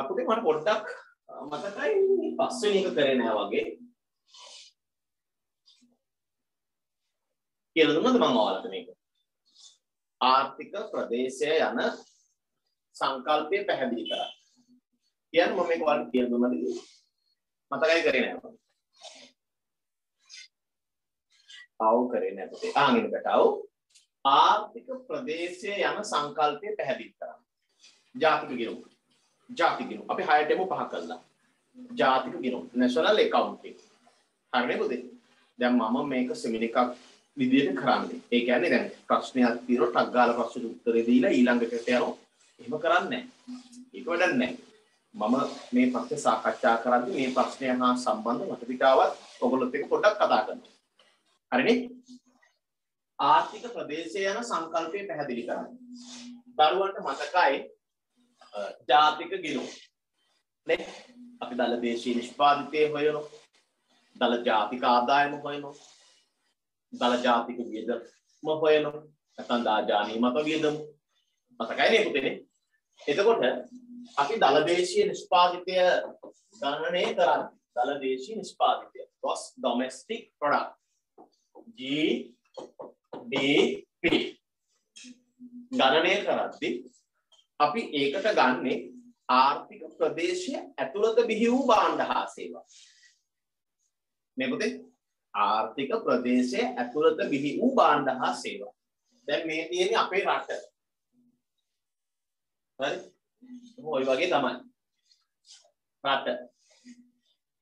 පුතේ මට පොඩ්ඩක් මතකයි පස්වෙනි එක කරේ නෑ වගේ. කියලා දුන්නද මම ඔයාලට මේක? ආර්ථික ප්‍රදේශය යන සංකල්පය පැහැදිලි කරා. කියන්නේ මම මේක ඔයාලට කියලා දුන්නද කියලා? මතකයි කරේ නෑ. ආව කරේ නෑ පුතේ. ආන්ගෙනකට ආව ආර්ථික ප්‍රදේශය යන සංකල්පය පැහැදිලි කරා. ජාතික ගිණුම. ජාතික ගිණුම. අපි 6ටම 5 කළා. ජාතික ගිණුම. national accounting. හරිනේ පුතේ. දැන් මම මේක සෙමින එකක් විදියට කරන්නේ. ඒ කියන්නේ දැන් ප්‍රශ්නයක් තියෙනවා ටක් ගාලා ප්‍රශ්නෙට උත්තරේ දීලා ඊළඟට යනවා. එහෙම කරන්නේ නැහැ. ඒක වැඩක් නැහැ. මම මේ ප්‍රශ්නේ සාකච්ඡා කරද්දී මේ ප්‍රශ්නය හා සම්බන්ධ මත පිටාවත් ඔයගොල්ලොත් එක්ක පොඩ්ඩක් කතා කරනවා. හරිනේ? ආර්ථික ප්‍රදේශය යන සංකල්පය පැහැදිලි කරන්න. දරුවන්ට මතකයි ජාතික ගිණුම. නේ? අපි දල දේශීය නිෂ්පාදිතය හොයනවා. දල ජාතික ආදායම හොයනවා. දල ජාතික වියදම හොයනවා. නැත්නම් දාජානීය මත වියදම. මතකයි නේ පුතේනේ? එතකොට අපි දල දේශීය නිෂ්පාදිතය ගණනය කරන්නේ. දල දේශීය නිෂ්පාදිතය. gross domestic product. GDP. ගණනය කරද්දී අපි ඒකට ගන්නේ ආර්ථික ප්‍රදේශය ඇතුළත බිහි වූ භාණ්ඩ හා සේවා. මේ පුතේ ආර්ථික ප්‍රදේශය ඇතුළත බිහි වූ භාණ්ඩ හා සේවා. දැන් මේ තියෙන්නේ අපේ රට. හරි? ඔය වගේ තමයි. රට.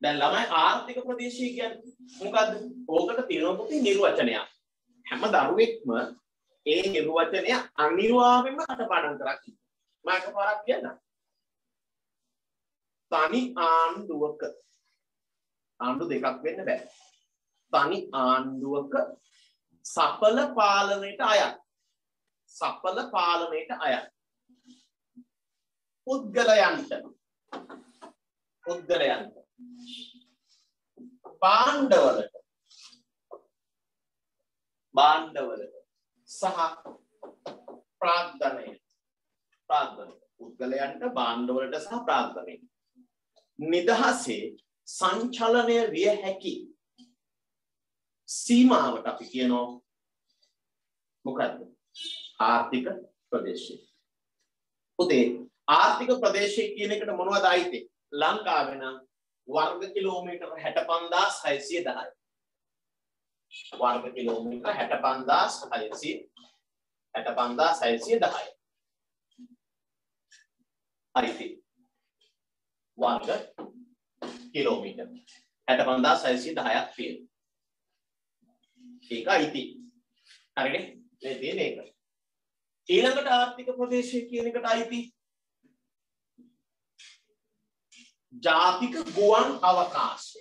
දැන් ළමයි ආර්ථික ප්‍රදේශය කියන්නේ මොකද්ද? ඕකට තියෙන පුතේ නිර්වචනයක්. හැම දරුවෙක්ම ඒ නිර්වචනය අනිවාර්යයෙන්ම කටපාඩම් කරා. මම එකපාරක් කියන්නම්. තනි ආණ්ඩුවක ආණ්ඩු දෙකක් වෙන්න බෑ. තනි ආණ්ඩුවක සඵල පාලනයට අයත්. සඵල පාලනයට අයත්. පුද්ගලයන්ට භාණ්ඩවලට සහ ප්‍රාග්ධනයට පුද්ගලයන්ට භාණ්ඩවලට සහ ප්‍රාග්ධනයට නිදහසේ සංචලනය විය හැකි සීමාවට අපි කියනවා මොකද්ද? ආර්ථික ප්‍රදේශය. පුතේ ආර්ථික ප්‍රදේශය කියන එකට මොනවද අයිති? ලංකාවේ නම් වර්ග කිලෝමීටර 65610. වර්ග කිලෝමීටර 65610. අයිති. වර්ග කිලෝමීටර 65610ක් තියෙනවා. ඒක අයිති. හරිනේ? මේ තියෙන එක. ඊළඟට ආර්ථික ප්‍රදේශය කියන එකට අයිති ජාතික ගුවන් අවකාශය.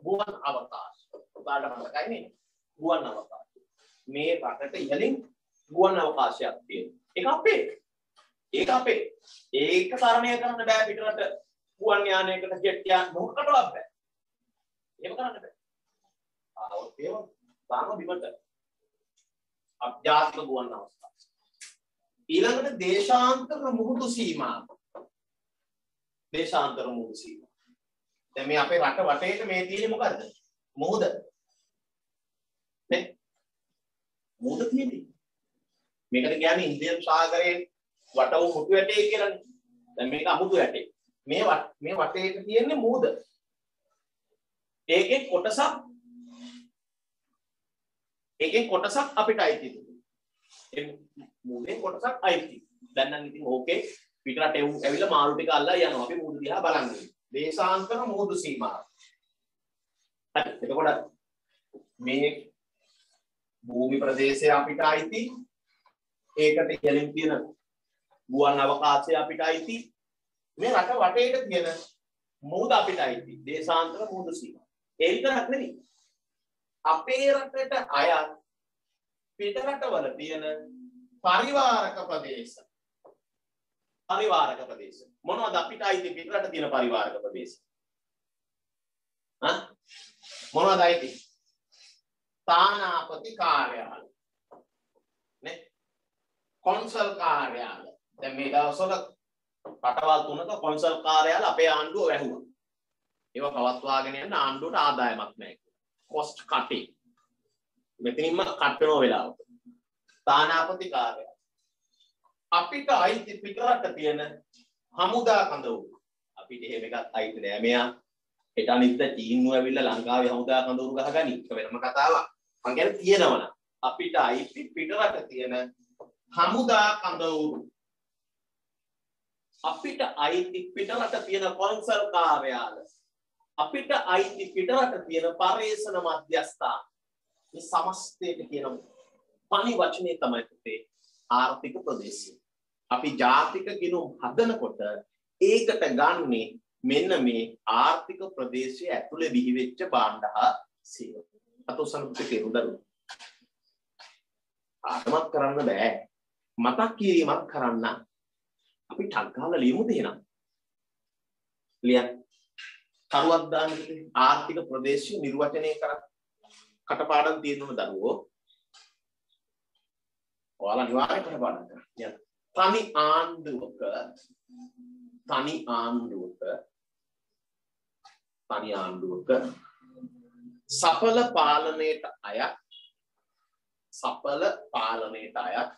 ගුවන් අවකාශය. ඔයාලට මතකයි නේද? ගුවන් අවකාශය. මේ රටට ඉහළින් ගුවන් අවකාශයක් තියෙනවා. ඒක අපේ. ඒක තරණය කරන්න බෑ පිටරට ගුවන් යානයකට ජෙට් යාන මොකකටවත් බෑ. එහෙම කරන්න බෑ. ආවොත් ඒව දාන බිමට අධ්‍යාත්ම ගුවන් අවස්ථාව. ඊළඟට දේශාන්තර මුහුදු සීමා. දේශාන්තර මුහුදු සීමා. දැන් මේ අපේ රට වටේට මේ තියෙන්නේ මොකද්ද? මුහුද. නේ? මුහුද තියෙන්නේ. මේකට කියන්නේ ඉන්දියන් සාගරයේ වට වූ මුතු ඇටේ කියලානේ. දැන් මේක අමුතු ඇටේ. මේ වටේට තියෙන්නේ මුහුද. ඒකේ කොටසක් අපිට අයිති. ඒ මුහුදේ කොටසක් අයිති. දැන් නම් ඉතින් ඕකේ පිටරට ඇවිල්ලා මාළු ටික අල්ලලා යනවා. අපි මුහුද දිහා බලන්නේ. දේශාන්තර මුහුදු සීමාව. හරි. එතකොට මේ භූමි ප්‍රදේශය අපිට අයිති. ඒකට ඉහළින් තියෙන ගුවන් අවකාශය අපිට අයිති. මේ රට වටේට තියෙන මුහුද අපිට අයිති. දේශාන්තර මුහුදු සීමාව. ඒ විතරක් නෙවෙයි. අපේ රටට අයත් පිටරටවල තියෙන පරිවාරක ප්‍රදේශ. මොනවද අපිට අයිති පිටරට තියෙන පරිවාරක ප්‍රදේශ? මොනවද අයිති? තානාපති කාර්යාලය නේ, කොන්සල් කාර්යාලය. දැන් මේ දවස්වල රටවල් තුනක කොන්සල් කාර්යාල අපේ ආණ්ඩුව වැහුවා. ඒවා පවත්වාගෙන යන්න ආණ්ඩුවට ආදායමක් නැහැ කියලා. කොස්ට් කටින්. මෙතනින්ම කට් වෙන වෙලාවට. තානාපති කාර්යාලය. අපිට අයිති පිටරට තියෙන හමුදා කඳවුරු. අපිට එහෙම එකක් අයිති නෑ. මෙයා හෙට අනිද්දා චීනුව ඇවිල්ලා ලංකාවේ හමුදා කඳවුරු ගහගනි. ඒක වෙනම කතාවක්. මං කියන්නේ තියෙනවනම් අපිට අයිති පිටරට තියෙන හමුදා කඳවුරු. අපිට අයිති පිටරට තියෙන කොන්සල් කාර්යාල. අපිට අයිති පිටරට තියෙන පර්යේෂණ මධ්‍යස්ථාන. මේ සමස්තයට කියන පණි වචනේ තමයි පුතේ ආර්ථික ප්‍රදේශය. අපි ජාතික ගිණුම් හදනකොට ඒකට ගන්නේ මෙන්න මේ ආර්ථික ප්‍රදේශයේ ඇතුලේ විහිවෙච්ච භාණ්ඩ හා සේවා. අතොසන පුතේ තේරුම් ආත්මක් කරන්න බෑ. මතක් කිරීමක් කරන්න. අපි ටක් ගාලා ලියමුද එහෙනම්? ලියන්න. කරුවක් දාන්න ආර්ථික ප්‍රදේශය නිර්වචනය කරන්න. කටපාඩම් තියෙනුන දරුවෝ. ඔයාලා අනිවාර්යයෙන් කටපාඩම් කරන්න. යන්න. තනි ආණ්ඩුවක සඵල පාලනයට අයත්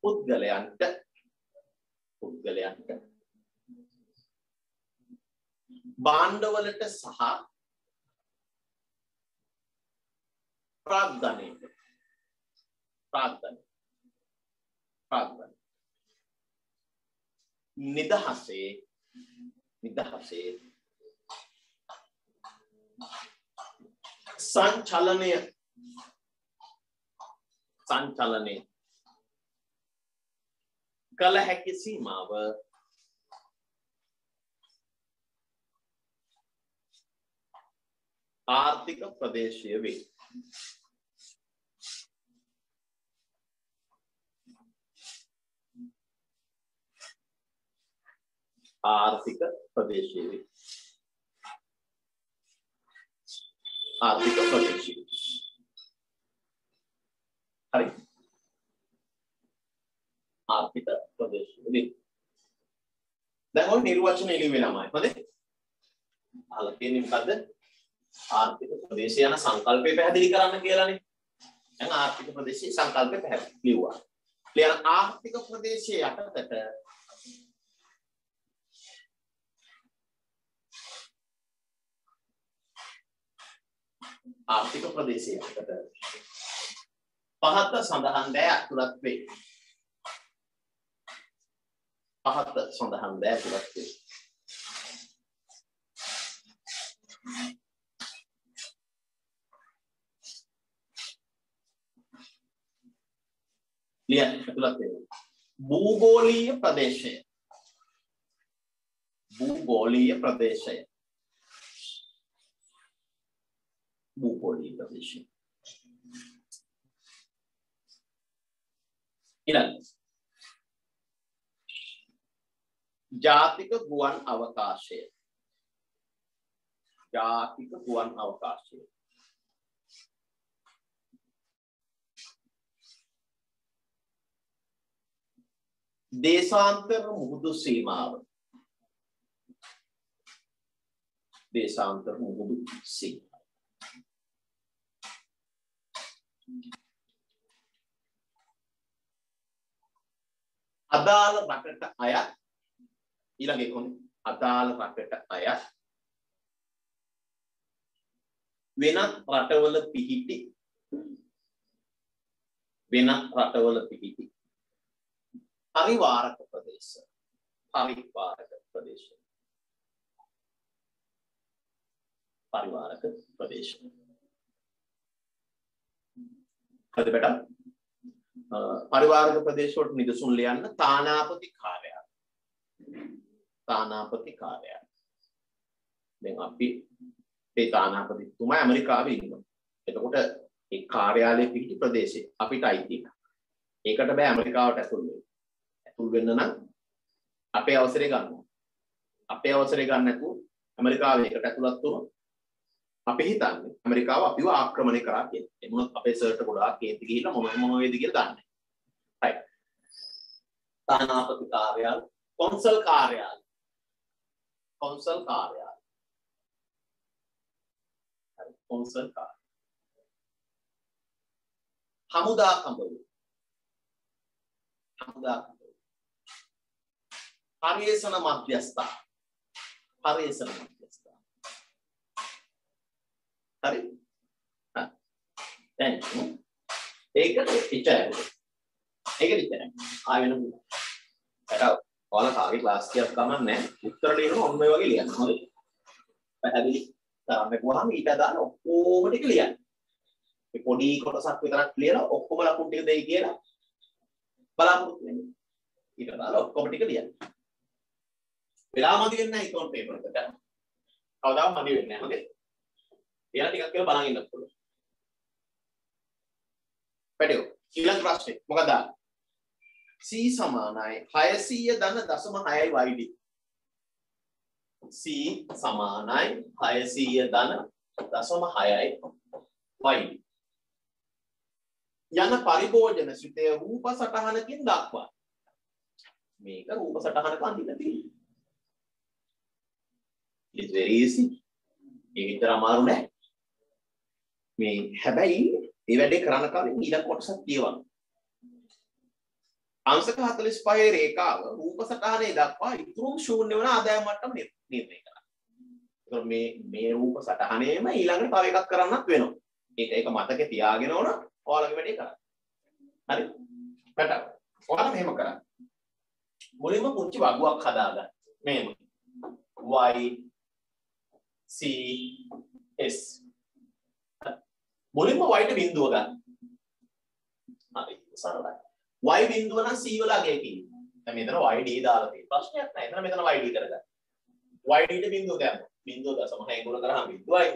පුද්ගලයන්ට භාණ්ඩවලට සහ ප්‍රාග්ධනයට නිදහසේ සංචලනය කළ හැකි සීමාව ආර්ථික ප්‍රදේශය වේ. ආර්ථික ප්‍රදේශය වේ. ආර්ථික ප්‍රදේශය. හරි. ආර්ථික ප්‍රදේශය වේ. දැන් ඔය නිර්වචන එළිවෙලාමයි. හොඳේ. අහලා තියෙන්නේ මොකද්ද? ආර්ථික ප්‍රදේශය යන සංකල්පය පැහැදිලි කරන්න කියලානේ. දැන් ආර්ථික ප්‍රදේශයේ සංකල්පය පැහැදිලි ලියුවා. ලියන ආර්ථික ප්‍රදේශයේ යටතට ආර්ථික ප්‍රදේශයේ යටතට පහත සඳහන් දෑ අතුලත් වේ. පහත සඳහන් දෑ අතුලත් වේ. ලියන්න අතුලත් වේ. භූගෝලීය ප්‍රදේශය. භූගෝලීය ප්‍රදේශය. භූගෝලීය ප්‍රදේශය. ඊළඟ ජාතික ගුවන් අවකාශය. ජාතික ගුවන් අවකාශය. දේශාන්තර මුහුදු සීමාව. දේශාන්තර මුහුදු සීමාව. අදාළ රටට අයත් ඊළඟ එකම අදාළ රටට අයත් වෙනත් රටවල පිහිටි පරිවාරක ප්‍රදේශ. පරිවාරක ප්‍රදේශ. හරි බේටා. පරිවාරක ප්‍රදේශ වලට නිදසුන් ලියන්න තානාපති කාර්යාලය. දැන් අපි ඒ තානාපතිතුමා ඇමරිකාවේ ඉන්නවා. එතකොට ඒ කාර්යාලයේ පිහිටි ප්‍රදේශේ අපිට අයිති එක. ඒකට බෑ ඇමරිකාවට ඇතුල් වෙන්න. ඇතුල් වෙන්න නම් අපේ අවසරය ගන්නවා. අපේ අවසරය ගන්න නැතුව ඇමරිකාවේ එකට ඇතුළත් වුණොත් අපි හිතන්නේ ඇමරිකාව අපිව ආක්‍රමණය කරා කියලා. ඒ මොනොත් අපේ සර්ට ගොඩාක් කේන්ති ගිහිල්ලා මොන වේද කියලා දන්නේ. right. තානාපති කාර්යාල, කොන්සල් කාර්යාල. කොන්සල් කාර්යාල. කොන්සල් කාර්යාල. හමුදා කඹුරු. හමුදා කඹුරු. පරිේෂණ මධ්‍යස්ථාන. පරිේෂණ මධ්‍යස්ථාන. හරි. දැන් ඒකට ඉච්චරයි. ඒක ඉච්චරයි. ආයෙ වෙන බුදු. ඒකට ඔයාලා කාගේ ක්ලාස් එකක් කමන්නේ උත්තර දෙන්න ඔන්න ඔය වගේ ලියන්න. හොඳයි. පැහැදිලි කරන්න ගියාම ඊට අදාළ ඔක්කොම ටික ලියන්න. මේ පොඩි කොටසක් විතරක් ලියලා ඔක්කොම ලකුණු ටික දෙයි කියලා බලාපොරොත්තු වෙන්න. ඊට අදාළ ඔක්කොම ටික ලියන්න. වෙලාව මදි වෙන්නේ නැහැ ඉක්කොන් පේපර් එකට. කවදාවත් මදි වෙන්නේ නැහැ. හොඳයි. ඊළඟ ටිකක් කියලා බලන් ඉන්න පුළුවන්. පැටියෝ ඊළඟ ප්‍රශ්නේ මොකද? C සමානයි 600 ධන 0.6යි YD. C සමානයි 600 ධන 0.6යි YD. යන පරිභෝජන සිතේ රූප සටහනකින් දක්වා. මේක රූප සටහනක අඳින්න තියෙන්නේ. It's very easy. මේක විතර අමාරු නෑ. මේ හැබැයි මේ වැඩේ කරන්න කලින් ඊළඟ කොටසක් කියවන්න. අංශක 45 රේඛාව රූප සටහනේ දක්වා ඉතුරුම ශූන්‍ය වන ආදායම් මට්ටම නිර්ණය කරන්න. ඒතකොට මේ රූප සටහනේම ඊළඟට තව එකක් කරන්නත් වෙනවා. ඒක මතකේ තියාගෙන ඕන ඔයාලගේ වැඩේ කරන්න. හරි? පැටව. ඔයාලා මෙහෙම කරන්න. මුලින්ම පුංචි වගුවක් හදාගන්න. මෙහෙම. Y C S. මුලින්ම y ට බිඳුව ගන්න. හරි සරලයි. y බිඳුව නම් c වල අගය කීයද? දැන් මෙතන yd දාලා තියෙන ප්‍රශ්නයක් නැහැ. එතන මෙතන yd කරගන්න. yd ට බිඳුව ගන්න. බිඳුව 0.6 ගුණ කරාම බිඳුවයි.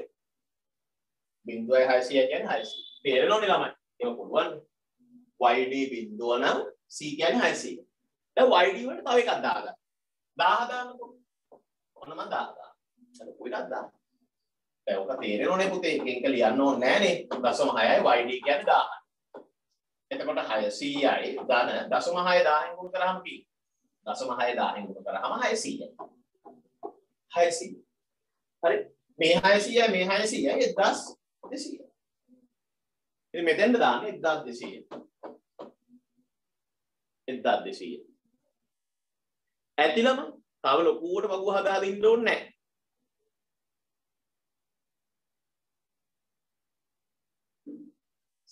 බිඳුවයි 600 කියන්නේ 600. තේරෙනවනේ ළමයි. ඒක පුළුවන්. yd බිඳුව නම් c කියන්නේ 600. දැන් yd වලට තව එකක් දාගන්න. 1000 දාන්නකො. ඔන්න මම 1000 දානවා. ඒක කොයිටද දාන්නේ? දැන් ඔක තේරෙනවනේ පුතේ. එක ලියන්න ඕනේ නෑනේ. 0.6යි yd කියන්නේ 1000. එතකොට 600යි ධන 0.6 1000 ගුණ කරාම කී? 0.6 1000 ගුණ කරාම 600යි. 600. හරි. මේ 600යි මේ 600යි 1200. ඉතින් මෙතෙන්ද දාන්නේ 1200. 1200. ඇතිලම තව ලොකුවට වගුව හදාගෙන ඉන්න ඕනේ නැහැ.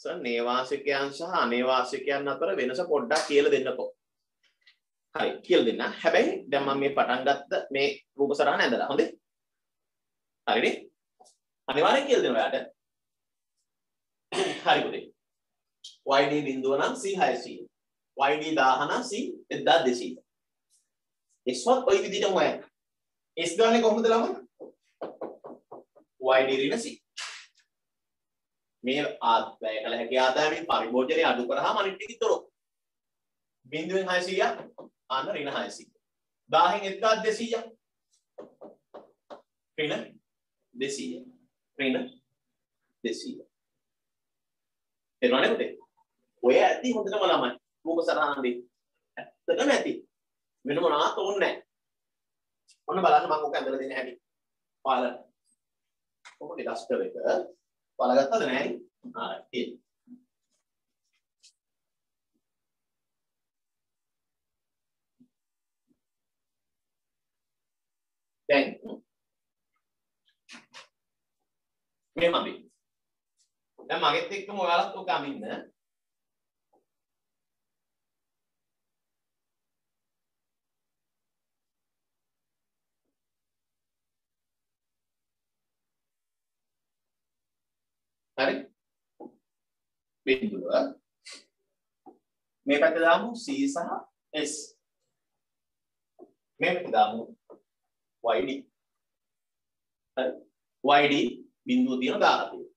නේවාසිකයන් සහ අනේවාසිකයන් අතර වෙනස පොඩ්ඩක් කියලා දෙන්නකෝ. හරි කියලා දෙන්න. හැබැයි දැන් මම මේ පටන් ගත්ත මේ රූප සටහන ඇඳලා. හොඳේ? හරිනේ? අනිවාර්යෙන් කියලා දෙන්න ඔයාලට. හරි පුතේ. YD බිඳුව නම් C 600. YD 1000 නම් C 1200. S1 ඔය විදිහටම ඔය. S ගන්නේ කොහොමද ළමයි? YD ඍණ C. මේ වැය කළ හැකි ආදායමින් පරිභෝජනය අඩු කරාම අනිත් ටික ඉතුරු. බිඳුවෙන් 600 අන්න ඍණ 600. 1000න් 1200 ඍණ 200. ඍණ 200. එනවනේ පුතේ. ඔය ඇති හොඳටම ළමයි. රූප සටහනදී. ඇත්තටම ඇති. වෙන මොනවත් ඕනේ නැහැ. ඔන්න බලන්න මම ඔක ඇඳලා දෙන්න හැටි. පාලන. ඔකේ ඩස්ටර් එක බලගත්තද නෑනේ? හරි. දැන් මේ මම දැන් මගෙත් එක්කම ඔයාලත් ඔක අමින්න. හරි? බිඳුව මේ පැත්ත දාමු C සහ S. මේ පැත්ත දාමු YD. හරි. YD බිඳුව තියෙන දාලා තියෙනවා.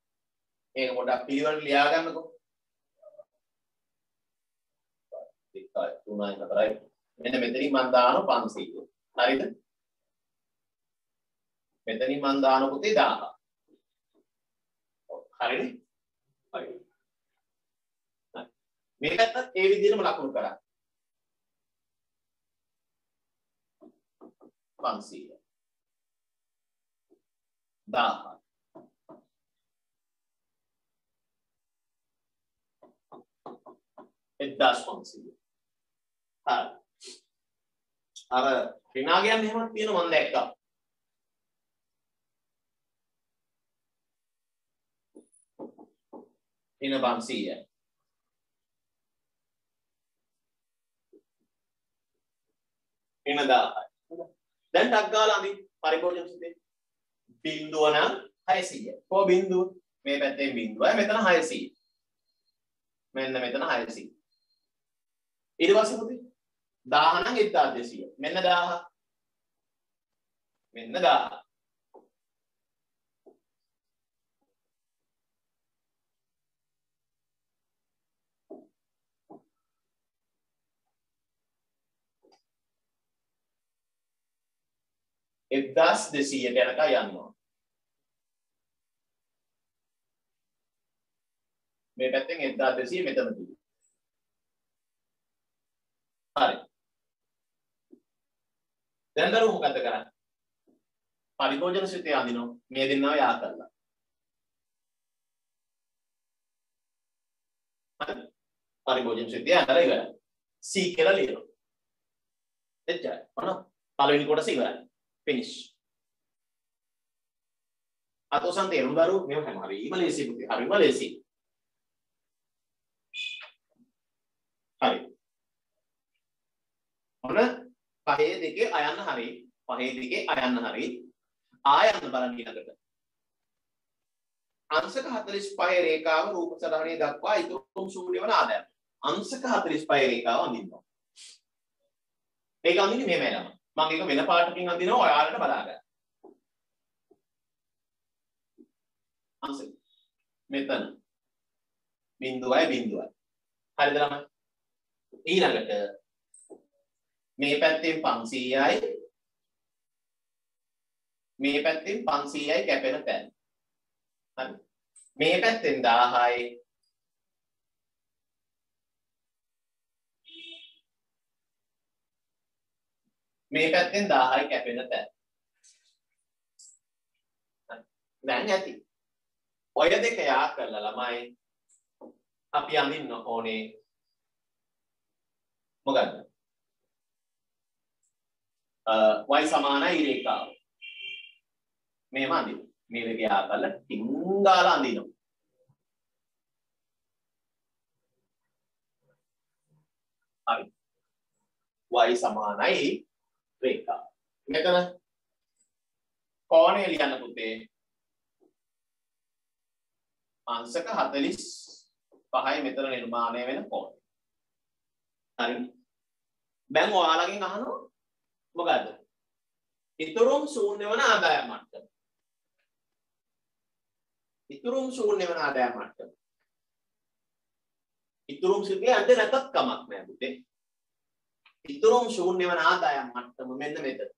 ඒක පොඩ්ඩක් පිළිවෙලට ලියා ගන්නකො. 1 2 3 4 මෙන්න මෙතනින් මම දානවා 500. හරිද? මෙතනින් මම දාන පුතේ 1000. හරිනේ? හරි. මේ පැත්තත් ඒ විදිහටම ලකුණු කරා. 500. 1000. 1500. හරි. අර ඍණාගයන් එහෙමත් තියෙනවා මම දැක්කා. ඍණ 500යි. ඍණ 1000යි. දැන් ටක් ගාලා අඳින්න පරිභෝජන සිතේ. බිංදුව නම් 600යි. කො බිංදුව? මේ පැත්තේ බිංදුවයි මෙතන 600. මෙන්න මෙතන 600. ඊට පස්සේ පුතේ 1000 නම් 1200. මෙන්න 1000. මෙන්න 1000. එක්දස් 200 යනක යනවා. මේ පැත්තෙන් 1200 මෙතන තියෙනවා. හරි. දැන් දරුවෝ මොකද කරන්නේ? පරිභෝජන සිතේ අඳිනවා. මේ දෙන්නව යා කරලා. හරි. පරිභෝජන සිතේ අඳලා ඉවරයි. C කියලා ලියනවා. එච්චරයි. මොනවා? පළවෙනි කොටස ඉවරයි. Finish. අතෝසන් තේරුම් දරුවෝ මේ හැම හරිම ලේසි පුතේ. හරිම ලේසි. හරි. ඔන්න පහේ දෙකේ අයන්න හරි. පහේ දෙකේ අයන්න හරි. ආයන්න බලන්න ඊළඟට. අංශක 45 රේඛාව රූප සටහනේ දක්වා ඉතුරු ශූන්‍ය වන ආදායම. අංශක 45 රේඛාව අඳිනවා. ඒක අඳින්නේ මේ මෑනම. මම ඒක වෙන පාටකින් අඳිනවා ඔයාලට බලා ගන්න. අංශක මෙතන බිංදුවයි බිංදුවයි. හරිද ළමයි? ඊළඟට මේ පැත්තෙන් 500යි මේ පැත්තෙන් 500යි කැපෙන තැන. හරි. මේ පැත්තෙන් 1000යි මේ පැත්තෙන් 1000යි කැපෙන තැන. දැන් ඇති. ඔය දෙක යා කරලා ළමයි අපි අඳින්න ඕනේ මොකද්ද? y සමානයි රේඛාව. මේව අඳින්න. මේ දෙක යා කරලා ටිංගාලා අඳිනවා. හරි. y සමානයි රේඛාව. මෙතන කෝණය ලියන්න පුතේ. අංශක 45යි මෙතන නිර්මාණය වෙන කෝණය. හරි. දැන් ඔයාලගෙන් අහනවා මොකද්ද? ඉතුරුම් ශූන්‍ය වන ආදායම් මට්ටම. ඉතුරුම් ශූන්‍ය වන ආදායම් මට්ටම. ඉතුරුම් සිතේ අන්ත නැතත් කමක් නෑ පුතේ. ඉතුරුම් ශූන්‍ය වන ආදායම් මට්ටම මෙන්න මෙතන.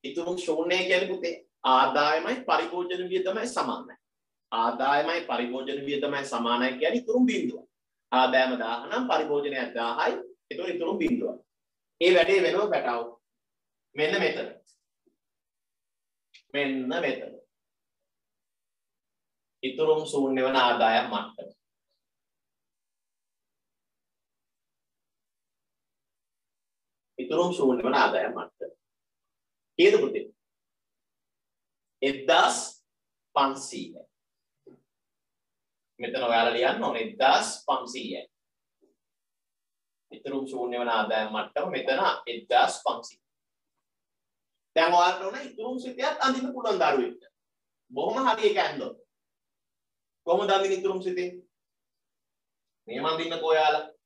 ඉතුරුම් ශූන්‍ය කියන්නේ පුතේ ආදායමයි පරිභෝජන වියදමයි සමානයි. ආදායමයි පරිභෝජන වියදමයි සමානයි කියන්නේ ඉතුරුම් බිඳුව. ආදායම 1000 නම් පරිභෝජනය 1000යි. ඒතකොට ඉතුරුම් බිඳුව. ඒ වැඩේ වෙනව පැටව. මෙන්න මෙතන. මෙන්න මෙතන. ඉතුරුම් ශූන්‍ය වන ආදායම් මට්ටම. ඉතුරුම් ශූන්‍ය වන ආදායම් මට්ටම. කීයද පුතේ? 1500යි. මෙතන ඔයාලා ලියන්න ඕනේ 1500යි. ඉතුරුම් ශූන්‍ය වන ආදායම් මට්ටම මෙතන 1500. දැන් ඔයාලට ඕනේ ඉතුරුම් සිතයත් අඳින්න පුළුවන් දරුවෙක්ට. බොහොම හරි එක ඇන්දොත්. කොහොමද අඳින්නේ ඉතුරුම් සිතේ? මෙහෙම අඳින්නකෝ ඔයාලා.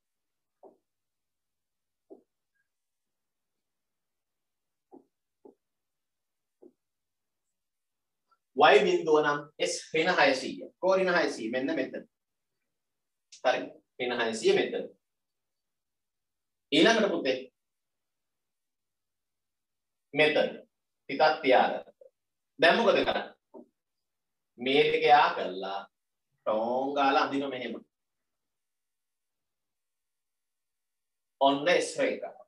y බිඳුව නම් s ඍණ 600. කො ඍණ 600 මෙන්න මෙතන. හරි. ඍණ 600 මෙතන. ඊළඟට පුතේ මෙතන. පිටත් තියාගන්න. දැන් මොකද කරන්නේ? මේ ටික යා කළා ටෝන් ගාලා අඳින මෙහෙම. ඔන්න S රේඛාව.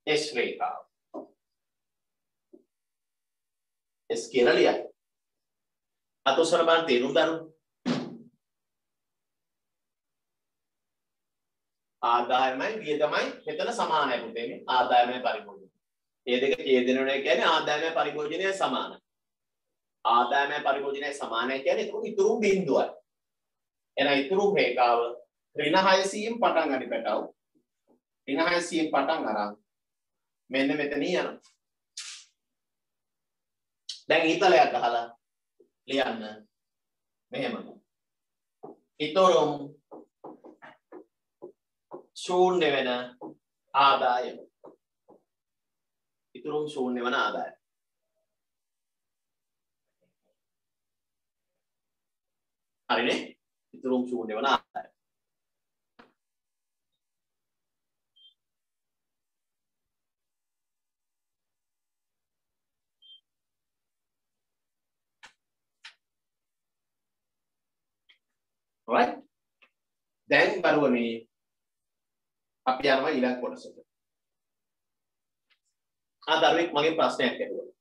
S රේඛාව. S කියලා ලියන්න. අතොස්සන බලන්න තේරුම් ගන්න. ආදායමයි වියදමයි මෙතන සමානයි පුතේ මේ ආදායමයි පරිභෝජනය. මේ දෙක ඡේදනය කියන්නේ ආදායමයි පරිභෝජනය සමානයි. ආදායමයි පරිභෝජනය සමානයි කියන්නේ ඒක ඉතුරු බිඳුවයි. එහෙනම් ඉතුරු රේඛාව ඍණ 600න් පටන් ගන්න පැටව. ඍණ 600න් පටන් අරන් මෙන්න මෙතන යනවා. දැන් ඊතලයක් ගහලා ලියන්න මෙහෙම. ඉතුරුම් ශූන්‍ය වෙන ආදායම. ඉතුරුම් ශූන්‍ය වෙන ආදායම. හරිනේ? ඉතුරුම් ශූන්‍ය වෙන ආදායම. right? දැන් බරුවනේ අපි යනවා ඊළඟ කොටසට. දරුවෙක් මගේ ප්‍රශ්නයක් ඇහුවා.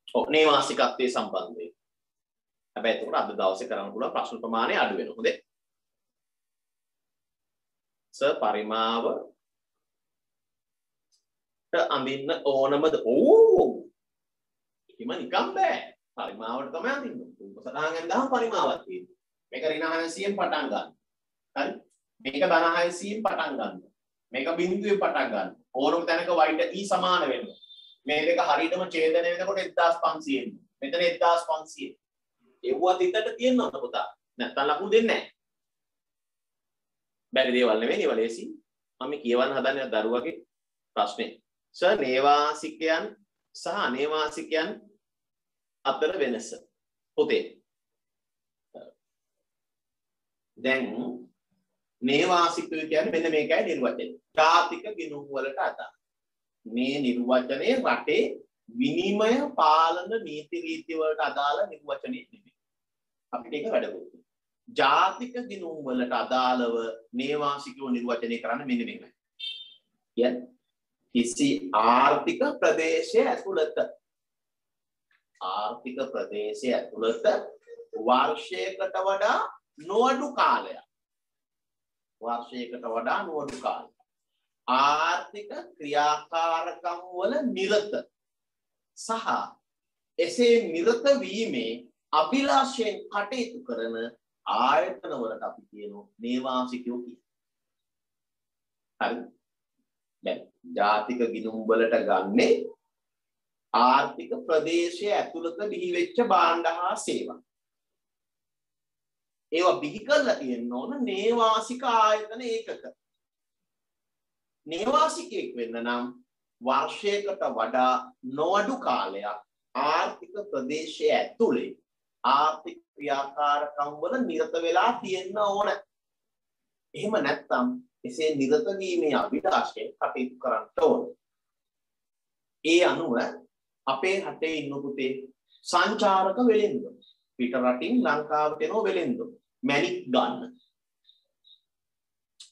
ඔව් නේවාසිකත්වයේ සම්බන්ධයෙන්. හැබැයි ඒක අද දවසේ කරන්න පුළුවන් ප්‍රශ්න ප්‍රමාණය අඩු වෙනවා. හොඳේ. පරිමාව අඳින්න ඕනමද? ඕ. එහෙම නිකම් බෑ. පරිමාවට තමයි අඳින්න. සටහන් ගන්න පරිමාවක් තියෙනවා. මේක ඍණ 600න් පටන් ගන්න. හරි? මේක ධන 600න් පටන් ගන්න. මේක බිඳුවේ පටන් ගන්න. ඕනම තැනක y e සමාන වෙන්න. මේ දෙක හරියටම ඡේදනය වෙනකොට 1500 එන්න. මෙතන 1500. ඒවත් ඉතට තියෙනවද පුතා? නැත්තම් ලකුණු දෙන්නේ නැහැ. බැරි දේවල් නෙවෙයි ඒවා ලේසි. මම කියවන්න හදන්නේ දරුවගේ ප්‍රශ්නේ. සර් නේවාසිකයන් සහ අනේවාසිකයන් අතර වෙනස. පුතේ. දැන් නේවාසිකය කියන්නේ මෙන්න මේකයි නිර්වචනය. ජාතික ගිණුම් වලට අදාළ. මේ නිර්වචනයේ රටේ විනිමය පාලන නීති රීති වලට අදාළ නිර්වචනය නෙමෙයි. අපිට ඒක වැඩ කරගන්න. ජාතික ගිණුම් වලට අදාළව නේවාසිකව නිර්වචනය කරන්න මෙන්න මේකයි. කියන්නේ කිසි ආර්ථික ප්‍රදේශයේ ඇතුළත වර්ෂයකට වඩා නොඅඩු කාලයක් ආර්ථික ක්‍රියාකාරකම් වල නිරත සහ එසේ නිරත වීමේ අභිලාෂයෙන් කටයුතු කරන ආයතන වලට අපි කියනවා නේවාසිකයෝ කියලා. හරි. දැන් ජාතික ගිණුම් වලට ගන්නේ ආර්ථික ප්‍රදේශයේ ඇතුළත බිහි වෙච්ච භාණ්ඩ හා සේවා. ඒවා බිහි කරලා තියෙන්න ඕන නේවාසික ආයතන ඒකක. නේවාසිකයෙක් වෙන්න නම් වර්ෂයකට වඩා නොඅඩු කාලයක් ආර්ථික ප්‍රදේශයේ ඇතුලේ ආර්ථික ක්‍රියාකාරකම් වල නිරත වෙලා තියෙන්න ඕන. එහෙම නැත්නම් එසේ නිරත වීමේ අභිලාෂයෙන් කටයුතු කරන්න ඕන. ඒ අනුව අපේ රටේ ඉන්න පුතේ සංචාරක වෙලෙන්ද පිට රටින් ලංකාවට එනෝ වෙලෙන්ද මැණික් ගන්න.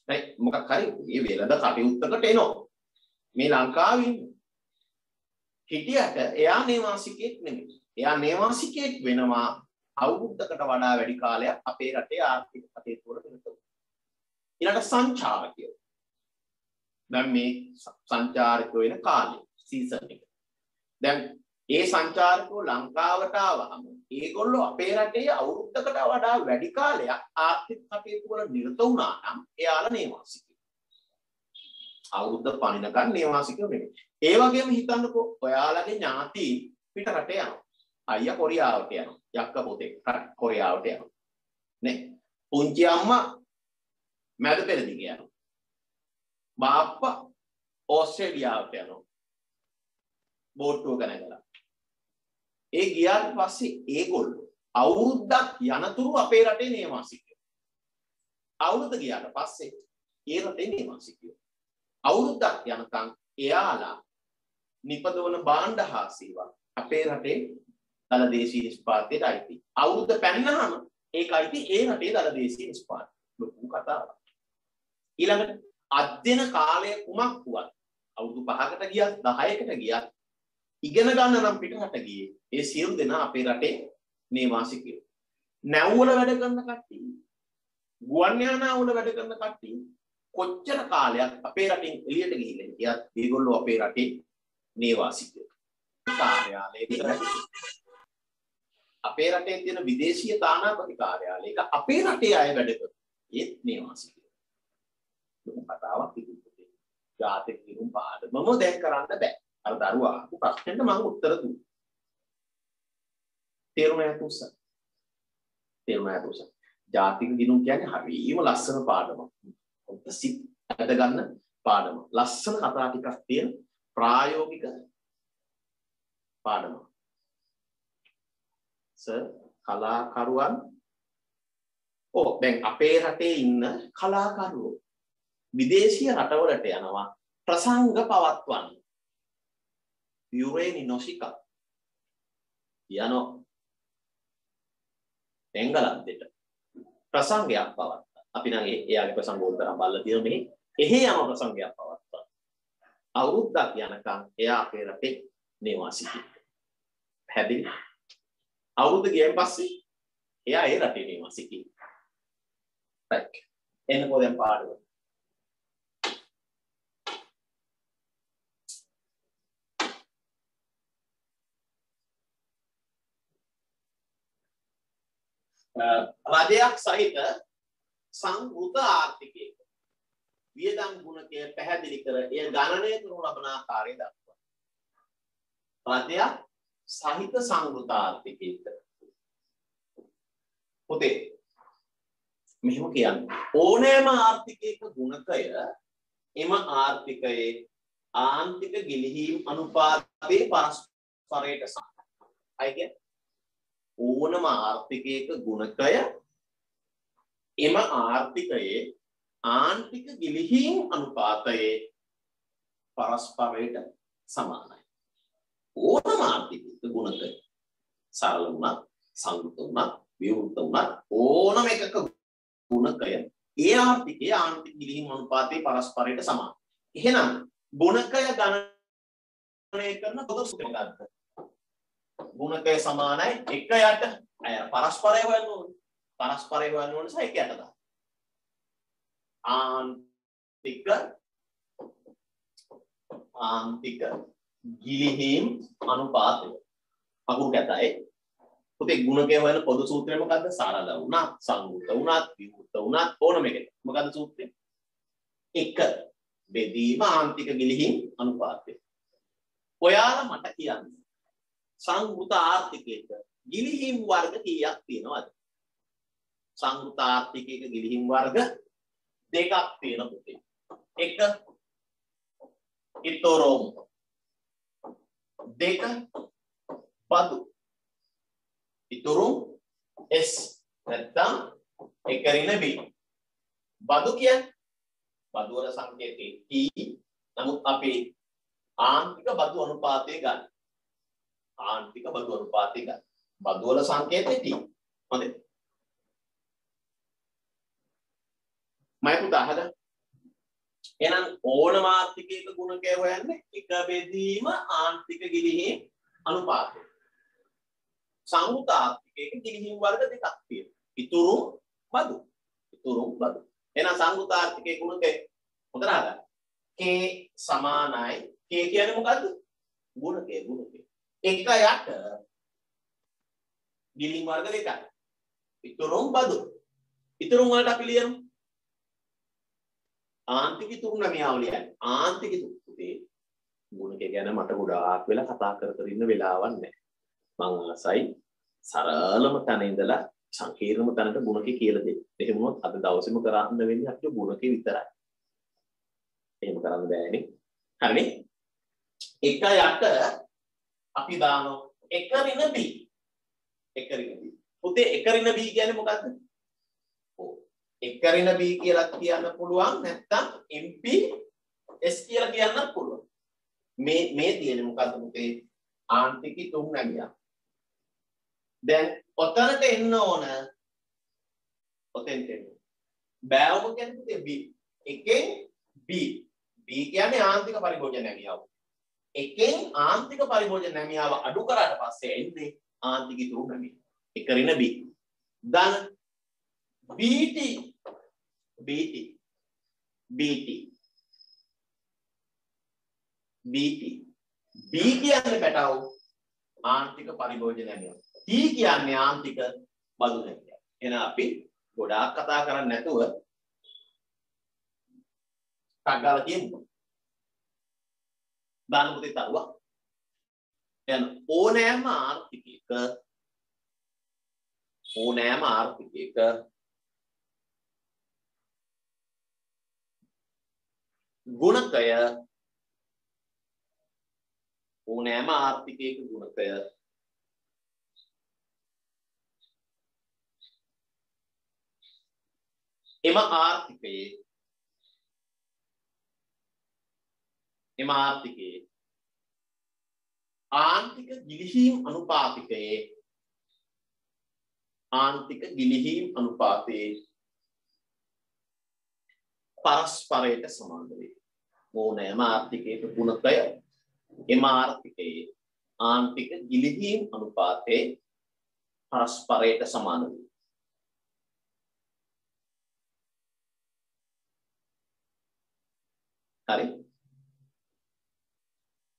right මොකක් හරි මේ වෙලඳ කටයුත්තකට එනෝ මේ ලංකාවේ ඉන්න. හිටියට එයා නේවාසිකයෙක් නෙමෙයි. එයා නේවාසිකයෙක් වෙනවා අවුරුද්දකට වඩා වැඩි කාලයක් අපේ රටේ ආර්ථික කටයුතු වල නිරත වෙනවා. ඊළඟට සංචාරකයෝ. දැන් මේ සංචාරකයෝ වෙන කාලේ සීසන් එක. දැන් ඒ සංචාරකයෝ ලංකාවට ආවම ඒගොල්ලෝ අපේ රටේ අවුරුද්දකට වඩා වැඩි කාලයක් ආර්ථික කටයුතු වල නිරත වුණා නම් එයාලා නේවාසිකයෝ. අවුරුද්ද පණිනකන් නේවාසිකයෝ නෙමෙයි. ඒ වගේම හිතන්නකෝ ඔයාලගේ ඥාති පිට රටේ යනවා. අයියා කොරියාවට යනවා. යක්ක පුතේ කොරියාවට යනවා. නේ? පුංචි අම්මා මැද පෙරදිග යනවා. බාප්පා ඕස්ට්‍රේලියාවට යනවා. බෝට්ටුවක නැගලා. ඒ ගියාට පස්සේ ඒගොල්ලෝ අවුරුද්දක් යනතුරු අපේ රටේ නේවාසිකයෝ. අවුරුද්ද ගියාට පස්සේ ඒ රටේ නේවාසිකයෝ. අවුරුද්දක් යනකම් එයාලා නිපදවන භාණ්ඩ හා සේවා අපේ රටේ දලදේශීය නිෂ්පාදනයට අයිති. අවුරුද්ද පැනනහම ඒක අයිති ඒ රටේ දලදේශීය නිෂ්පාදනය. ලොකු කතාවක්. ඊළඟට අධ්‍යයන කාලය කුමක් වුවත් අවුරුදු 5කට ගියත් 10කට ගියත් ඉගෙන ගන්න නම් පිටරට ගියේ ඒ සියලු දෙනා අපේ රටේ නේවාසිකයෝ. නැව්වල වැඩ කරන කට්ටිය, ගුවන් යානාවල වැඩ කරන කට්ටිය කොච්චර කාලයක් අපේ රටින් එළියට ගිහිල්ලා හිටියත් ඒගොල්ලෝ අපේ රටේ නේවාසිකයෝ. කාර්යාලයේ විතරයි අපේ රටේ තියෙන විදේශීය තානාපති කාර්යාලයක අපේ රටේ අය වැඩ කරන ඒත් නේවාසිකයෝ. ලොකු කතාවක් ඉතින්. ජාතික ගිණුම් පාඩමම දැන් කරන්න බෑ. අර දරුවා අහපු ප්‍රශ්නෙට මම උත්තර දුන්නා. තේරුණා තුස. ජාතික ගිණුම් කියන්නේ හරිම ලස්සන පාඩමක්. ඔබ සිත් අද ගන්න පාඩම. ලස්සන කතා ටිකක් තියෙන ප්‍රායෝගික පාඩමක්. කලාකරුවන් දැන් අපේ රටේ ඉන්න කලාකරුවෝ විදේශීය රටවලට යනවා ප්‍රසංග පවත්වන්න. යුරේනි නොසිකා යනවා එංගලන්තෙට ප්‍රසංගයක් පවත්වන්න. අපි නම් එයාගේ ප්‍රසංග වල තරම් බලලා තියෙන මේ එහෙ යම ප්‍රසංගයක් පවත්වන්න. අවුරුද්දක් යනකම් එයා අපේ රටේ නේවාසිකයෙක්. හැබැයි අවුරුද්ද ගියන් පස්සේ එයා ඒ රටේ නේවාසිකයෙක්. right. එන්නකෝ දැන් පාඩම. රජයක් සහිත සංවෘත ආර්ථිකයක වියදම් ගුණකය පැහැදිලි කර එය ගණනය කරනු ලබන ආකාරය දක්වනවා. රජයක් සහිත සංවෘත ආර්ථිකයක පොතේ මෙහෙම කියන්නේ ඕනෑම ආර්ථිකයක ගුණකය එම ආර්ථිකයේ ආන්තික ගිලිහීම් අනුපාතයේ පරස්පරයට සමයි. ඕනම ආර්ථිකයක ගුණකය එම ආර්ථිකයේ ආන්තික ගිලිහීම් අනුපාතයේ පරස්පරයට සමානයි. ඕනම ආර්ථිකයක ගුණකය සරල වුණත් සංකෘත වුණත් විවෘත වුණත් ඕනම එකක ගුණකය ඒ ආර්ථිකයේ ආන්තික ගිලිහීම් අනුපාතයේ පරස්පරයට සමානයි. එහෙනම් ගුණකය ගණනය කරන පොදු සූත්‍රය ගන්න. ගුණකය සමානයි 1යට පරස්පරය හොයන්න ඕනේ. පරස්පරය හොයන්න ඕන නිසා 1යට දාන්න. ආන්තික ගිලිහීම් අනුපාතය. අකුරු කැතයි. පුතේ ගුණකය හොයන පොදු සූත්‍රය මොකද්ද? සරල වුණත්, සංකෘත වුණත්, විවෘත වුණත් ඕනම එකක. මොකද්ද සූත්‍රය? 1 බෙදීම ආන්තික ගිලිහීම් අනුපාතය. ඔයාලා මට කියන්න. සංවෘත ආර්ථිකයක ගිලිහීම් වර්ග කීයක් තියෙනවද? සංවෘත ආර්ථිකයක ගිලිහීම් වර්ග දෙකක් තියෙන පුතේ. එක ඉතොරොම්, දෙක බදු. ඉතොරොම් S නැත්නම් එක ඍණ B. බදු කියන්නේ බදු වල සංකේතය T. නමුත් අපි ආන්තික බදු අනුපාතය ගන්න. ආන්තික බදු අනුපාතය ගන්න. බදු වල සංකේතය T. හොඳයි. මම පුතා අහගන්න. එහෙනම් ඕනම ආර්ථිකයක ගුණකය හොයන්නේ එක බෙදීම ආන්තික ගිලිහීම් අනුපාතය. සංවෘත ආර්ථිකයක ගිලිහීම් වර්ග දෙකක් තියෙනවා. ඉතුරු බදු. ඉතුරු බදු. එහෙනම් සංවෘත ආර්ථිකයේ ගුණකය හොඳට අහගන්න. K සමානයි. K කියන්නේ මොකද්ද? ගුණකය. 1යට ගිලිහීම් වර්ග දෙකයි. ඉතුරු බදු. ඉතුරු වලට අපි ලියමු ආන්තික ඉතුරු නමියාවලිය. ආන්තික ඉතුරු ගුණකය ගැන මට ගොඩාක් වෙලා කතා කර ඉන්න වෙලාවක් නැහැ. මම ආසයි සරලම තැන ඉඳලා සංකීර්ණම තැනට ගුණකය කියලා දෙන්න. එහෙම වුණොත් අද දවසේම කරන්න වෙන්නේ අපිට ගුණකය විතරයි. එහෙම කරන්න බෑනේ. හරිනේ? 1යට අපි දානවා 1 ඍණ B. 1 ඍණ B. පුතේ 1 ඍණ B කියන්නේ මොකද්ද? 1 ඍණ B කියලා කියන්න පුළුවන් නැත්නම් MP S කියලා කියන්නත් පුළුවන්. මේ තියෙන මොකද්ද පුතේ ආන්තික තුන් නැමියා දැන් ඔතනට එන්න ඕන ඔතෙන්ට එන්න බෑවුම කියන්නේ පුතේ B එකෙන් B කියන්නේ ආන්තික පරිභෝජන නැමියාව එකෙන් ආන්තික පරිභෝජන නැමියාව අඩු කරාට පස්සේ එන්නේ ආන්තික තුන් නැමියා එක ඍණ B ධන BT B කියන්නේ පැටව ආන්තික පරිභෝජන නැමියාව T කියන්නේ ආන්තික බදු නැමියාව එහෙනම් අපි ගොඩාක් කතා කරන්නේ නැතුව ටග්ගාලා කියමු දාන පුතේ තරුවා දැන් ඕනෑම ආර්ථිකයක ගුණකය ඕනෑම ආර්ථිකයක ගුණකය එම ආර්ථිකයේ ආන්තික ගිලිහීම් අනුපාතයේ පරස්පරයට සමාන වේ. ඕනෑම ආර්ථිකයක ගුණකය එම ආර්ථිකයේ ආන්තික ගිලිහීම් අනුපාතයේ පරස්පරයට සමාන වේ. හරි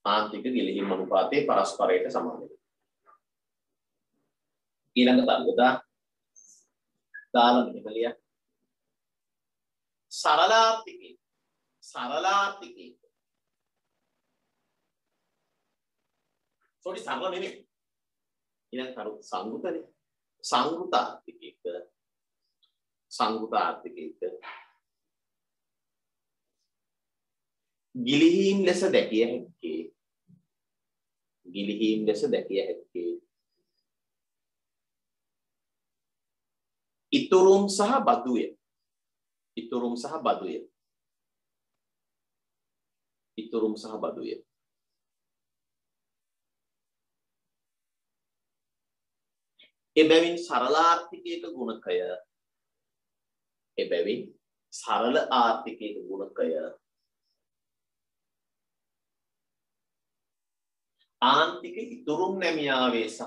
ආන්තික ගිලිහීම් අනුපාතයේ පරස්පරයට සමාන වේ. ඊළඟ තත්ත්වය දාලා මෙහෙම ලියන්න. සරලාර්ථිකේ සෝරි සරල නෙමෙයි ඊළඟ තරු සංගුතාර්ථිකයක ගිලිහීම් ලෙස දැකිය හැක්කේ ඉතුරුම් සහ බදුය එබැවින් සරල ආර්ථිකයක ගුණකය ආන්තික ඉතුරුම් නැමියාවේ සහ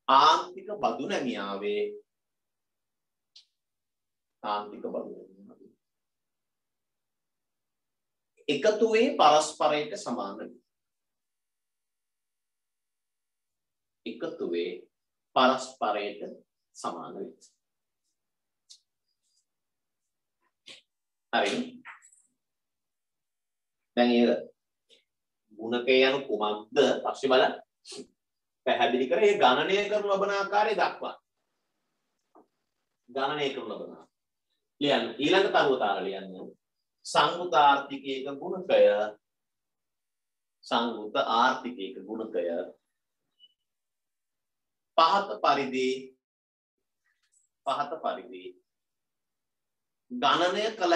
ආන්තික බදු නැමියාවේ එකතුවේ පරස්පරයට සමාන වේ. හරි දැන් ඒ ගුණකය යනු කුමක්ද පස්සේ බලන්න පැහැදිලි කර ඒ ගණනය කරන ලබන ආකාරය දක්වා ලියන්න ඊළඟ තරුව තාර ලියන්න සංගුත ආර්ථිකයක ගුණකය පහත පරිදි ගණනය කළ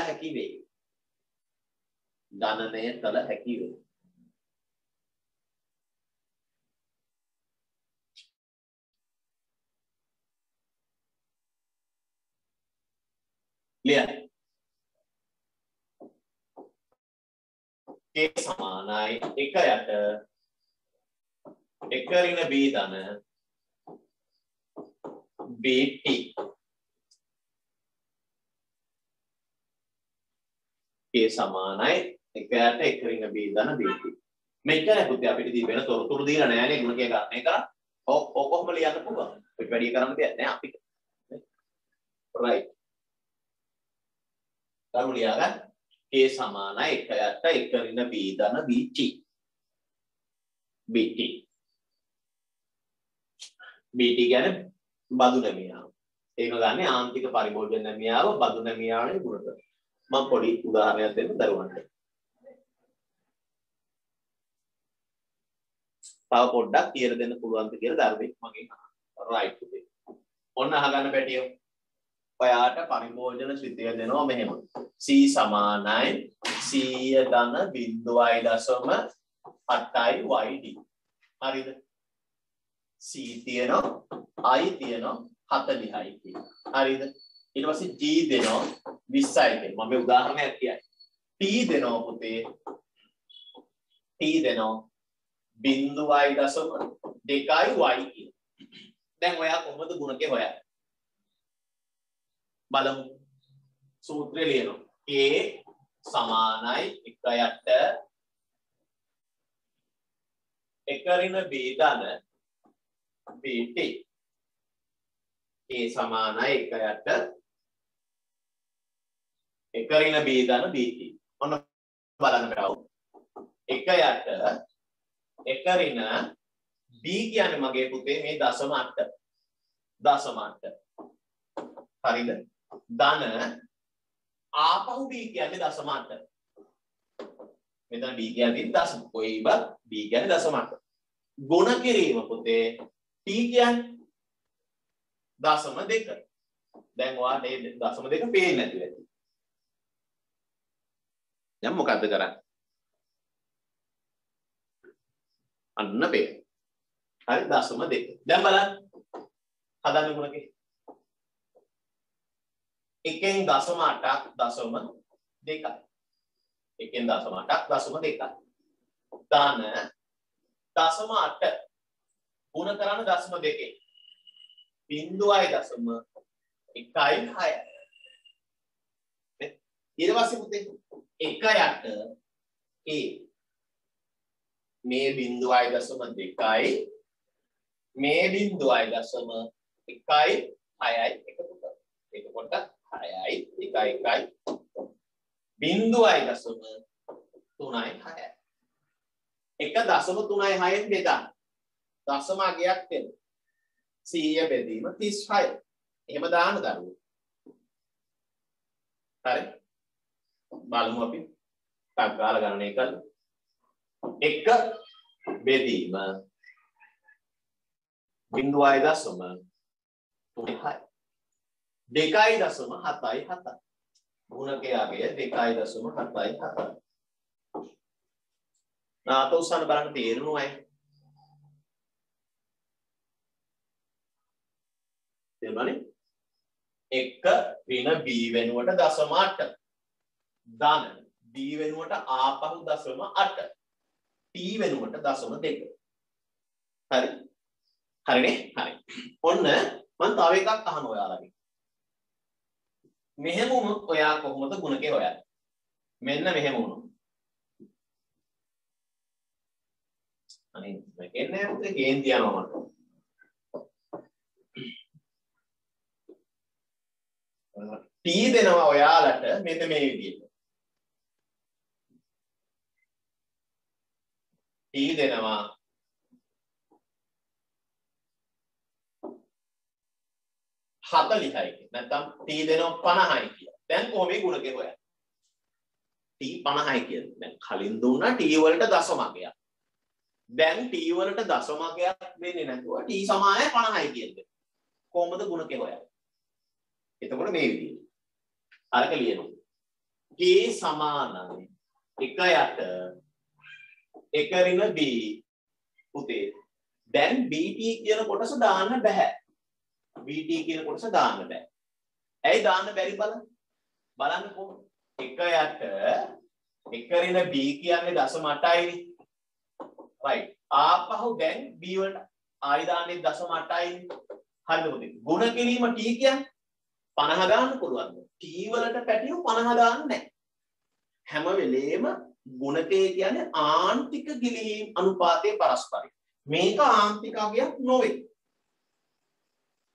හැකි වේ. ලියන්න. K සමානයි 1 යට 1 ඍණ B ධන BT K සමානයි 1 යට 1 ඍණ B ධන BT මෙච්චර පුතේ අපිට දීපෙන තොරතුරු දීලා නෑනේ ගුණකය ගන්න එක. ඔක කොහොම ලියන්න පුළුවන්? ඔය වැඩි කරන්න දෙයක් නෑ අපිට. right. කරු ලියා ගන්න. K සමානයි 1 යට 1 ඍණ B ධන BT. BT කියන්නේ බදු නැමියාව. ඒක ගන්නේ ආන්තික පරිභෝජන නැමියාව බදු නැමියාවේ ගුණක. මම පොඩි උදාහරණයක් දෙන්න දරුවන්ට. තව පොඩ්ඩක් කියලා දෙන්න පුළුවන්ද කියලා දරුවෙක් මගෙන් අහනවා. right පුතේ. ඔන්න අහගන්න පැටියෝ. ඔයාට පරිභෝජන ශ්‍රිතය දෙනවා මෙහෙම. C සමානයි 100 ධන 0.8යි YD. හරිද? C තියෙනවා I තියෙනවා 40යි කියන. හරිද? ඊට පස්සේ G දෙනවා 20යි කියන. මම මේ උදාහරණයක් කියයි. T දෙනවා පුතේ. T දෙනවා 0.2යි Y කියන. දැන් ඔයා කොහොමද ගුණකේ හොයන්නේ? බලමු. සූත්‍රය ලියනවා. A සමානයි 1යට එකරින B ධන BT. A සමානයි 1යට එකරින B ධන BT. ඔන්න බලන්න බෑව. 1යට එකරින B කියන්නේ මගේ පුතේ මේ 0.8. 0.8. හරිද? ධන ආපහු B කියන්නේ 0.8. මෙතන B කියන්නේ 0. කොයිබ B කියන්නේ 0.8. ගුණ කිරීම පුතේ T කියන්නේ 0.2. දැන් ඔයාලට මේ 0.2 පේන්නේ නැති වෙයි. දැන් මොකද්ද කරන්නේ? අන්න පේ. හරි 0.2. දැන් බලන්න. හදන්න ගුණකේ. එකෙන් 0.8ක් 0.2යි. එකෙන් 0.8ක් 0.2යි. ධන 0.8 ගුණ කරන 0.2. බිංදුවයි 0.1යි 6යි. ඊට පස්සේ පුතේ 1යට A මේ බිංදුවයි 0.2යි මේ බිංදුවයි 0.1යි 6යි එකතු කරා. එතකොට 6යි 1යි බිංදුවයි 0.3යි 6යි. 1.3යි 6න් බෙදන්න. දශම අගයක් දෙන්න. 100 බෙදීම 36. එහෙම දාන්න දරුවෝ. හරි. බලමු අපි. ටක් ගාලා ගණනය කරමු. 1 බෙදීම බිංදුවයි 0.3යි. 2.77. ගුණකයාගේ 2.77. නාත උස්සන්න බලන්න තේරෙනවයි. තේරුණානේ? 1 ඍණ B වෙනුවට 0.8. ධන B වෙනුවට ආපහු 0.8. T වෙනුවට 0.2. හරි. හරිනේ? හරි. ඔන්න මම තව එකක් අහන ඔයාලගෙන්. මෙහෙම වුණොත් ඔයා කොහොමද ගුණකේ හොයන්නේ? මෙන්න මෙහෙම වුණොත්. අනේ මේකෙන්නේ පුතේ කේන්ති යනවා මට. T දෙනවා ඔයාලට මෙන්න මේ විදිහට. T දෙනවා හතලිහයි නැත්නම් T දෙනවා 50යි කියලා. දැන් කොහොමද ගුණකේ හොයන්නේ? T 50යි කියලා. දැන් කලින් දුන්නා T වලට දශමකයක්. දැන් T වලට දශමකයක් දෙන්නේ නැතුව T සමානයි 50යි කියන්නේ. කොහොමද ගුණකේ හොයන්නේ? එතකොට මේ විදිහට. අරක ලියනවා. K සමානයි 1යට එකරින B පුතේ. දැන් BT කියන කොටස දාන්න බෑ. BT කියන කොටස දාන්න බෑ. ඇයි දාන්න බැරි බලන්න කොහොමද? 1යට එකරින B කියන්නේ 0.8යිනේ. right. ආපහු දැන් B වලට ආයි දාන්නේ 0.8යිනේ. හරිද පුතේ? ගුණ කිරීම T කියන්නේ 50 දාන්න පුළුවන්ද? T වලට පැටියු 50 දාන්නේ නැහැ. හැම වෙලේම ගුණකය කියන්නේ ආන්තික ගිලිහීම් අනුපාතයේ පරස්පරයි. මේක ආන්තික අගයක් නොවේ.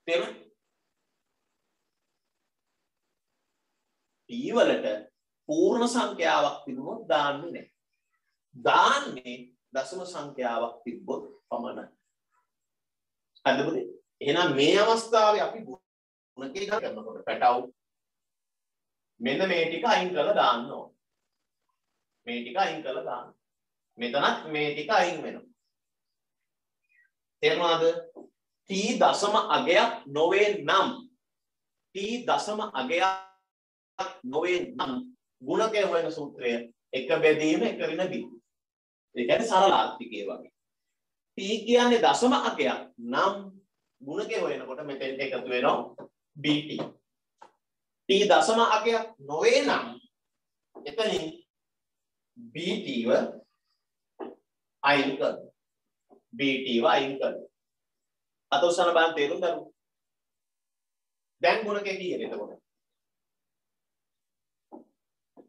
තේරුණා? T වලට පූර්ණ සංඛ්‍යාවක් තිබුණොත් දාන්නේ නැහැ. දාන්නේ දශම සංඛ්‍යාවක් තිබ්බොත් පමණයි. හරිද පුතේ? එහෙනම් මේ අවස්ථාවේ අපි ගුණකේ කරනකොට පැටවු මෙන්න මේ ටික අයින් කරලා දාන්න ඕන. මේ ටික අයින් කරලා දාන්න. මෙතනත් මේ ටික අයින් වෙනවා. තේරුණාද? T දශම අගයක් නොවේ නම් t දශම අගයක් නොවේ නම් ගුණකය හොයන සූත්‍රය එක බෙදීම එක ඍණ b. ඒ කියන්නේ සරල ආර්ථිකය වගේ. t කියන්නේ දශම අගයක් නම් ගුණකය හොයනකොට මෙතෙන්ට එකතු වෙනවා bt. t දශම අගයක් නොවේ නම් එතනින් bt ව අයින් කරනවා. bt ව අයින් කරනවා. අත උස්සන බලන්න තේරුම් ගන්න. දැන් ගුණකය කීයද එතකොට?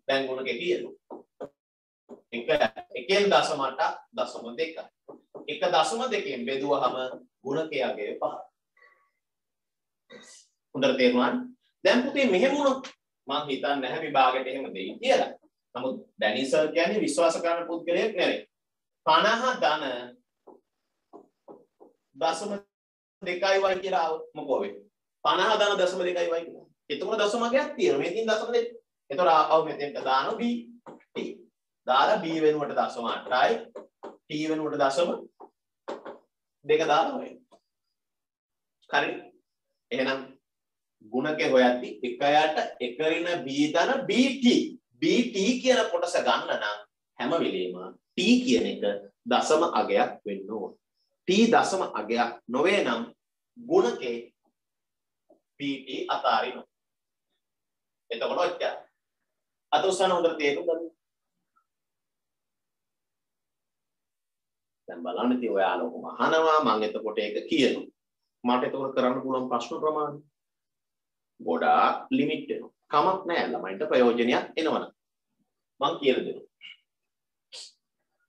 දැන් ගුණකය කීයද? 1.8 දශම 2. 1.2 බෙදුවහම ගුණකයේ අගය 5. හොඳට තේරුණාද? දැන් පුතේ මෙහෙම වුණොත් මම හිතන්නේ නැහැ විභාගයට එහෙම දෙයි කියලා. නමුත් ඩැනි සර් කියන්නේ විශ්වාස කරන පුද්ගලයෙක් නෙවෙයි. 50 ධන දශම 2යි වයි කියලා આવොත් මොකෝ වෙන්නේ? 50 ධන දශම 2යි වයි කියලා. එතකොට දශමයක් තියෙනවා. මේකෙන් දශම 2. එතකොට ආව මෙතෙන්ට දානවා b t. දාලා b වෙනුවට දශම 8යි t වෙනුවට දශම 2 දාලා වෙයි. හරි. එහෙනම් ගුණකේ හොයද්දි 1යට 1 ඍණ b ධන bt. bt කියන කොටස ගන්න නම් හැම වෙලේම t කියන එක දශම අගයක් වෙන්න ඕන. t දශම අගයක් නොවේ නම් ගුණකේ bt අතාරිනවා. එතකොට ඔච්චර. අත උස්සන හොඳට තේරුම් ගන්න. දැන් බලන්න ඉතින් ඔයාලා ඔකම අහනවා මම එතකොට ඒක කියනවා. මට එතකොට කරන්න පුළුවන් ප්‍රශ්න ප්‍රමාණය ගොඩාක් ලිමිට් වෙනවා. කමක් නැහැ ළමයින්ට ප්‍රයෝජනයක් එනවනම් මම කියලා දෙනවා.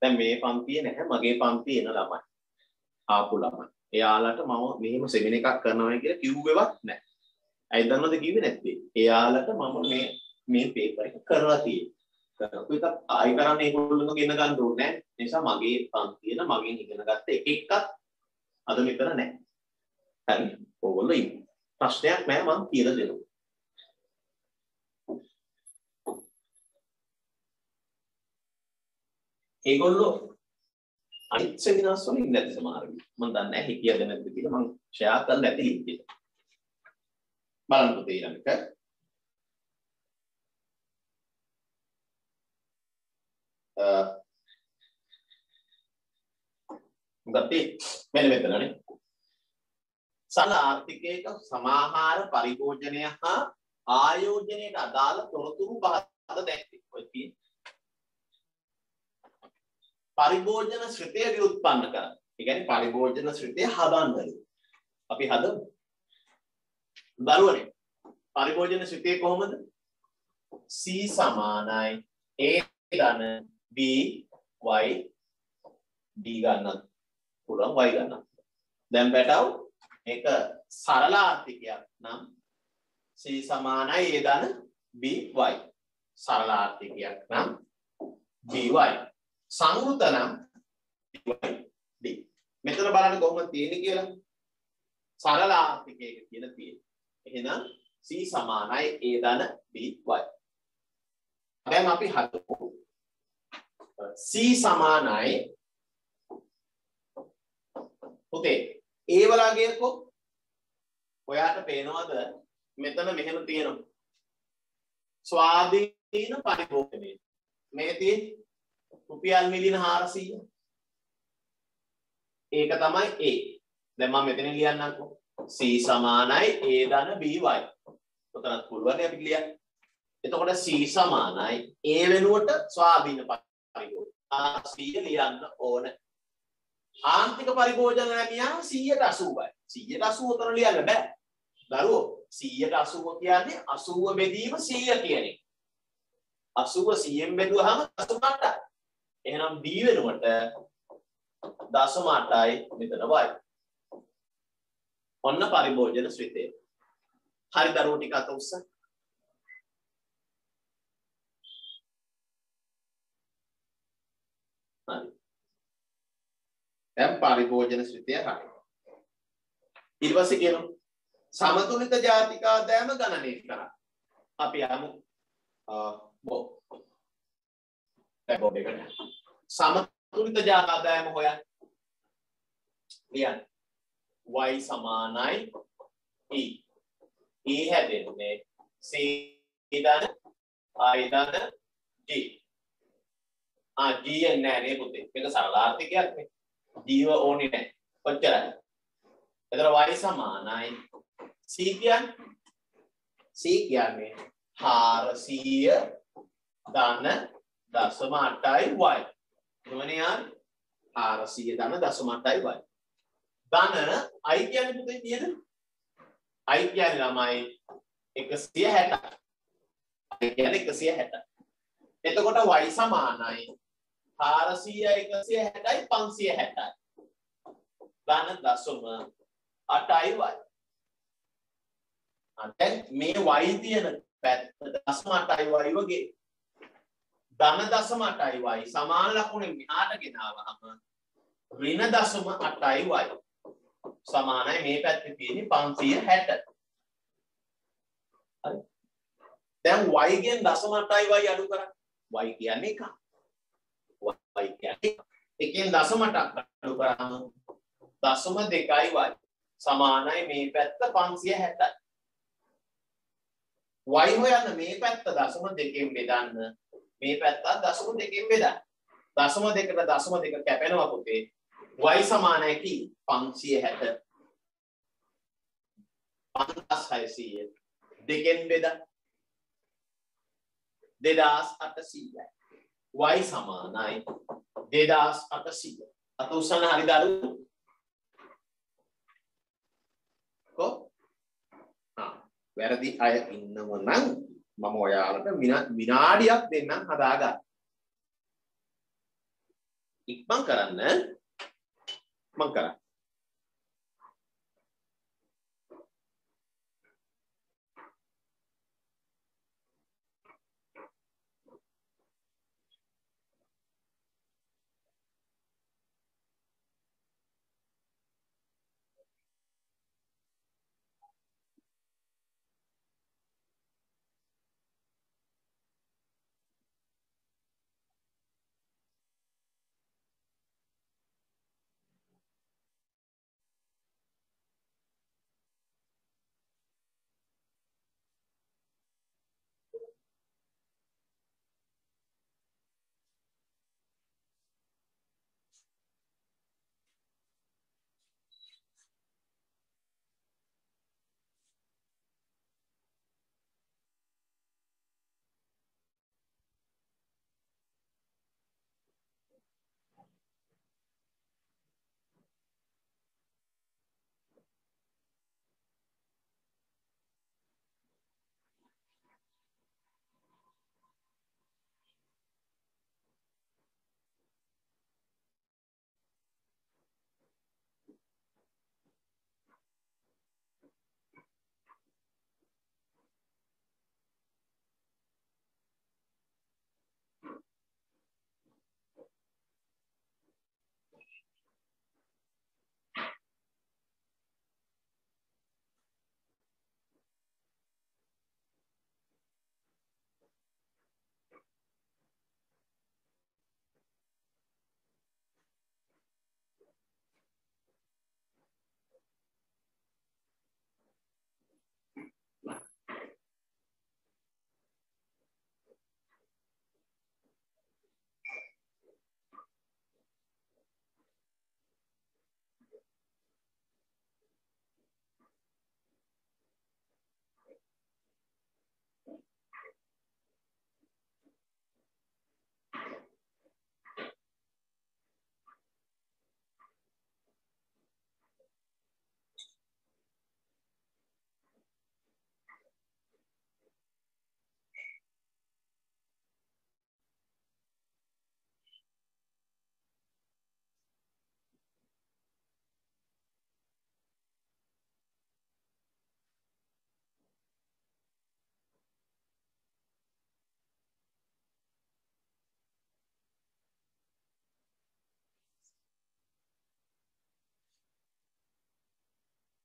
දැන් මේ පන්තියේ නැහැ මගේ පන්තියේ එන ළමයි. ආපු ළමයි. එයාලට මම මෙහෙම සෙමින එකක් කරනවා කියලා කිව්වෙවත් නැහැ. ඇයි දන්නවද කිව්වේ නැත්තේ? එයාලට මම මේ පේපර් එක කරලා තියෙන්නේ. කරපු එක ආයි කරන්න ඒගොල්ලෝ ගෙන ගන්න ඕනේ නැහැ. ඒ නිසා මගේ පන්තියන මගෙන් ඉගෙන ගත්ත එකක් අද මෙතන නැහැ. හරි. ඕගොල්ලෝ ඉන්න. ප්‍රශ්නයක් නැහැ මම කියලා දෙනවා. ඒගොල්ලෝ අනිත් සෙමිනාර්ස් වල ඉන්නේ නැති සමහර විට මම දන්නේ නැහැ හිතියද නැද්ද කියලා මම ෂෙයා කරලා නැති ලින්ක් එක බලන්න පුතේ ඊළඟට ගත්තේ මෙන්න මෙතනනේ සල ආර්ථිකයක සමාහාර පරිභෝජනය හා ආයෝජනයට අදාළ තොරතුරු පහද දැක්කේ ඔය තියෙන්නේ පරිභෝජන ශ්‍රිතය ව්‍යුත්පන්න කරා. ඒ කියන්නේ පරිභෝජන ශ්‍රිතය හදන්න. අපි හදමු. දරුවනේ. පරිභෝජන ශ්‍රිතය කොහොමද? C සමානයි A ධන B y D ගන්නත් පුළුවන් y ගන්නත්. දැන් පැටව මේක සරල ආර්ථිකයක් නම් C සමානයි A ධන B y. සරල ආර්ථිකයක් නම් B y. සංවෘත නම් d. මෙතන බලන්න කොහොමද තියෙන්නේ කියලා. සරල ආර්ථිකයක කියන තියෙන්නේ. එහෙනම් c සමානයි a ධන b y. දැන් අපි හදමු. c සමානයි පුතේ a වලගේකෝ ඔයාට පේනවද මෙතන මෙහෙම තියෙනවා. ස්වාධීන පරිභෝජනය. මේ තියෙන්නේ රුපියල් මිලියන 400. ඒක තමයි A. දැන් මම මෙතනින් ලියන්නම්කෝ. C සමානයි A ධන B y. උතරත් පුළුවන් අපි ලියන්න. එතකොට C සමානයි A වෙනුවට ස්වාධීන පරිභෝජන 400 ලියන්න ඕන. ආන්තික පරිභෝජන කියනවා 180යි. 180 උතන ලියන්න බෑ. දරුවෝ 180 කියන්නේ 80 බෙදීම 100 කියන එක. 80 100න් බෙදුවහම 8යි. එහෙනම් D වෙනුවට 0.8යි මෙතන y. ඔන්න පරිභෝජන ශ්‍රිතය. හරි දරුවෝ ටික අත උස්සන්න. හරි. දැන් පරිභෝජන ශ්‍රිතය හරි. ඊට පස්සේ කියනවා සමතුලිත ජාතික ආදායම ගණනය කරා. අපි යමු බෝඩ් එකට. සමතුලිත ජාතික ආදායම හොයන්න. ලියන්න. y සමානයි e. E හැදෙන්නේ C ධන I ධන G. G එන්නේ නැහැ නේ පුතේ. මේක සරලාර්ථකයක් නේ. G ඕනේ නැහැ. කොච්චරයි? එතන y සමානයි C කියන්නේ 400 ධන 0.8යි y. එවනේ යාර 400 ධන 0.8යි y. ධන I කියන්නේ පුතේ තියෙන I කියන්නේ ළමයි 160. I කියන්නේ 160. එතකොට y සමානයි 400 160යි 560යි. ධන 0.8යි y. දැන් මේ y තියෙන පැත්ත 0.8යි y වගේ ධන 0.8යි y සමාන ලකුණෙන් මෙහාට ගෙනාවහම ඍණ 0.8යි y සමානයි මේ පැත්තේ තියෙන්නේ 560. හරි. දැන් y ගෙන් 0.8යි y අඩු කරා. y කියන්නේ 1. y කියන්නේ 1ෙන් 0.8ක් අඩු කරාම 0.2යි y සමානයි මේ පැත්ත 560යි. y හොයන්න මේ පැත්ත 0.2කින් බෙදන්න මේ පැත්ත 0.2කින් බෙදන්න. 0.2ට 0.2 කැපෙනවා පුතේ. y සමානයි කී 560 5600 දෙකෙන් බෙදන්න 2800යි. y සමානයි 2800. අත උස්සන්න හරි දරු. කො? වැරදි අය ඉන්නව නම් මම ඔයාලට විනාඩියක් දෙන්නම් හදාගන්න. ඉක්මන් කරන්න මං කරා.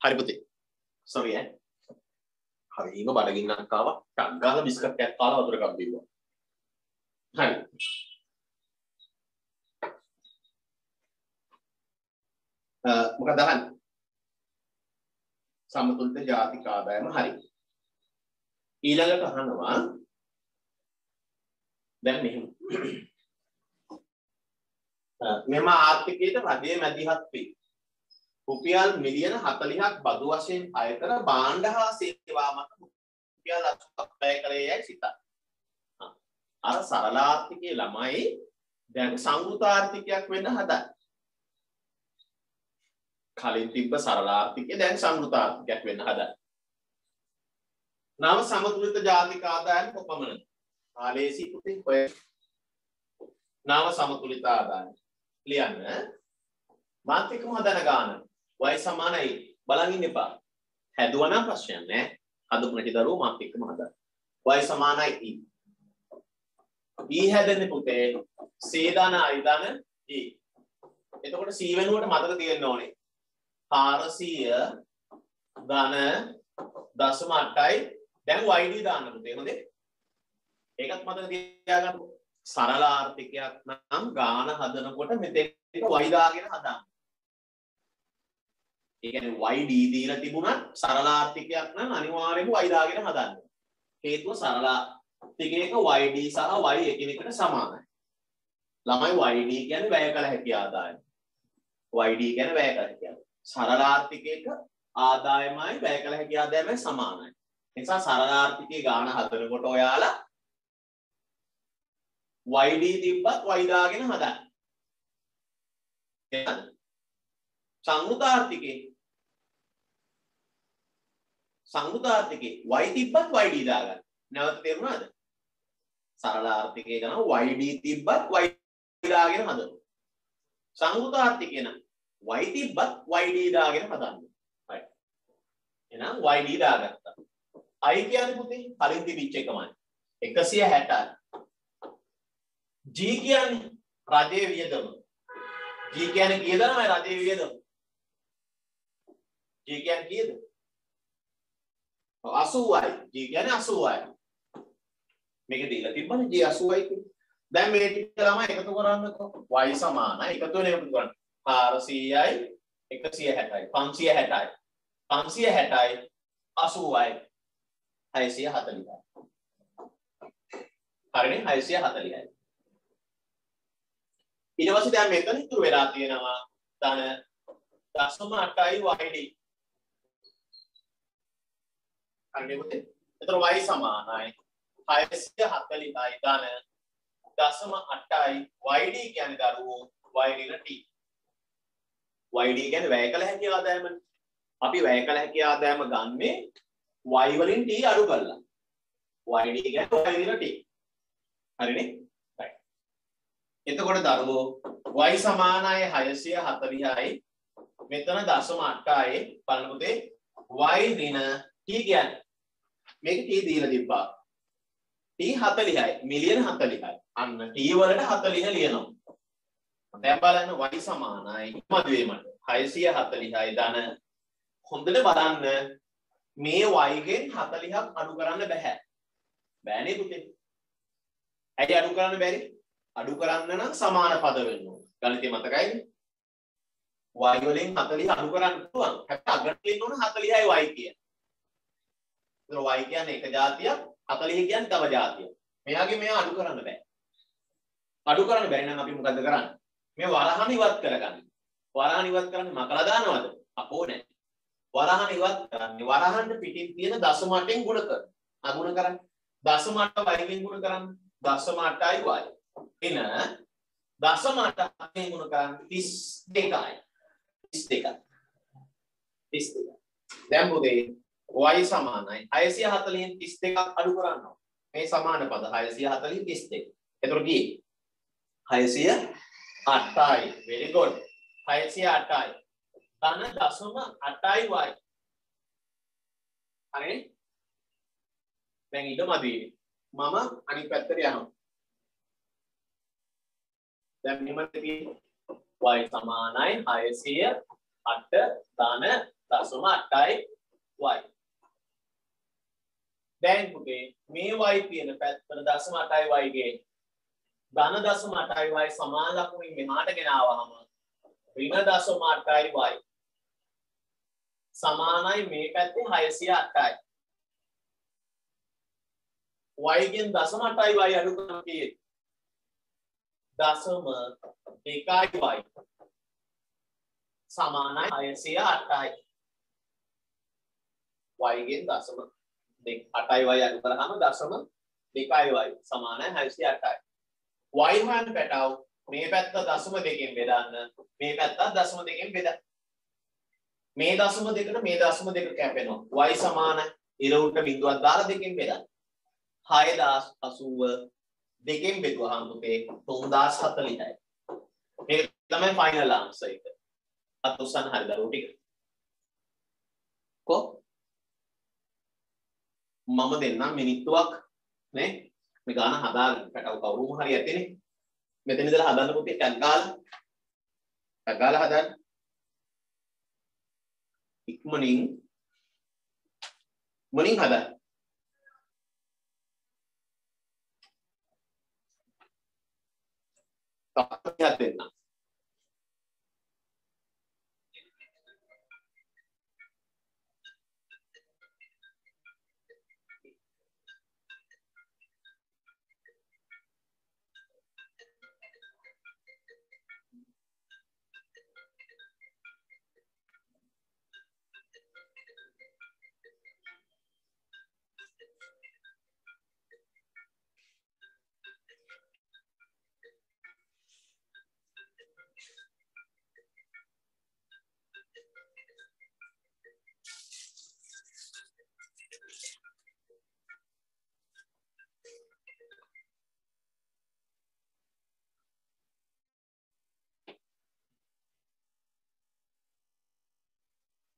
හරි පුතේ. sorry ඈ. හරිම බඩගින්නක් ආවා. ටක් ගාලා බිස්කට් එකක් කාලා වතුර එකක් බිව්වා. හරි. මොකක්ද අහන්නේ? සමතුලිත ජාතික ආදායම හරි. ඊළඟට අහනවා දැන් මෙහෙම මෙම ආර්ථිකයට රජයේ මැදිහත් වේ. රුපියල් මිලියන 40ක් බදු වශයෙන් අය කර භාණ්ඩ හා සේවා මත රුපියල් 80ක් වැය කළේ යයි සිතා. අර සරල ආර්ථිකයේ ළමයි දැන් සංකෘත ආර්ථිකයක් වෙන්න හදන්නේ. කලින් තිබ්බ සරල ආර්ථිකය දැන් සංකෘත ආර්ථිකයක් වෙන්න හදන්නේ. නව සමතුලිත ජාතික ආදායම කොපමණද? ආලේසි පුතේ ඔය නව සමතුලිත ආදායම ලියන්න. මාත් එක්කම හදන ගාන y සමානයි බලන් ඉන්න එපා. හැදුවා නම් ප්‍රශ්නයක් නෑ. හදපු නැති දරුවෝ මාත් එක්කම හදන්න. y සමානයි e. e හැදෙන්නේ පුතේ c දාන i දාන e. එතකොට c වෙනුවට මතක තියෙන්න ඕනේ 400 දාන 0.8යි දැන් yd දාන්න පුතේ හොඳේ. ඒකත් මතක තියාගන්න. සරල ආර්ථිකයක් නම් ගාන හදනකොට මෙතෙන් y දාගෙන හදන්න. ඒ කියන්නේ yd දීලා තිබුණත් සරල ආර්ථිකයක් නම් අනිවාර්යයෙන්ම y දාගෙන හදන්න. හේතුව සරල ආර්ථිකයක yd සහ y එකිනෙකට සමානයි. ළමයි yd කියන්නේ වැය කළ හැකි ආදායම. yd කියන්නේ වැය කළ හැකි ආදායම. සරල ආර්ථිකයක ආදායමයි වැය කළ හැකි ආදායමයි සමානයි. ඒ නිසා සරල ආර්ථිකයේ ගාන හදනකොට ඔයාලා yd තිබ්බත් y දාගෙන හදන්න. එහෙනම් සංකෘත ආර්ථිකේ y තිබ්බත් yd දාගන්න. නැවත තේරුණාද? සරල ආර්ථිකේ ගන්න yd තිබ්බත් y දාගෙන හදන්න. සංකෘත ආර්ථිකේ නම් y තිබ්බත් yd දාගෙන හදන්න. හරි. එහෙනම් yd දාගත්තා. i කියන්නේ පුතේ කලින් තිබිච්ච එකමයි. 160යි. G කියන්නේ රජයේ වියදම. G කියන්නේ කීයද නම රජයේ වියදම? G කියන්නේ කීයද? 80යි. G කියන්නේ 80යි. මේක දීලා තිබ්බනේ G 80යි කියන්නේ. දැන් මේ ටික ළමයි එකතු කරන්නකෝ. y සමානයි. එකතු වෙන එකතු කරන්න. 400යි 160යි 560යි 560යි 80යි 640යි. හරිනේ 640යි. ඊට පස්සේ දැන් මෙතන ඉතුරු වෙලා තියෙනවා ධන 0.8යි yd. හරිනේ පුතේ. එතන y සමානයි 640යි ධන 0.8යි yd කියන්නේ දරුවෝ y ඍණ t. yd කියන්නේ වැය කළ හැකි ආදායමනේ. අපි වැය කළ හැකි ආදායම ගන්නේ y වලින් t අඩු කරලා. yd කියන්නේ y ඍණ t. හරිනේ? එතකොට දරුවෝ y සමානයි 640යි මෙතන 0.8යි බලන්න පුතේ y ඍණ t කියන්නේ මේක t දීලා තිබ්බා t 40යි මිලියන 40යි අන්න t වලට 40 ලියනවා දැන් බලන්න y සමානයි මදුවේ මට 640යි ධන හොඳට බලන්න මේ y ගෙන් 40ක් අඩු කරන්න බෑනේ පුතේ ඇයි අඩු කරන්න බැරි අඩු කරන්න නම් සමාන පද වෙන්න ඕන. ගණිතය මතකයිද? y වලින් 40 අඩු කරන්න පුළුවන්. හැබැයි අගට ලියන්න ඕන 40යි y කියන්නේ. ඒතර y කියන්නේ එක જાතියක් 40 කියන්නේ තව જાතියක්. මෙයාගේ මෙයා අඩු කරන්න බෑ. අඩු කරන්න බැරි නම් අපි මොකද කරන්නේ? මේ වරහන් ඉවත් කරගන්න. වරහන් ඉවත් කරන්නේ මකලා දානවද? අපෝ නෑ. වරහන් ඉවත් කරන්නේ වරහන් පිටින් තියෙන 0.8ෙන් ගුණ කර. අගුණ කරන්නේ 0.8 y ගෙන් ගුණ කරන්නේ 0.8යි y. එන 0.8 ගුණ කරන්නේ 32යි 32 දැන් පුතේ y සමානයි 640න් 32ක් අඩු කරනවා මේ සමාන පද 640 32 එතකොට ගියේ 608යි very good 608යි ධන 0.8යි y හරිනේ දැන් ඊටමදී මම අනිත් පැත්තට යනවා දැන් මෙහෙම තියෙන්නේ y සමානයි 608 ධන 0.8යි y. දැන් පුතේ මේ y තියෙන පැත්තට 0.8යි y ගේ ධන 0.8යි y සමාන ලකුණින් මෙහාට ගෙන ආවම ඍණ 0.8යි y සමානයි මේ පැත්තේ 608යි. y ගෙන් 0.8යි y අඩු කරනවා කියේ 0.2y සමානයි 608යි y ගෙන් 0.8යි y අඩු කරාම 0.2y සමානයි 608යි y හොයන්න පැටව මේ පැත්ත 0.2කින් බෙදන්න මේ පැත්තත් 0.2කින් බෙදන්න මේ 0.2ට මේ 0.2 කැපෙනවා y සමානයි ඉර උඩ බිඳුවක් දාලා දෙකෙන් බෙදන්න 6080 දෙකෙන් බෙදුවාම පුතේ 3040යි මේක තමයි ෆයිනල් ආන්සර් එක අතුසන් හරි දරුවෝ ටික කො මම දෙන්නම් මිනිත්තුවක් නේ මේ ගාන හදාගන්න පැටව කවුරුම හරි ඇතිනේ මෙතන ඉඳලා හදන්න පුතේ ටැග් ගාලා හදන්න ඉක්මනින් හදන්න තාක්ෂණයක් දෙන්න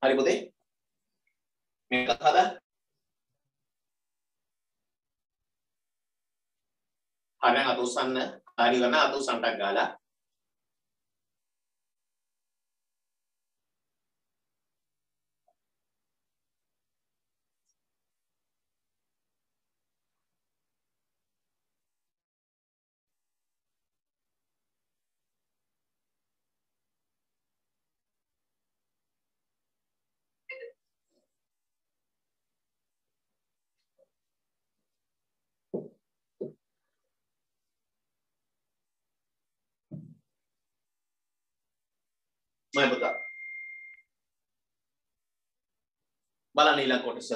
හරි පුතේ මේක හදන්න හරි අතුසන්න හරි ගන්න අතුසන්ටක් ගාලා මම පුතා බලන්න ඊළඟ කොටස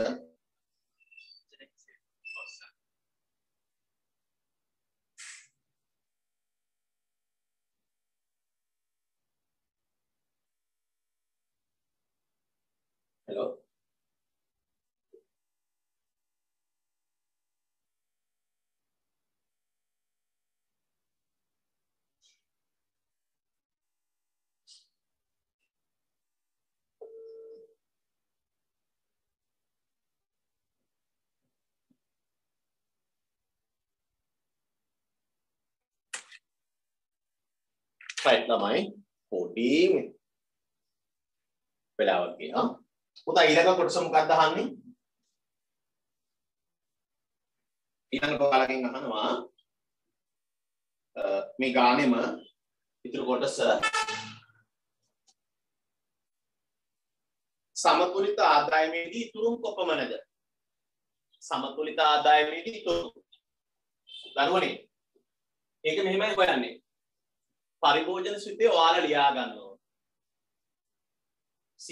hello right ළමයි පොඩි වෙලාවක් ගියා පුතා ඊළඟ කොටස මොකක්ද අහන්නේ ඊළඟ කාලකින් අහනවා මේ ගානෙම ඉතුරු කොටස සමතුලිත ආදායමේදී ඉතුරුම් කොපමණද සමතුලිත ආදායමේදී ඉතුරු දරුවනේ ඒක මෙහෙමයි හොයන්නේ පරිභෝජන සුත්තේ ඔයාලා ලියා ගන්න ඕන C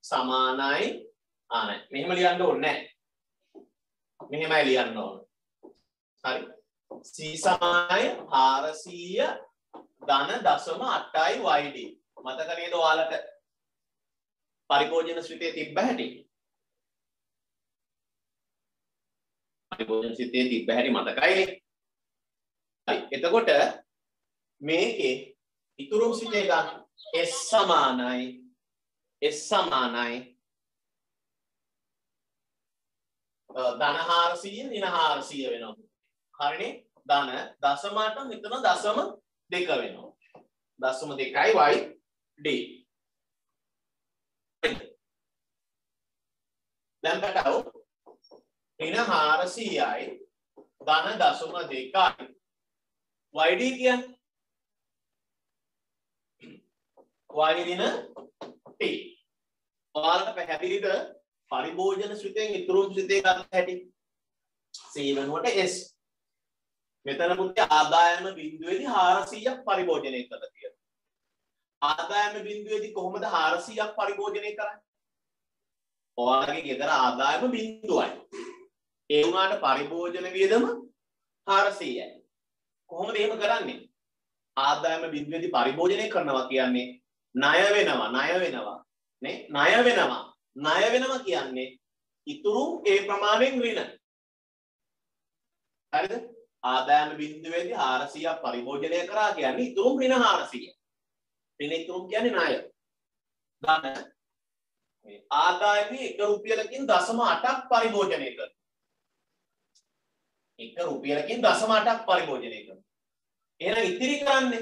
සමානයි ආනයි මෙහෙම ලියන්න ඕනේ නැහැ මෙහෙමයි ලියන්න ඕන හරි C සමානයි 400 ධන 0.8යි YD මතක නේද ඔයාලට පරිභෝජන සුත්තේ තිබ්බ හැටි පරිභෝජන සුත්තේ තිබ්බ හැටි මතකයිනේ හරි එතකොට මේකේ ඉතුරුම් සිතේ ගන්න S සමානයි ධන 400 ඍණ 400 වෙනවා හරිනේ ධන 0.8 මෙතන 0.2 වෙනවා 0.2යි y d දැන් පැටව ඍණ 400යි ධන 0.2යි yd කියන්නේ y දින t ඔයාලට පැහැදිලිද පරිභෝජන ශ්‍රිතෙන් ඉතුරුම් ශ්‍රිතේ ගන්න හැටි C වෙනුවට S. මෙතන පුතේ ආදායම බිඳුවේදී 400ක් පරිභෝජනය කරලා තියෙනවා. ආදායම බිඳුවේදී කොහොමද 400ක් පරිභෝජනය කරන්නේ? ඔයාලගේ ගෙදර ආදායම බිඳුවයි. ඒ වුණාට පරිභෝජන වියදම 400යි. කොහොමද එහෙම කරන්නේ? ආදායම බිඳුවේදී පරිභෝජනය කරනවා කියන්නේ ණය වෙනවා නේ? ණය වෙනවා කියන්නේ ඉතුරු ඒ ප්‍රමාණයෙන් ඍණ. හරිද? ආදායම බිඳුවේදී 400ක් පරිභෝජනය කරා කියන්නේ ඉතුරු ඍණ 400. ඍණ ඉතුරු කියන්නේ ණය. ධන මේ ආදායමේ 1 රුපියලකින් 0.8ක් පරිභෝජනය කරනවා. 1 රුපියලකින් 0.8ක් පරිභෝජනය කරනවා. එහෙනම් ඉතිරි කරන්නේ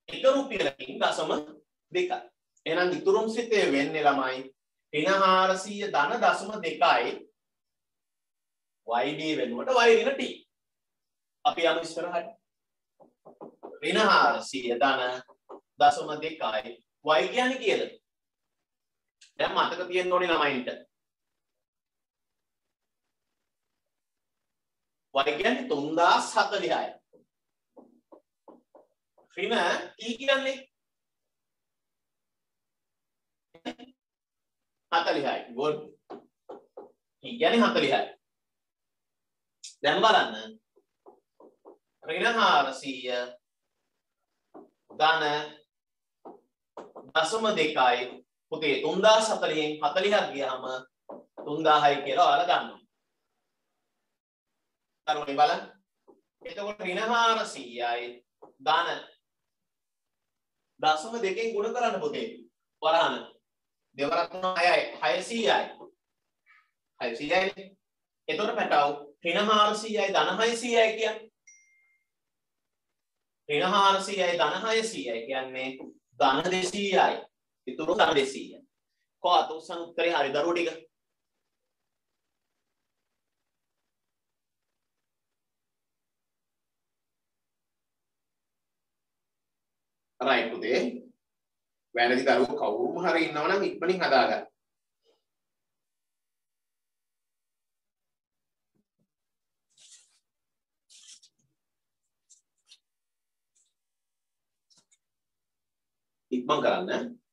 1 රුපියලකින් 0.2යි. එහෙනම් ඉතුරුම් සිතේ වෙන්නේ ළමයි ඍණ 400 ධන 0.2යි YD වෙනුවට y ඍණ t. අපි යමු ඉස්සරහට. ඍණ 400 ධන 0.2යි y කියන්නේ කීයද? දැන් මතක තියෙන්න ඕනේ ළමයින්ට. y කියන්නේ 3040යි. ඍණ t කියන්නේ 40යි. good. t කියන්නේ 40යි. දැන් බලන්න. ඍණ 400 ධන 0.2යි පුතේ 3040න් 40ක් ගියාම 3000යි කියලා ඔයාලා ගන්නවා. හරිද බලන්න. එතකොට ඍණ 400යි ධන 0.2න් ගුණ කරන්න පුතේ. වරහන දෙවරක් 6යි 600යි. 600යි. එතකොට පැටව ඍණ 400යි ධන 600යි කියන්නේ. ඍණ 400යි ධන 600යි කියන්නේ ධන 200යි. ඉතුරු ධන 200යි. කොහොමද උසන් උත්තරේ හරි දරුවෝ ටික? right පුතේ. වැරදි දරුවෝ කවුරුම හරි ඉන්නවනම් ඉක්මනින් හදාගන්න. ඉක්මන් කරන්න.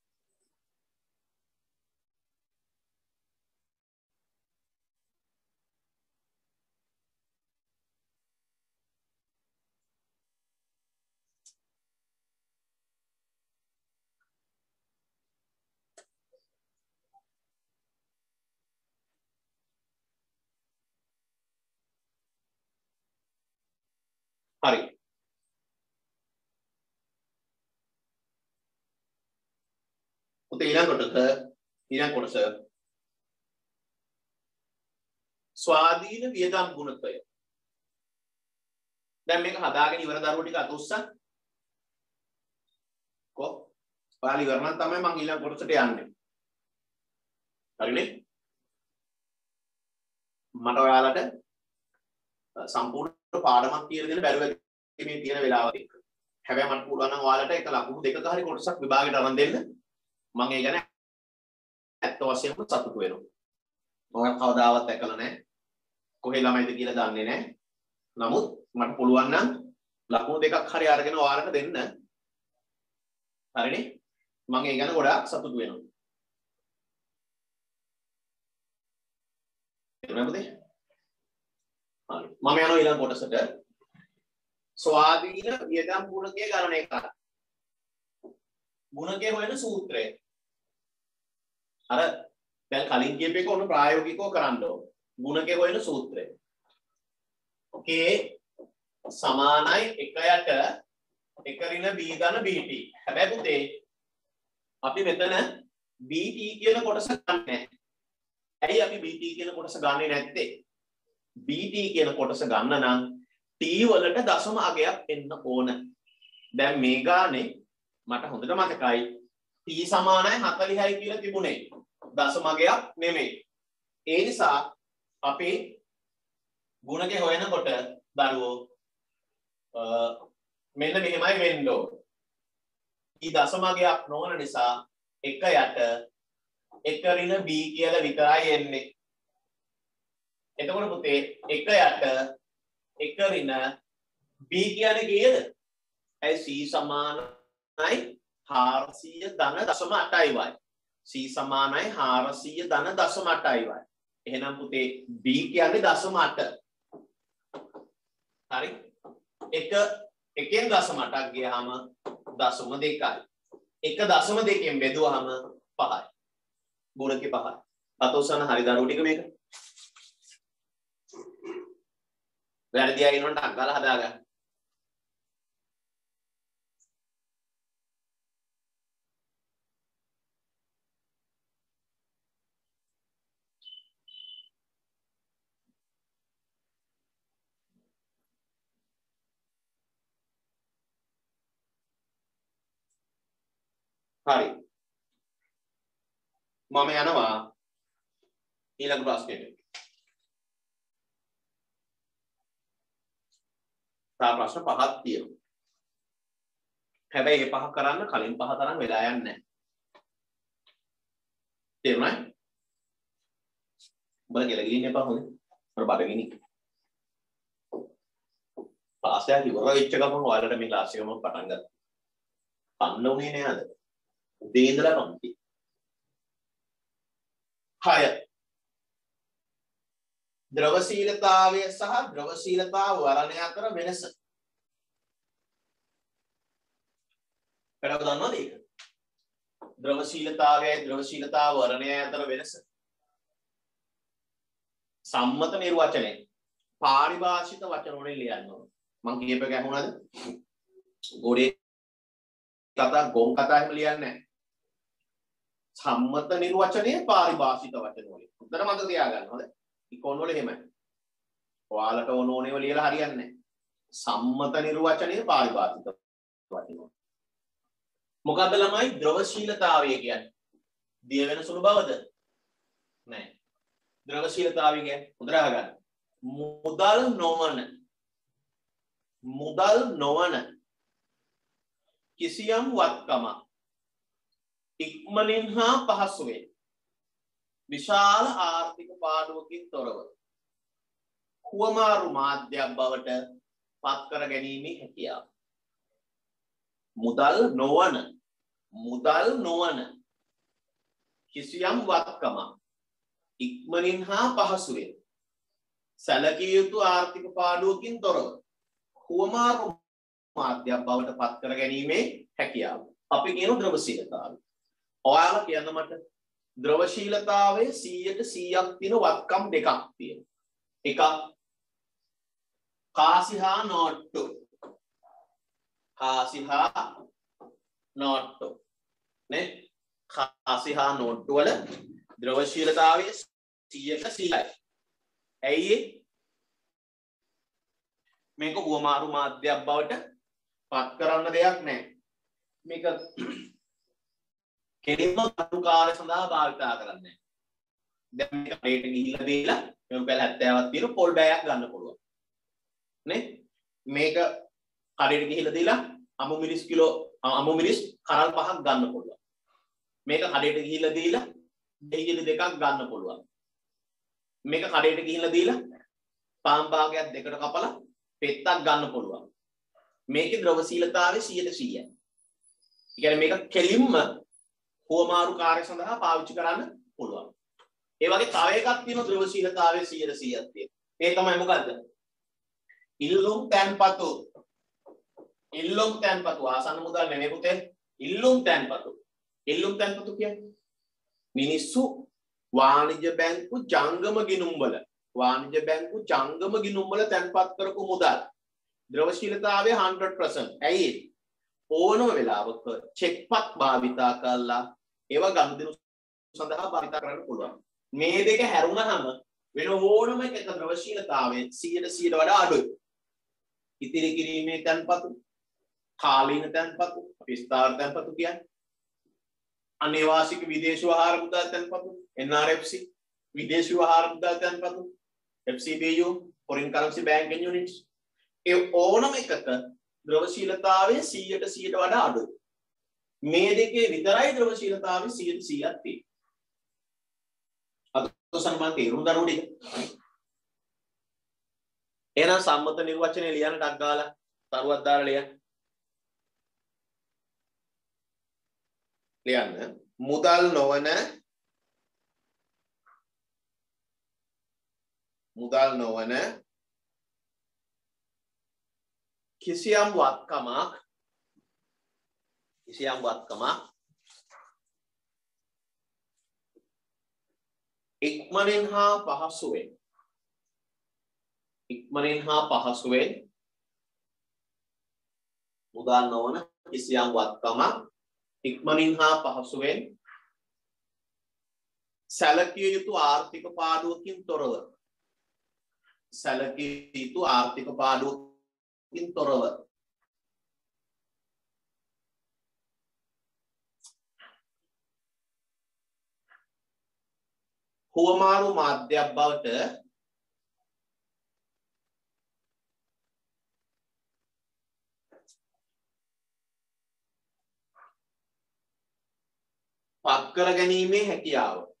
හරි. උතේ ඊළඟ කොටස ස්වාධීන වියදම් ගුණකය. දැන් මේක හදාගෙන ඉවර දරුවෝ ටික අත උස්සන්. ඔයාලා ඉවර නම් තමයි මම ඊළඟ කොටසට යන්නේ. හරිනේ? මට ඔයාලට සම්පූර්ණ පාඩමක් කියලා දෙන්න බැරුව මේ තියෙන වෙලාවත් එක්ක. හැබැයි මට පුළුවන් නම් ඔයාලට එක ලකුණු දෙකක හරි කොටසක් විභාගයට අරන් දෙන්න. මම ඒ ගැන ඇත්ත වශයෙන්ම සතුටු වෙනවා. මම කවදාවත් දැකලා නැහැ. කොහේ ළමයිද කියලා දන්නේ නැහැ. නමුත් මට පුළුවන් නම් ලකුණු දෙකක් හරි අරගෙන ඔයාලට දෙන්න. හරිනේ? මම ඒ ගැන ගොඩාක් සතුටු වෙනවා. එතනද? හරි. මම යනවා ඊළඟ කොටසට. ස්වාධීන වියදම් ගුණකය ගණනය කරන්න. ගුණකය හොයන සූත්‍රය. අර දැන් කලින් කියපු එක ඔන්න ප්‍රායෝගිකව කරන්න ඕන. ගුණකය හොයන සූත්‍රය. K සමානයි 1යට 1 ඍණ b ධන bt. හැබැයි පුතේ අපි මෙතන bt කියන කොටස ගන්නෑ. ඇයි අපි bt කියන කොටස ගන්නෙ නැත්තේ? bt කියන කොටස ගන්න නම් t වලට දශම අගයක් එන්න ඕන. දැන් මේ ගානේ මට හොඳට මතකයි t සමානයි 40යි කියලා තිබුණේ. දශම අගයක් නෙමෙයි. ඒ නිසා අපි ගුණකේ හොයනකොට දරුවෝ මෙන්න මෙහෙමයි වෙන්න ඕන. t දශම අගයක් නොවන නිසා 1 යට 1 ඍණ b කියලා විතරයි එන්නේ. එතකොට පුතේ 1 යට 1 ඍණ b කියන්නේ කීයද? ඇයි c සමානයි 400 ධන 0.8y. c සමානයි 400 ධන 0.8y. එහෙනම් පුතේ b කියන්නේ 0.8. හරි? 1 0.8ක් ගියාම 0.2යි. 1.2ෙන් බෙදුවාම 5යි. ගුණකේ 5යි. අතෝසන හරි දරුවෝ ටික මේක. වැරදි අය ඉන්නවන්ට අක්කලා හදාගන්න. හරි. මම යනවා ඊළඟ ප්‍රශ්නෙට. තා ප්‍රශ්න 5ක් තියෙනවා. හැබැයි මේ 5 කරන්න කලින් 5 තරම් වෙලා යන්නේ නැහැ. තේරුණාද? උඹලා ගෙල ගින්න එපා හොඳේ. මම බඩගිනි. ක්ලාස් එක ඉවර වෙච්ච ගමන් ඔයාලට මේ ක්ලාස් එකම පටන් ගත්තා. කන්න උනේ නෑ අද. උදේ ඉඳලා පන්ති. 6. ද්‍රවශීලතාවය සහ ද්‍රවශීලතා වර්ණය අතර වෙනස. පෙරව දන්නවද ඒක? ද්‍රවශීලතාවයයි ද්‍රවශීලතා වර්ණය අතර වෙනස. සම්මත නිර්වචනය. පාරිභාෂිත වචන වලින් ලියන්න ඕන. මම කියපේක ඇහුණාද? ගොඩේ කතා ගොම් කතා එහෙම ලියන්නේ නැහැ. සම්මත නිර්වචනය පාරිභාෂිත වචන වලින්. උත්තර මතක තියාගන්න හොඳයි. ඉකොන් වල එහෙමයි. ඔයාලට ඕනෝනේව ලියලා හරියන්නේ නැහැ. සම්මත නිර්වචනය පාරිභාෂිත වචන වල. මොකද්ද ළමයි ද්‍රවශීලතාවය කියන්නේ? දිය වෙන සුළු බවද? නැහැ. ද්‍රවශීලතාවය කියන්නේ උදර අහගන්න. මුදල් නොවන කිසියම් වත්කම ඉක්මනින් හා පහසුවෙන් විශාල ආර්ථික පාඩුවකින් තොරව හුවමාරු මාධ්‍යයක් බවට පත් කර ගැනීමේ හැකියාව. මුදල් නොවන කිසියම් වත්කම ඉක්මනින් හා පහසුවෙන් සැලකිය යුතු ආර්ථික පාඩුවකින් තොරව හුවමාරු මාධ්‍යයක් බවට පත් කර ගැනීමේ හැකියාව. අපි කියන ද්‍රවශීලතාවය. ඔයාලා කියන්න මට ද්‍රවශීලතාවයේ 100% තියෙන වත්කම් දෙකක් තියෙනවා. එකක් කාසිහා නෝට්ටු. නේ? කාසිහා නෝට්ටු වල ද්‍රවශීලතාවයේ 100%යි. ඇයි මේක හුවමාරු මාධ්‍යයක් බවට පත් කරන්න දෙයක් නැහැ. මේක කෙලින්ම කටුකාරය සඳහා භාවිතා කරන්නේ. දැන් මේක රේට ගිහිල්ලා දීලා මේක පැල 70ක් තියෙන පොල් බෑයක් ගන්න පුළුවන්. නේ? මේක කඩේට ගිහිල්ලා දීලා අමු මිරිස් කරල් 5ක් ගන්න පුළුවන්. මේක කඩේට ගිහිල්ලා දීලා දෙහිලි 2ක් ගන්න පුළුවන්. මේක කඩේට ගිහිල්ලා දීලා පාන් භාගයක් දෙකට කපලා පෙත්තක් ගන්න පුළුවන්. මේකේ ද්‍රවශීලතාවය 100%යි. ඒ කියන්නේ මේක කෙලින්ම හුවමාරු කාර්ය සඳහා පාවිච්චි කරන්න පුළුවන්. ඒ වගේ තව එකක් තියෙනවා ද්‍රවශීලතාවය 100%ක් තියෙන. ඒ තමයි මොකද්ද? ඉල්ලුම් තැන්පතු. ආසන්න මුදල් නෙමෙයි පුතේ. ඉල්ලුම් තැන්පතු කියන්නේ මිනිස්සු වාණිජ බැංකු ජංගම ගිණුම් වල තැන්පත් කරපු මුදල්. ද්‍රවශීලතාවය 100%. ඇයි ඕනම වෙලාවක චෙක්පත් භාවිතා කරලා ඒවා ගනුදෙනු සඳහා භාවිතා කරන්න පුළුවන්. මේ දෙක හැරුණාම වෙන ඕනම එකක ද්‍රවශීලතාවය 100% වඩා අඩුයි. ඉතිරි කිරීමේ තැන්පතු, කාලීන තැන්පතු, විස්තර තැන්පතු කියන්නේ අනේවාසික විදේශ වහාර මුදල් තැන්පතු, NRFC, විදේශ වහාර මුදල් තැන්පතු, FCBU, foreign currency banking units. ඒ ඕනම එකක ද්‍රවශීලතාවය 100% වඩා අඩුයි. මේ දෙකේ විතරයි ද්‍රවශීලතාවය 100%ක් තියෙන්නේ. අද සම්මාන තේරුම් ගන්න ඕනේ. එහෙනම් සම්මත නිර්වචනය ලියන්න ටක් ගාලා තරුවක් දාලා ලියන්න. මුදල් නොවන කිසියම් වත්කමක් ඉක්මනින් හා පහසුවෙන් මුදල් නොවන කිසියම් වත්කමක් ඉක්මනින් හා පහසුවෙන් සැලකිය යුතු ආර්ථික පාඩුවකින් තොරව හුවමාරු මාධ්‍යයක් බවට පත් කර ගැනීමේ හැකියාව.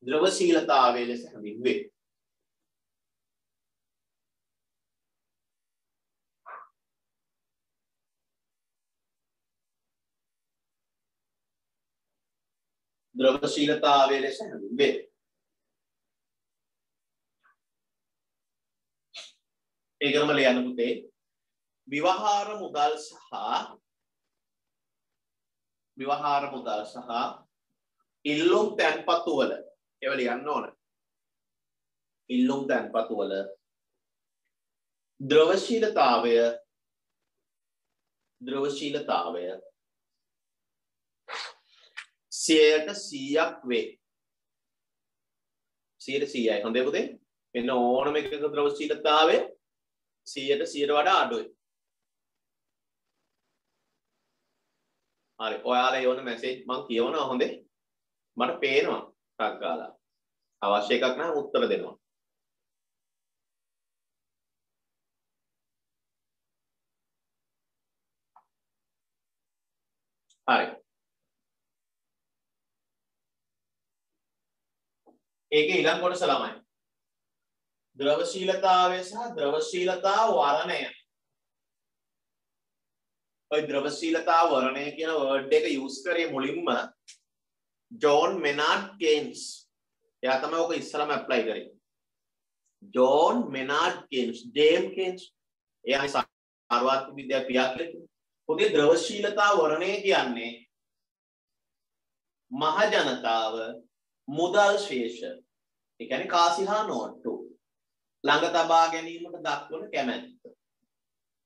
ද්‍රවශීලතාවය ලෙස හැඳින්වේ. ඒකම ලියන්න පුතේ. විවහාර මුදල් සහ ඉල්ලුම් තැන්පතු වල ඒව ලියන්න ඕන. ඉල්ලුම් තැන්පතු වල ද්‍රවශීලතාවය 100% වේ. 100%යි. හොඳයි පුතේ. මෙන්න ඕනම එකක ද්‍රවශීලතාවය 100% වඩා අඩුයි. හරි. ඔයාලා යවන මැසේජ් මම කියවනවා හොඳේ. මට පේනවා ටක් ගාලා. අවශ්‍ය එකක් නම් උත්තර දෙනවා. හරි. ඒකේ ඊළඟ කොටස ළමයි. ද්‍රවශීලතාවය සහ ද්‍රවශීලතා වර්ණය. ඔය ද්‍රවශීලතා වර්ණය කියන වර්ඩ් එක යූස් කරේ මුලින්ම ජෝන් මෙනාඩ් කේන්ස්. එයා තමයි ඔක ඉස්සලම ඇප්ලයි කරේ. John මෙනාඩ් gains, ජේම් gains. එයා සාර්වත්‍රික විද්‍යා ක්‍රියාකලක. පොතේ ද්‍රවශීලතා වර්ණය කියන්නේ මහ ජනතාව මුදල් ශේෂ, ඒ කියන්නේ කාසි හා නෝට්ටු ළඟ තබා ගැනීමට දක්වන කැමැත්ත.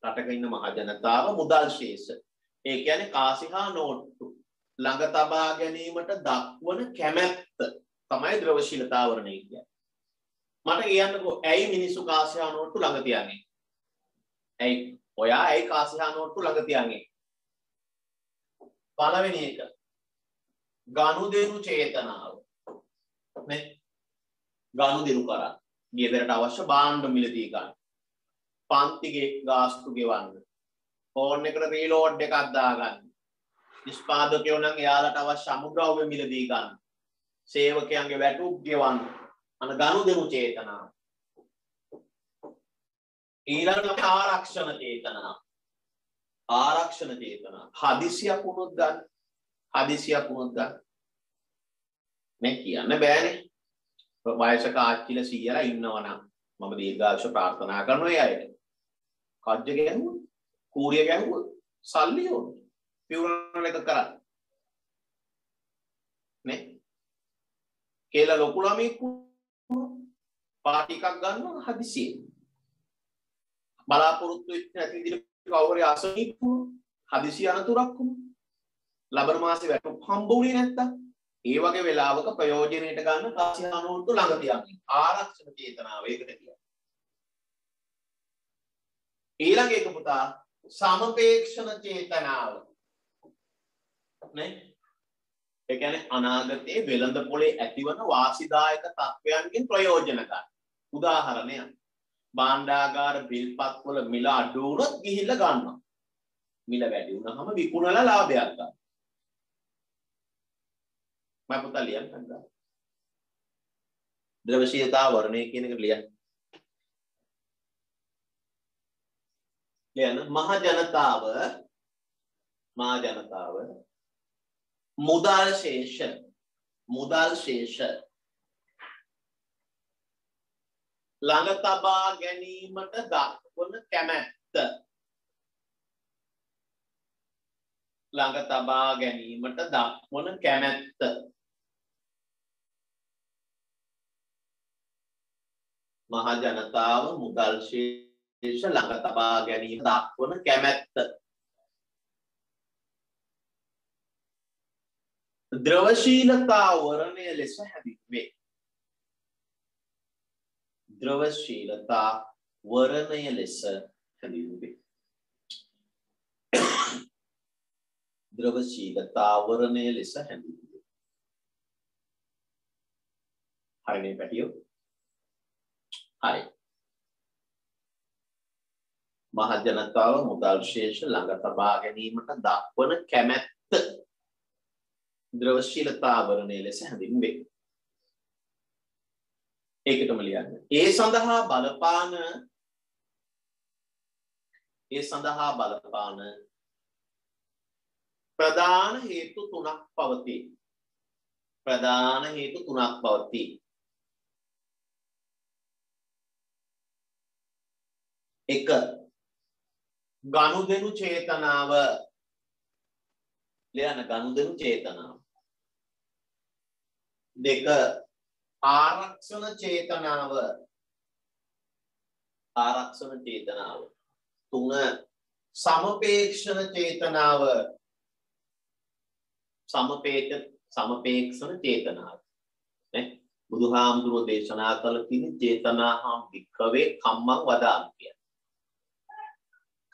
රටක ඉන්න මහ ජනතාව මුදල් ශේෂ, ඒ කියන්නේ කාසි හා නෝට්ටු ළඟ තබා ගැනීමට දක්වන කැමැත්ත තමයි ද්‍රවශීලතා වර්ණය කියන්නේ. මට කියන්නකෝ ඇයි මිනිස්සු කාසි හා නෝට්ටු ළඟ තියන්නේ? ඔයා ඇයි කාසි හා නෝට්ටු ළඟ තියන්නේ? පළවෙනි එක ගනුදෙනු චේතනාව. නේ? ගනුදෙනු කරා. ගෙදරට අවශ්‍ය භාණ්ඩ මිලදී ගන්න. පන්තිගේ ගාස්තු ගෙවන්න. ෆෝන් එකට රීලෝඩ් එකක් දාගන්න. නිෂ්පාදකයෝ නම් එයාලට අවශ්‍ය අමුද්‍රව්‍ය මිලදී ගන්න. සේවකයන්ගේ වැටුප් ගෙවන්න. අන ගනුදෙනු චේතනාව. ඊළඟට ආරක්ෂණ චේතනාව. හදිසියක් වුණොත් ගන්න. මේ කියන්න බෑනේ. වයසක ආච්චිලා සීයලා ඉන්නවනම් මම දීර්ඝායුෂ ප්‍රාර්ථනා කරනවා ඒ අයට. කජ්ජ ගැහුවොත්, කූරිය ගැහුවොත් සල්ලි ඕන. පියුරන එක කරන්න. නේ? කියලා ලොකු ළමෙක් පාටි එකක් ගන්නවා හදිසියෙන්. බලාපොරොත්තු වෙච්ච නැති විදිහට කවුරු හරි අසනීප හදිසි අනතුරක් වුණා. ලබන මාසේ වැටුප් හම්බුනේ නැත්තම් ඒ වගේ වෙලාවක ප්‍රයෝජනෙට ගන්න කාසියානෝට්ටු ළඟ තියන්නේ. ආරක්ෂක චේතනාව ඒකට කියන්නේ. ඊළඟ එක පුතා සමපේක්ෂණ චේතනාව. නේ? ඒ කියන්නේ අනාගතයේ වෙළඳ පොලේ ඇතිවන වාසිදායක තත්වයන්ගෙන් ප්‍රයෝජන ගන්න. උදාහරණයක්. භාණ්ඩාගාර බිල්පත් වල මිල අඩු වුණොත් ගිහිල්ලා ගන්නවා. මිල වැඩි වුණාම විකුණලා ලාභයක් ගන්නවා. මම පුතා ලියන්න ගන්නවා. ද්‍රවශීලතා වර්ණය කියන එක ලියන්න. ලියන්න මහ ජනතාව මුදල් ශේෂ ළඟ තබා ගැනීමට දක්වන කැමැත්ත. ළඟ තබා ගැනීමට දක්වන කැමැත්ත. මහ ජනතාව මුදල් ශේෂ ළඟ තබා ගැනීම දක්වන කැමැත්ත. ද්‍රවශීලතා වර්ණය ලෙස හැඳින්වේ. ද්‍රවශීලතා වර්ණය ලෙස හැඳින්වේ. ද්‍රවශීලතා වර්ණය ලෙස හැඳින්වේ. හරිනේ පැටියෝ? හරි. මහ ජනතාව මුදල් ශේෂ ළඟ තබා ගැනීමට දක්වන කැමැත්ත ද්‍රවශීලතා වර්ණය ලෙස හැඳින්වේ. ඒකටම ලියන්න. ඒ සඳහා බලපාන ප්‍රධාන හේතු තුනක් පවතී. ප්‍රධාන හේතු තුනක් පවතී. එක ගනුදෙනු චේතනාව. ලියන්න ගනුදෙනු චේතනාව. දෙක ආරක්ෂණ චේතනාව. ආරක්ෂණ චේතනාව. තුන සමපේක්ෂණ චේතනාව. සමපේක්ෂණ චේතනාව. නේ බුදුහාමුදුරුවෝ දේශනා කළ තියෙන චේතනාහම් වික්ඛවේ කම්මං වදාමිය.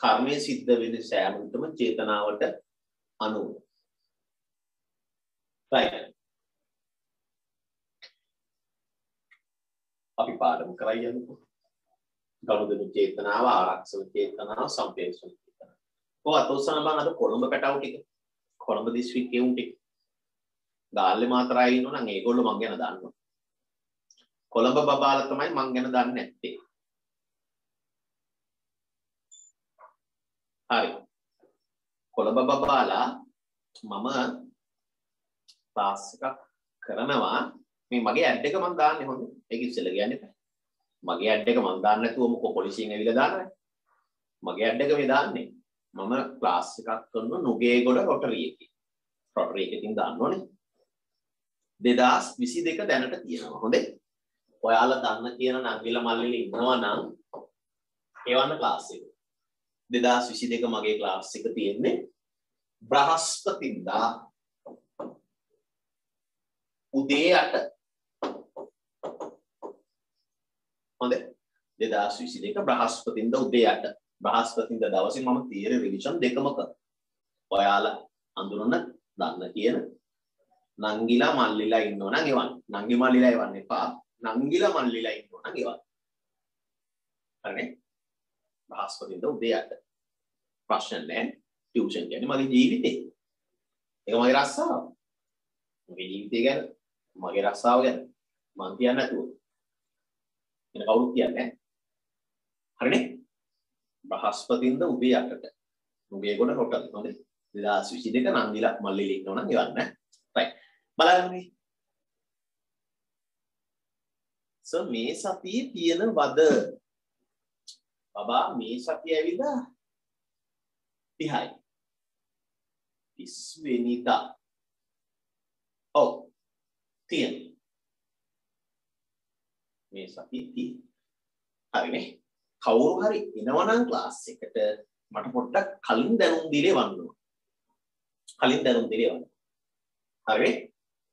කර්මයේ සිද්ධ වෙන සෑම විටම චේතනාවට අනුව. right. අපි පාඩම කරයි යන්නකෝ. ගනුදෙනු චේතනාව, ආරක්ෂක චේතනාව, සම්පේක්ෂණ චේතනාව. කොහොමද උත්සන්න බං අද කොළඹ පැටවු ටික. කොළඹ දිස්ත්‍රික්කයේ උන් ටික. ගාල්ලේ මාතරයි ඉන්නෝ නම් ඒගොල්ලෝ මං ගැන දන්නවා. කොළඹ බබාලා තමයි මං ගැන දන්නේ නැත්තේ. හරි. කොළඹ බබාලා මම ක්ලාස් එකක් කරනවා. මේ මගේ ඇඩ් එක මම දාන්නේ හොඳ. ඒක ඉස්සෙල්ලා කියන්නේ නැහැ. මගේ ඇඩ් එක මම දාන්න නැතුව මොකෝ පොලිසියෙන් ඇවිල්ලා දාන්නේ. මගේ ඇඩ් එක මේ දාන්නේ. මම ක්ලාස් එකක් කරන නුගේගොඩ රොටරි එකේ. රොටරි එකකින් දාන්නෝනේ. 2022 දැනට තියෙනවා. හොඳේ. ඔයාලා දන්න කියන නංගිලා මල්ලිලා ඉන්නවා නම් එවන්න ක්ලාස් එක. 2022 මගේ ක්ලාස් එක තියෙන්නේ බ්‍රහස්පතින්දා උදේ 8. හොඳේ 2022 බ්‍රහස්පතින්දා උදේ 8. බ්‍රහස්පතින්දා දවසේ මම තියරි රිවිෂන් දෙකම කරා. ඔයාලා අඳුරන දන්න කියන නංගිලා මල්ලිලා ඉන්නවා නම් එවන්න. නංගි මල්ලිලා එවන්න එපා. නංගිලා මල්ලිලා ඉන්නවා නම් එවන්න. හරිනේ? බ්‍රහස්පතින්දා උදේ 8. ප්‍රශ්න නැහැ. ටියුෂන් කියන්නේ මගේ ජීවිතේ. ඒක මගේ රස්සාව. මගේ ජීවිතය ගැන මගේ රස්සාව ගැන මම කියන්නේ නැතුව වෙන කවුරුත් කියන්නේ නැහැ. හරිනේ? බ්‍රහස්පතින්ද උදේ 8ට නුගේගොඩ හොටල්. හොඳේ. 2022 නංගිලා මල්ලිලා ඉන්නවා නම් එවන්න. right. බලන්න මේ. මේ සතියේ තියෙන වද බබා මේ සතිය ඇවිල්ලා 30යි. 30 වෙනිදා. ඔව්. තියෙන. මේ සතිය තියෙන. හරිනේ. කවුරු හරි එනවනම් ක්ලාස් එකට මට පොඩ්ඩක් කලින් දැනුම් දීලා වන්න. කලින් දැනුම් දීලා වන්න. හරිනේ.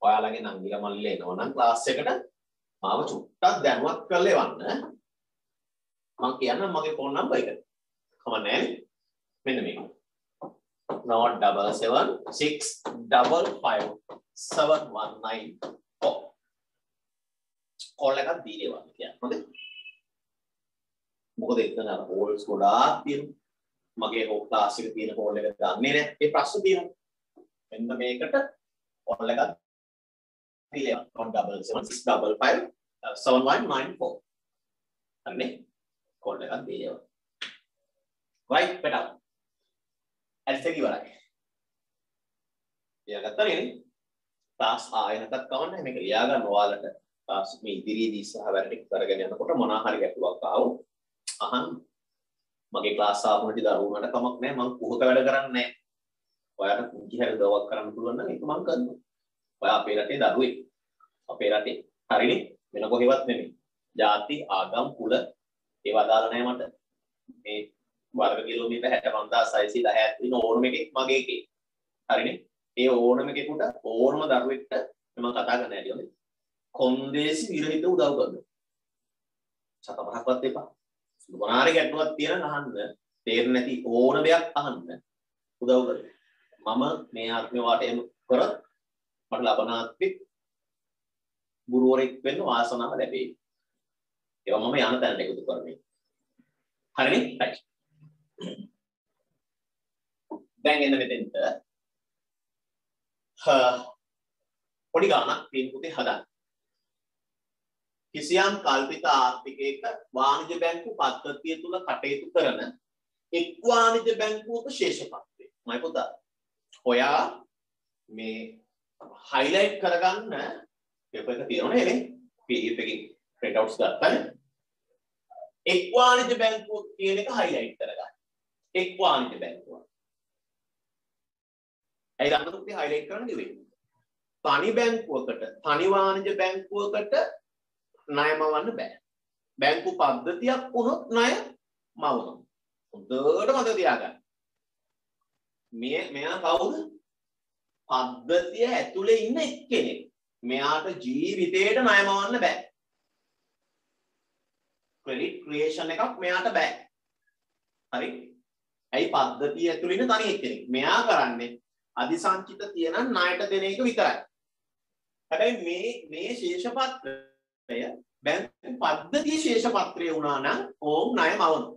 ඔයාලගේ නංගිලා මල්ලිලා එනවනම් ක්ලාස් එකට මාව චුට්ටක් දැනුවත් කරලා එවන්න. මම කියන්නම් මගේ ෆෝන් නම්බර් එක. කමන්නේ. මෙන්න මේක. 077655719 කෝල් එකක් දීලා වන්න කියන්න. හොඳේ. මොකද එතන හෝල්ස් ගොඩාක් තියෙනවා මගේ හෝල් ක්ලාස් එකේ තියෙන හෝල් එක දන්නේ නැහැ ඒ ප්‍රශ්න තියෙනවා මෙන්න මේකට හෝල් එකක් 17765557194 හරිනේ හෝල් එකක් දෙනවා right better ඇස් එක ඉවරයි එයාගත්තා නේ ක්ලාස් ආයෙත් කවන්න මේක ලියා ගන්න ඔයාලට ක්ලාස් මේ ඉදිරියේදී සහ වැඩ ටික කරගෙන යනකොට මොනවා හරි ගැටලුවක් ආවොත් අහන්න මගේ ක්ලාස් ආවොත් දරුවන්ට කමක් නැහැ මම කුහක වැඩ කරන්නේ නැහැ ඔයාලට කුංචි හැර දවක් කරන්න පුළුවන් නම් ඒක මම කරනවා ඔයා අපේ රටේ දරුවෙක් අපේ රටේ හරිනේ වෙන කොහෙවත් නෙමෙයි ಜಾති ආගම් කුල ඒව අදාළ නැහැ මට මේ වර්ග කිලෝමීටර් 65610 තියෙන ඕනම එකෙක් මගේ එකේ හරිනේ ඒ ඕනම කෙනෙකුට ඕනම දරුවෙක්ට මම කතා කරන්න ඇරියෝනේ කොන්දේසි විරහිත උදව් කරනවා සතපහක්වත් එපා මොනාරි ගැටලුවක් තියෙන අහන්න තේරෙන්නේ නැති ඕන දෙයක් අහන්න උදව් කරනවා මම මේ ආත්මේ වාට එමු කරත් මට ලබනාත්මික ගුරුවරයෙක් වෙන්න වාසනාව ලැබෙයි ඒවා මම යන තැනට එකතු කරන්නේ හරිනේ right දැන් එන්න මෙතෙන්ට පොඩි ගානක් තියෙන පුතේ හදන්න. කිසියම් කල්පිත ආර්ථිකයක වාණිජ්‍ය බැංකු පද්ධතිය තුල කටයුතු කරන එක් වාණිජ්‍ය බැංකුවක ශේෂපත්‍රය. මම පුතා ඔයා මේ highlight කරගන්න පේපර් එක තියෙනවනේ නේ. PDF එකකින් print outs ගත්තානේ. එක් වාණිජ්‍ය බැංකුව කියන එක highlight කරගන්න. එක් වාණිජ්‍ය බැංකුව. ඒ ගන්නකොට highlight කරන්න කිව්වේ. තනි බැංකුවකට, තනි වාණිජ්‍ය බැංකුවකට ණය මවන්න බෑ. බැංකු පද්ධතියක් වුණොත් ණය මවනවා. හොඳට මතක තියාගන්න. මෙයා කවුද? පද්ධතිය ඇතුලේ ඉන්න එක්කෙනෙක්. මෙයාට ජීවිතේට ණය මවන්න බෑ. ක්‍රෙඩිට් ක්‍රියේෂන් එකක් මෙයාට බෑ. හරි? ඇයි පද්ධතිය ඇතුලේ ඉන්න තනි එක්කෙනෙක්. මෙයා කරන්නේ අධිසංචිත තියෙන ණයට දෙන එක විතරයි. හැබැයි මේ ශේෂපත්‍රය බැංකු පද්ධතියේ ශේෂපත්‍රය වුණා නම් ඕම් ණය මවනවා.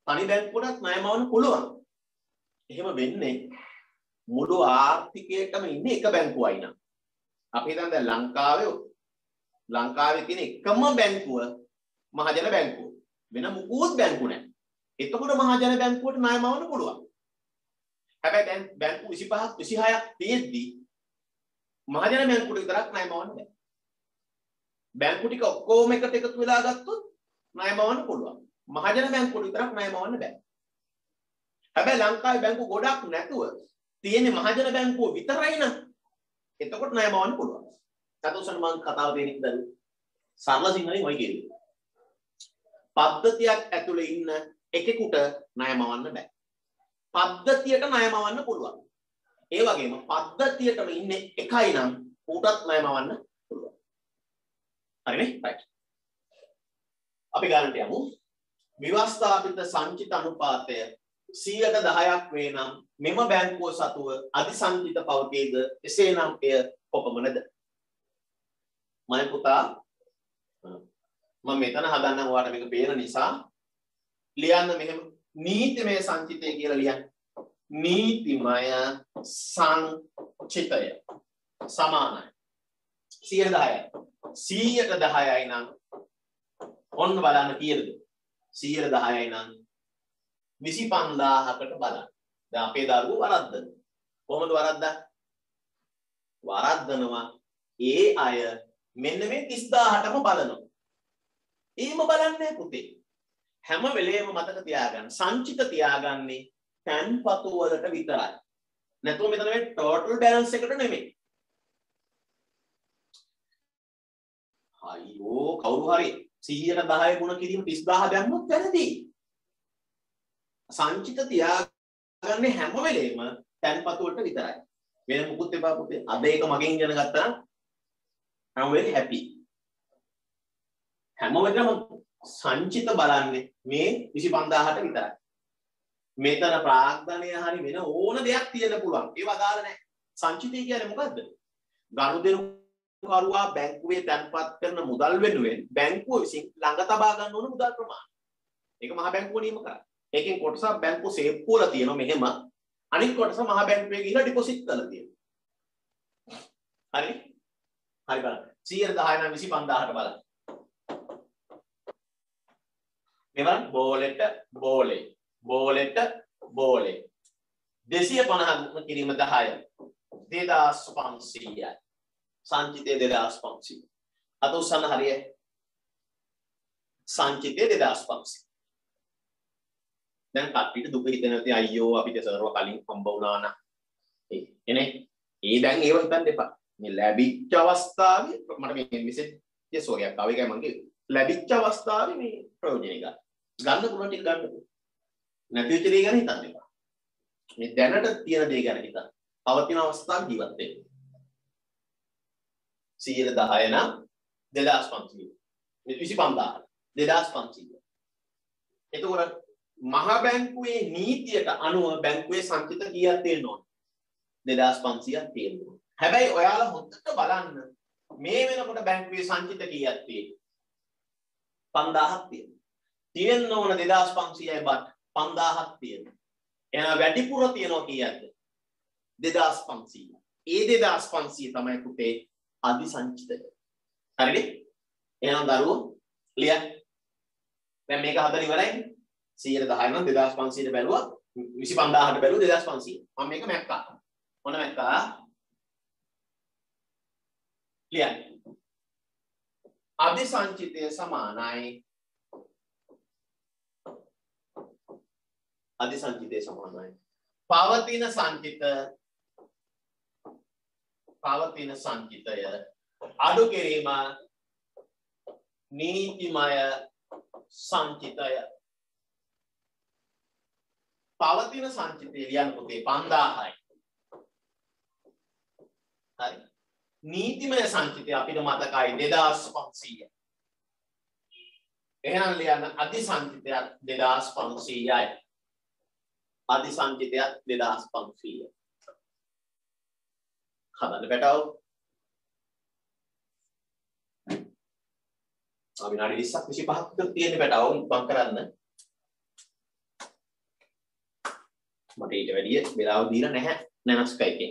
තනි බැංකුවටත් ණය මවන්න පුළුවන්. එහෙම වෙන්නේ මුළු ආර්ථිකයකම ඉන්නේ එක බැංකුවයි නම්. අපි හිතන්න දැන් ලංකාවේ තියෙන එකම බැංකුව මහජන බැංකුව. වෙන මුකුත් බැංකු නැහැ. එතකොට මහජන බැංකුවට ණය මවන්න පුළුවන්. හැබැයි දැන් බැංකු 25ක් 26ක් තියෙද්දි මහජන බැංකුවට විතරක් ණය මවන්න බෑ. බැංකු ටික ඔක්කොම එකට එකතු වෙලා ගත්තොත් ණය මවන්න පුළුවන්. මහජන බැංකුවට විතරක් ණය මවන්න බෑ. හැබැයි ලංකාවේ බැංකු ගොඩක් නැතුව තියෙන්නේ මහජන බැංකුව විතරයි නම් එතකොට ණය මවන්න පුළුවන්. සතුසන් මම කතාව දෙන්නේ දරුවෝ. සරල සිංහලෙන් ඔය කියන්නේ. පද්ධතියක් ඇතුලේ ඉන්න එකෙකුට ණය මවන්න බෑ. පද්ධතියට ණය මවන්න පුළුවන්. ඒ වගේම පද්ධතියටම ඉන්නේ එකයි නම් ඌටත් ණය මවන්න පුළුවන්. හරිනේ? right. අපි ගන්නට යමු. විවස්ථාපිත සංචිත අනුපාතය 10%ක් වේ නම් මෙම බැංකුව සතුව අධිසංචිත පවතීද? එසේනම් එය කොපමණද? මම පුතා මම මෙතන හදන්නම් ඔයාලට මේක පේන නිසා ලියන්න මෙහෙම නීතිමය සංචිතය කියලා ලියන්න. නීතිමය සංචිතය සමානයි 110යි. 110යි නම් ඔන්න බලන්න කීයද? 110යි නම් 25000කට බලන්න. දැන් අපේ දරුවෝ වරද්දන. කොහොමද වරද්දන්නේ? වරද්දනවා ඒ අය මෙන්න මේ 30000ටම බලනවා. එහෙම බලන්නේ පුතේ. හැම වෙලේම මතක තියාගන්න සංචිත තියාගන්නේ තැන්පතු වලට විතරයි. නැතුව මෙතන මේ ටෝටල් බැලන්ස් එකට නෙමෙයි. අයියෝ කවුරු හරි 110 ගුණ කිරීම 30000 දැම්මොත් වැරදි. සංචිත තියාගන්නේ හැම වෙලේම තැන්පතු වලට විතරයි. වෙන මුකුත් එපා පුතේ. අද ඒක මගෙන් ඉගෙන ගත්තා නම් I'm very happy. හැම වෙලේම සංචිත බලන්නේ මේ 25000ට විතරයි. මෙතන ප්‍රාග්ධනය හරි වෙන ඕන දෙයක් තියෙන්න පුළුවන්. ඒව අදාළ නැහැ. සංචිතය කියන්නේ මොකද්ද? ගනුදෙනු කරුවා බැංකුවේ තැන්පත් කරන මුදල් වෙනුවෙන් බැංකුව විසින් ළඟ තබා ගන්න ඕන මුදල් ප්‍රමාණය. ඒක මහ බැංකුව නියම කරා. ඒකෙන් කොටසක් බැංකුව සේප්පු වල තියෙනවා මෙහෙම. අනිත් කොටස මහ බැංකුවේ ගිහිල්ලා ඩිපොසිට් කරලා තියෙනවා. හරි? හරි බලන්න. 110 නම් 25000ට බලන්න. මෙවන් බෝලෙට බෝලේ. බෝලෙට බෝලේ. 250 කිරීම 10. 2500යි. සංචිතය 2500. අත උස්සන්න හරිය. සංචිතය 2500. දැන් කට්ටියට දුක හිතෙන නැති අයියෝ අපිට සර්ව කලින් හම්බ වුණා නා. එනේ. දැන් ඒව හිතන්න එපා. මේ ලැබිච්ච අවස්ථාවේ මට මේ මෙසේජ් වගේක් ආව එකයි මම කිව්වේ. ලැබිච්ච අවස්ථාවේ මේ ප්‍රයෝජනෙ ගන්න. ගන්න පුළුවන් ටික ගන්න. නැති වෙච්ච දේ ගැන හිතන්න එපා. මේ දැනට තියෙන දේ ගැන හිතන්න. පවතින අවස්ථාව ජීවත් වෙන්න. 110 නම් 2500. 25000. 2500. එතකොට මහ බැංකුවේ නීතියට අනුව බැංකුවේ සංචිත කීයක් තියෙන්න ඕන? 2500ක් තියෙන්න ඕන. හැබැයි ඔයාලා හොඳට බලන්න මේ වෙනකොට බැංකුවේ සංචිත කීයක් තියෙන්නේ? 5000ක් තියෙනවා. තියෙන්න ඕන 2500යි බත් 5000ක් තියෙනවා. එහෙනම් වැඩිපුර තියෙනවා කීයක්ද? 2500. ඒ 2500 තමයි පුතේ අදි සංචිතය. හරිද? එහෙනම් දරුවෝ ලියන්න. දැන් මේක හදලා ඉවරයි. 110 නම් 2500ට බැලුවා 25000ට බැලුවා 2500. මම මේක මැක්කා. මොන මැක්කා? ලියන්න. අදි සංචිතය සමානයි අදි සංචිතය සමානයි පවතින සංචිතය අඩු කිරීම නීතිමය සංචිතය. පවතින සංචිතය ලියන්න පුතේ 5000යි. හරි. නීතිමය සංචිතය අපිට මතකයි 2500යි. එහෙනම් ලියන්න අදි සංචිතයක් 2500යි. අදි සංචිතයක් 2500යි. හදන්න පැටව. විනාඩි 20ක් 25ක් විතර තියෙන පැටව ඉක්මන් කරන්න. මට ඊට වැඩිය වෙලාව දීලා නැහැ නැනස්කයිකේ.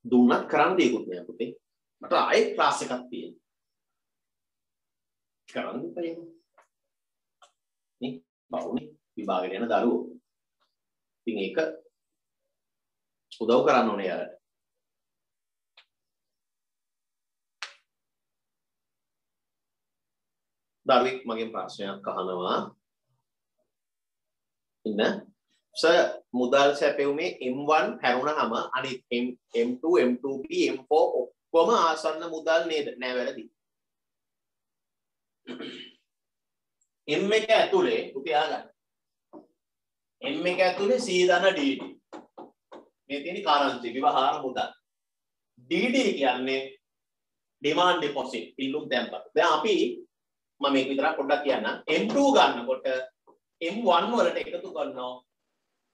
දුන්නත් කරන්න දෙයක්වත් නෑ පුතේ. මට ආයෙත් ක්ලාස් එකක් තියෙනවා. කරන්න බෑ. නේ බවුනේ විභාගෙට යන දරුවෝ. ඉතින් ඒක උදව් කරන්න ඕනේ යාළුවා. දරුවෙක් මගෙන් ප්‍රශ්නයක් අහනවා. ඉන්න සර් මුදල් සැපෙවුමේ M1 හැරුණාම අනිත් M2 M2B M4 ඔක්කොම ආසන්න මුදල් නේද? නෑ වැරදි. M එක ඇතුලේ පුතේ ආගන්න. M එක ඇතුලේ C ධන DD. මේ තියෙන කාරණා විවහාර මුදල්. DD කියන්නේ demand deposit ඉල්ලුම් තැන්පත්. දැන් අපි මම මේක විතරක් පොඩ්ඩක් කියන්න. M2 ගන්නකොට M1 වලට එකතු කරනවා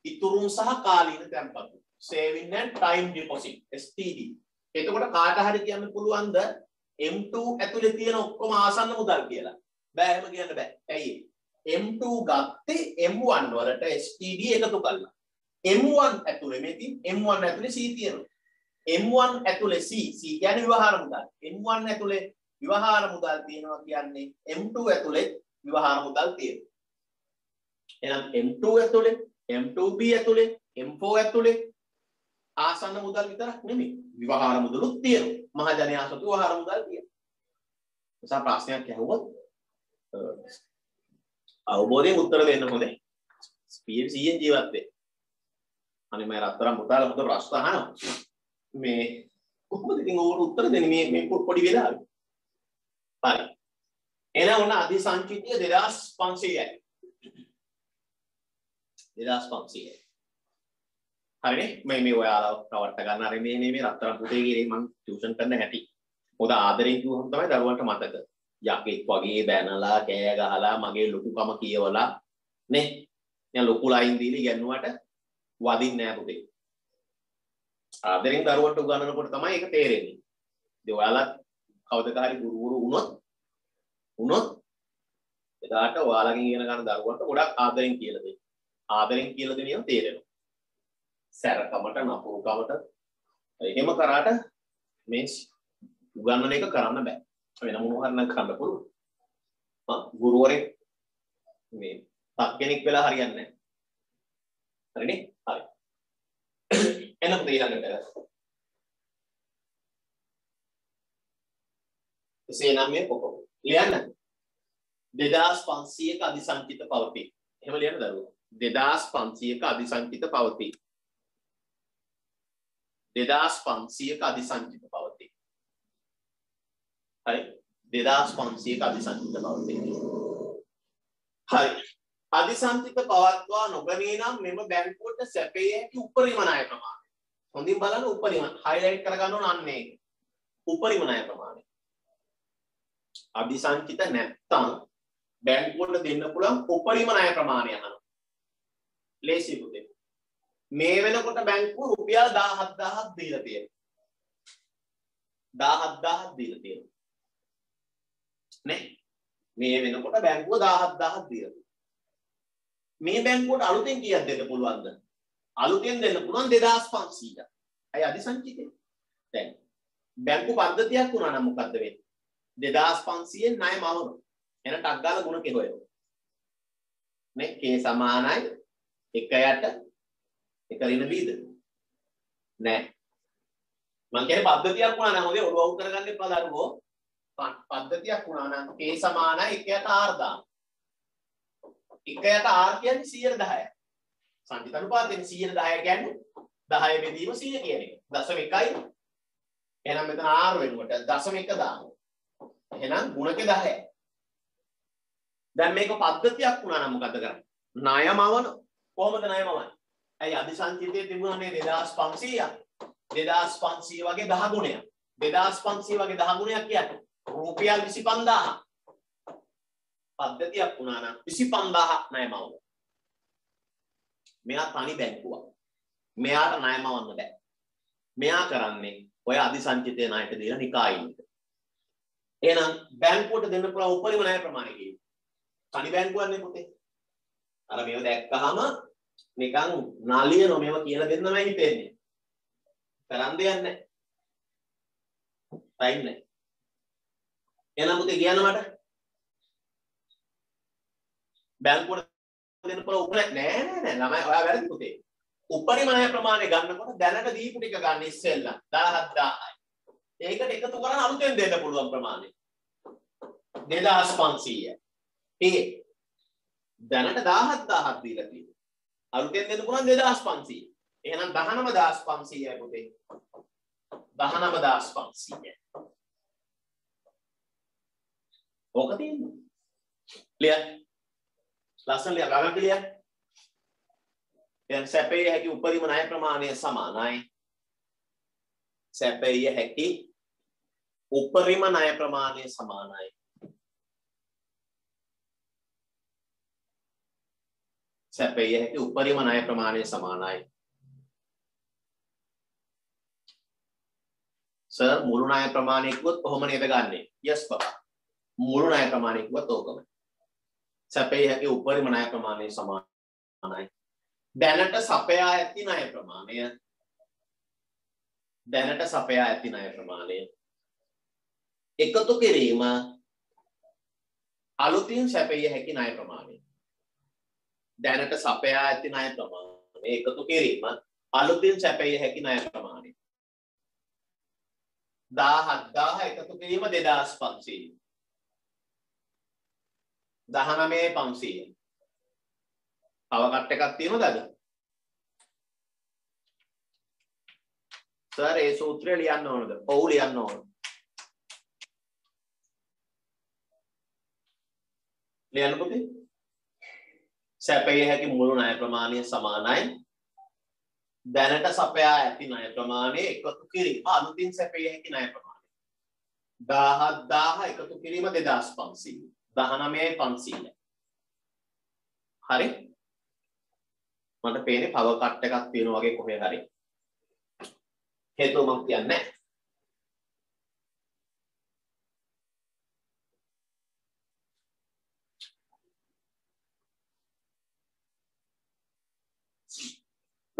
ඉතුරුම් සහ කාලීන තැන්පත්. saving and time deposit STD. එතකොට කාට හරි කියන්න පුළුවන්ද M2 ඇතුලේ තියෙන ඔක්කොම ආසන්න මුදල් කියලා? බෑ එහෙම කියන්න බෑ. ඇයි? M2 ගත්තේ M1 වලට STD එකතු කරලා. M1 ඇතුලේ මේ තියෙන M1 ඇතුලේ C තියෙනවා. M1 ඇතුලේ C කියන්නේ විවහාර මුදල්. M1 ඇතුලේ විවහාර මුදල් තියෙනවා කියන්නේ M2 ඇතුලේ විවහාර මුදල් තියෙනවා. එහෙනම් M2 ඇතුලේ M2B ඇතුලේ M4 ඇතුලේ ආසන්න මුදල් විතරක් නෙමෙයි විවහාර මුදලුත් තියෙනවා. මහජනයා සතු විවහාර මුදල් තියෙනවා. නිසා ප්‍රශ්නයක් ඇහුවොත් අවබෝධයෙන් උත්තර දෙන්න හොඳයි. PMCෙන් ජීවත් වෙන්න. අනේ මම රත්තරන් මුදල් හොඳ ප්‍රශ්න අහනවා. මේ කොහොමද ඉතින් ඕකට උත්තර දෙන්නේ මේ පොඩි වෙලාවේ? හරි. එන උන අධි සංචිතය 2500යි. 2500යි. හරිනේ? මේ ඔයාලා රවට්ට ගන්න අර මේ රත්තරන් පුතේ කියලා මම ටියුෂන් කරන්න හැටි. මොකද ආදරෙන් කිව්වම තමයි දරුවන්ට මතක. යකෙක් වගේ බැනලා කෑ ගහලා මගේ ලොකුකම කියවලා නේ. දැන් ලොකු ලයින් දීලා ඉගෙනුවට වදින්නේ නැහැ පුතේ. ආදරෙන් දරුවන්ට උගන්වනකොට තමයි ඒක තේරෙන්නේ. ඉතින් ඔයාලා කවදද හරි ගුරුවරු වුණොත් එදාට ඔයාලගෙන් ඉගෙන ගන්න දරුවන්ට ගොඩක් ආදරෙන් කියලා දෙන්න. ආදරෙන් කියලා දෙන ඒවා තේරෙනවා. සැරකමට නපුරුකමට එහෙම කරාට මේ උගන්වන එක කරන්න බෑ. වෙන මොනවා හරි නම් කරන්න පුළුවන්. ගුරුවරයෙක් මේ තක් කෙනෙක් වෙලා හරියන්නේ නැහැ. හරිනේ? හරි. එනකොට ඊළඟට එසේනම් මේ පොකො ලියන්න 2500ක අධිසංචිත පවතී. එහෙම ලියන්න දරුවෝ. 2500ක අධිසංචිත පවතී. 2500ක අධිසංචිත පවතී. හරි 2500ක අධිසංචිත පවතී. හරි අධිසංචිත පවත්වා නොගනී නම් මෙම බැංකුවට සැපේ හැකි උපරිම ණය ප්‍රමාණය. හොඳින් බලන්න උපරිම හයිලයිට් කරගන්න ඕන අන්නේ උපරිම ණය ප්‍රමාණය. අධිසංචිත නැත්තම් බැංකුවට දෙන්න පුළුවන් උපරිම ණය ප්‍රමාණය අහනවා. ලේසි පුතේ. මේ වෙනකොට බැංකුව රුපියල් 17000ක් දීලා තියෙනවා. 17000ක් දීලා තියෙනවා. නේ? මේ වෙනකොට බැංකුව 17000ක් දීලා තියෙනවා. මේ බැංකුවට අලුතෙන් කීයක් දෙන්න පුළුවන්ද? අලුතෙන් දෙන්න පුළුවන් 2500ක්. අය අධිසංචිතේ. දැන් බැංකු පද්ධතියක් වුණා නම් මොකද්ද වෙන්නේ? 2500න් ණය මවනවා. එන ටක් ගාලා ගුණ කෙ හොයනවා. මේ k සමානයි 1යට 1 ඍණ bද? නෑ. මම කියන්නේ පද්ධතියක් වුණා නම් ඔය ඔලුව අවු කරගන්න එපා දරුවෝ. පද්ධතියක් වුණා නම් k සමානයි 1යට r දාන්න. 1යට r කියන්නේ 110යි. සංචිත අනුපාතයෙන් 110 කියන්නේ 10 බෙදීම 100 කියන එක. දශම 1යි. එහෙනම් මෙතන r වෙනුවට දශම 1 දාන්න. එහෙනම් ගුණක 10යි. දැන් මේක පද්ධතියක් වුණා නම් මොකද කරන්නේ? ණයමවන කොහොමද ණයමවන්නේ? ඇයි අධිසංචිතයේ තිබුණානේ 2500ක්. 2500 වගේ 10 ගුණයක්. 2500 වගේ 10 ගුණයක් කියන්නේ රුපියල් 25000ක්. පද්ධතියක් වුණා නම් 25000ක් ණයමවන. මෙයා තනි බැංකුවක්. මෙයාට ණයමවන්න බෑ. මෙයා කරන්නේ ඔය අධිසංචිතයේ ණයට දීලා නිකායින් එක. එහෙනම් බැංකුවට දෙන්න පුළුවන් උපරිම ණය ප්‍රමාණය කීයද? තනි බැංකුවන්නේ පුතේ. අර මේව දැක්කහම නිකන් නාලියනෝ මේව කියලා දෙන්නමයි හිතෙන්නේ. කරන් දෙයක් නැහැ. ටයිම් නැහැ. එහෙනම් පුතේ කියන්න මට. බැංකුවට දෙන්න පුළුවන් උපරිම නෑ ළමයි ඔයා වැරදි පුතේ. උපරිම ණය ප්‍රමාණය ගන්නකොට දැනට දීපු ටික ගන්න ඉස්සෙල්ලා 17000යි. ඒකට එකතු කරන් අලුතෙන් දෙන්න පුළුවන් ප්‍රමාණය 2500යි. ඒ දැනට 17000ක් දීලා තියෙනවා. අලුතෙන් දෙන්න පුළුවන් 2500. එහෙනම් 19500යි පුතේ. 19500යි. ඕක තියෙනවා. ක්ලියර්? ලස්සන ලියා ගන්න ක්ලියර්? දැන් සැපේ හැකි උපරිම ණය ප්‍රමාණය සමානයි. සැපේ හැකි උපරිම ණය ප්‍රමාණය සමානයි. සැපේ හැකි උපරිම ණය ප්‍රමාණය සමානයි. සර් මුළු ණය ප්‍රමාණය කිව්වොත් කොහොම නේද ගන්නෙ? යස් බබා. මුළු ණය ප්‍රමාණය කිව්වොත් ඕකම. සැපේ හැකි උපරිම ණය ප්‍රමාණය සමානයි. දැනට සපයා ඇති ණය ප්‍රමාණය. දැනට සපයා ඇති ණය ප්‍රමාණය. එකතු කිරීම අලුතින් සැපිය හැකි ණය ප්‍රමාණය. දැනට සපයා ඇති ණය ප්‍රමාණය එකතු කිරීම අලුතින් සැපිය හැකි ණය ප්‍රමාණය. 17000 එකතු කිරීම 2500. 19500. තව කට් එකක් තියෙනවද අද? සර් ඒ සූත්‍රය ලියන්න ඕනද? ඔව් ලියන්න ඕන. ලියන්න පුතේ. සැපයේ හැකි මුළු ණය ප්‍රමාණය සමානයි දැනට සපයා ඇති ණය ප්‍රමාණය එකතු කිරීම අලුතින් සැපයේ හැකි ණය ප්‍රමාණය. 17000 එකතු කිරීම 2500. 19500. හරි? මට පේන්නේ පවර් කට් එකක් තියෙනවා වගේ කොහේ හරි. හේතුව මම කියන්නේ නැහැ.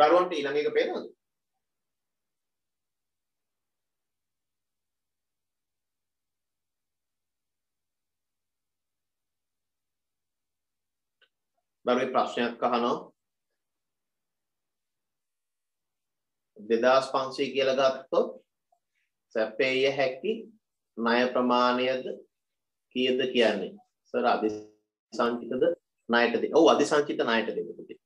දරුවන්ට ඊළඟ එක පේනවද? දරුවෙක් ප්‍රශ්නයක් අහනවා 2500 කියලා ගත්තොත් සැපේය හැකි ණය ප්‍රමාණයද කීයද කියන්නේ? සර් අධිසංචිතද ණයට දෙන්න. ඔව් අධිසංචිත ණයට දෙන්න පුතේ.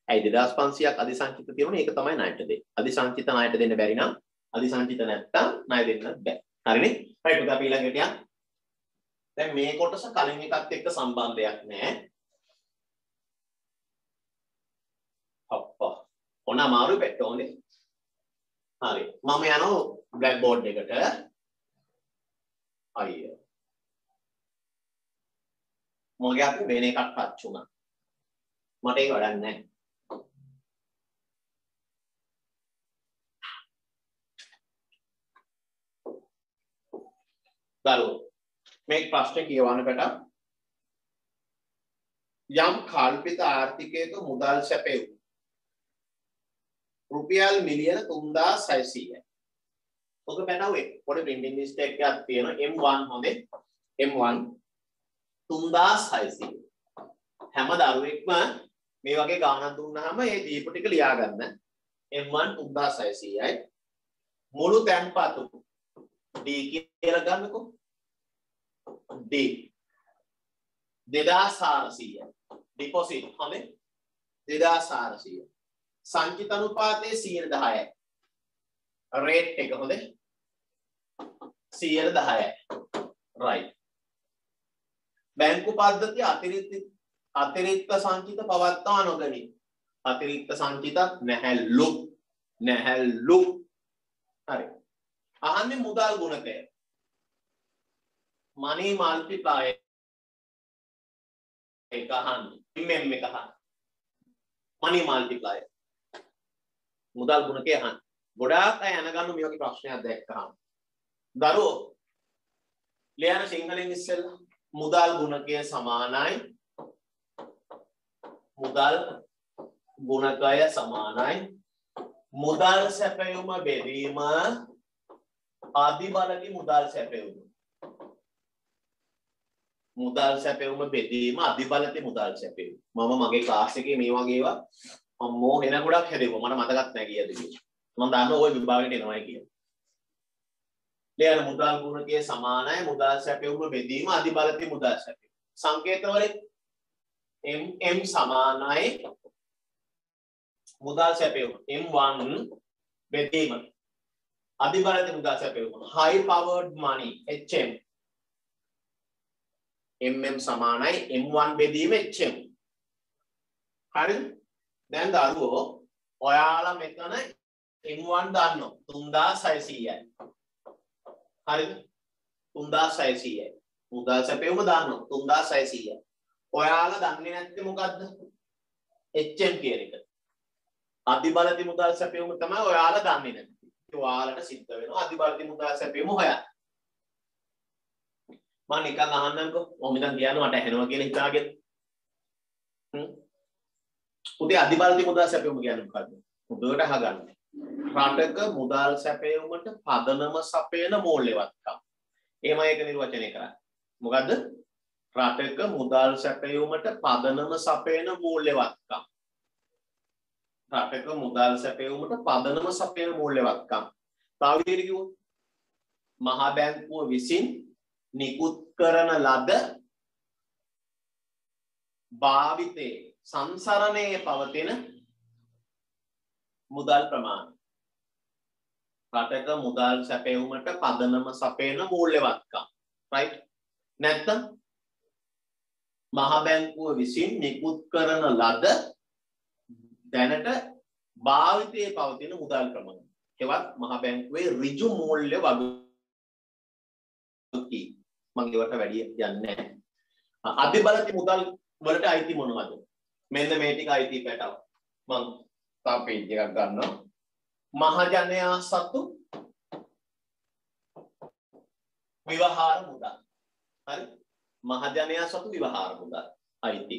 ඇයි 2500ක් අධිසංචිත තියෙනවනේ ඒක තමයි ණයට දෙන්නේ. අධිසංචිත ණයට දෙන්න බැරි නම් අධිසංචිත නැත්තම් ණය දෙන්නත් බෑ. හරිනේ? right පුතා අපි ඊළඟට යන්න. දැන් මේ කොටස කලින් එකත් එක්ක සම්බන්ධයක් නැහැ. අප්පා. ඔන්න අමාරු පැටෝනේ. හරි. මම යනවා බ්ලැක් බෝඩ් එකට. අයියෝ. මගේ අපි වෙන එකක් ටච් වුණා. මට ඒක වැඩක් නැහැ. දරුවෝ මේ ප්‍රශ්නේ කියවන්න පැටව. යම් කල්පිත ආර්ථිකයක මුදල් සැපයුම් රුපියල් මිලියන 3600යි. ඔක පැටවුවේ පොඩි પ્રિන්ටිං මිස්ටේක් එකක් තියෙනවා. M1 හොඳේ. M1 3600. හැම දරුවෙක්ම මේ වගේ ගාණක් දුන්නාම ඒ දීපු ටික ලියා ගන්න. M1 3600යි. මුළු තැන්පතු D කියලා ගන්නකො. D 2400යි. ඩිපොසිට් හොඳේ 2400. සංචිත අනුපාතය 10%යි. රේට් එක හොඳේ 10%යි. right. බැංකු පද්ධතිය අතිරික්ත සංචිත පවත්වා නොගනී. අතිරික්ත සංචිතත් නැහැලු. හරි. අහන්නේ මුදල් ගුණකය. money multiplier එක අහන්නේ. MM එක අහන්නේ. money multiplier. මුදල් ගුණකය අහන්නේ. ගොඩාක් අය අනගන්න මේ වගේ ප්‍රශ්නයක් දැක්කහම. දරුවෝ ලියන සිංහලෙන් ඉස්සෙල්ලා මුදල් ගුණකය සමානයි මුදල් ගුණකය සමානයි මුදල් සැපයුම බෙදීම අධිබලති මුදල් සැපයුම. මුදල් සැපයුම බෙදීම අධිබලති මුදල් සැපයුම. මම මගේ ක්ලාස් එකේ මේ වගේ ඒවා අම්මෝ එන ගොඩක් හැදෙවුවා. මට මතකත් නැහැ කීයද කියලා. මම දන්නවා ওই විභාගෙට එනවායි කියලා. ලියන මුදල් ගුණකයේ සමානයි මුදල් සැපයුම බෙදීම අධිබලති මුදල් සැපයුම. සංකේත වලින් M සමානයි මුදල් සැපයුම M1 බෙදීම අධිබලති මුදල් සැපයුම high powered money HM MM සමානයි M1 බෙදීම HM. හරිද? දැන් දරුවෝ ඔයාලා මෙතන M1 දන්නෝ 3600යි. හරිද? 3600යි. මුදල් සැපයුම දන්නෝ 3600යි. ඔයාලා දන්නේ නැත්තේ මොකද්ද? HM කියන එක. අධිබලති මුදල් සැපයුම තමයි ඔයාලා දන්නේ නැත්තේ. ඒ ඔයාලට සිද්ධ වෙනවා අධිබලති මුදල් සැපයුම හොයන්න. මම නිකන් අහන්නම්කෝ. ඔහොම ඉතින් කියන්න මට ඇහෙනවා කියලා හිතාගෙන. උදේ අධිබලති මුදල් සැපයුම කියන්නේ මොකද්ද? උදේට අහගන්න. රටක මුදල් සැපයුමට පදනම සපයන මූල්‍යවත්කම්. එහෙම ඒක නිර්වචනය කරන්නේ. මොකද්ද? රටක මුදල් සැපයුමට පදනම සපයන මූල්‍යවත්කම්. රටක මුදල් සැපයුමට පදනම සපයන මූල්‍යවත්කම්. තව විදිහට කිව්වොත් මහා බැංකුව විසින් නිකුත් කරන ලද භාවිතේ සංසරණයේ පවතින මුදල් ප්‍රමාණය. රටක මුදල් සැපයුමට පදනම සපයන මූල්‍යවත්කම්. right? නැත්නම් මහා බැංකුව විසින් නිකුත් කරන ලද දැනට භාවිතයේ පවතින මුදල් ප්‍රමාණය. ඒවත් මහා බැංකුවේ ඍජු මූල්‍ය වගකී. මම ඒවට වැඩි යන්නේ නැහැ. අධිබලති මුදල් වලට අයිති මොනවද? මෙන්න මේ ටික අයිති පැටව. මම තා පේජ් එකක් ගන්නවා. මහජනයා සතු විවහාර මුදල්. හරි? මහජනයා සතු විවහාර මුදල් අයිති.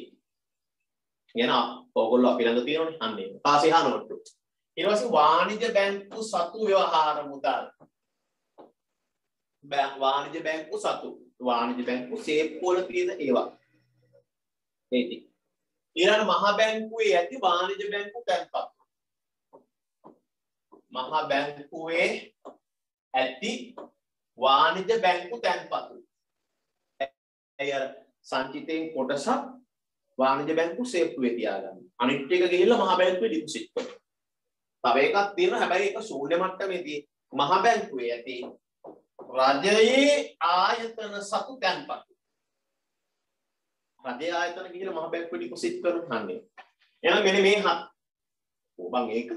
එන ඕගොල්ලෝ අපි ළඟ තියෙනවනේ අන්නේ. පාසෙහා නෝට්ටු. ඊට පස්සේ වාණිජ බැංකු සතු ව්‍යවහාර මුදල්. වාණිජ බැංකු සතු. වාණිජ බැංකු සේප්පු වල තියෙන ඒවා. ඒටි. ඊළඟ මහා බැංකුවේ ඇති වාණිජ බැංකු තැන්පතු. මහා බැංකුවේ ඇති වාණිජ බැංකු තැන්පතු. එය සංචිතයෙන් කොටසක් වාණිජ බැංකු සේප්පුවේ තියාගන්න. අනිත් එක ගිහිල්ලා මහා බැංකුවේ ඩිපොසිට් කරනවා. තව එකක් තියෙනවා හැබැයි ඒක ශූන්‍ය මට්ටමේදී මහා බැංකුවේ ඇති රජයේ ආයතන සතු තැන්පතු. රජයේ ආයතන ගිහිල්ලා මහා බැංකුවේ ඩිපොසිට් කරනවා හන්නේ. එහෙනම් මෙන්න මේ බං ඒක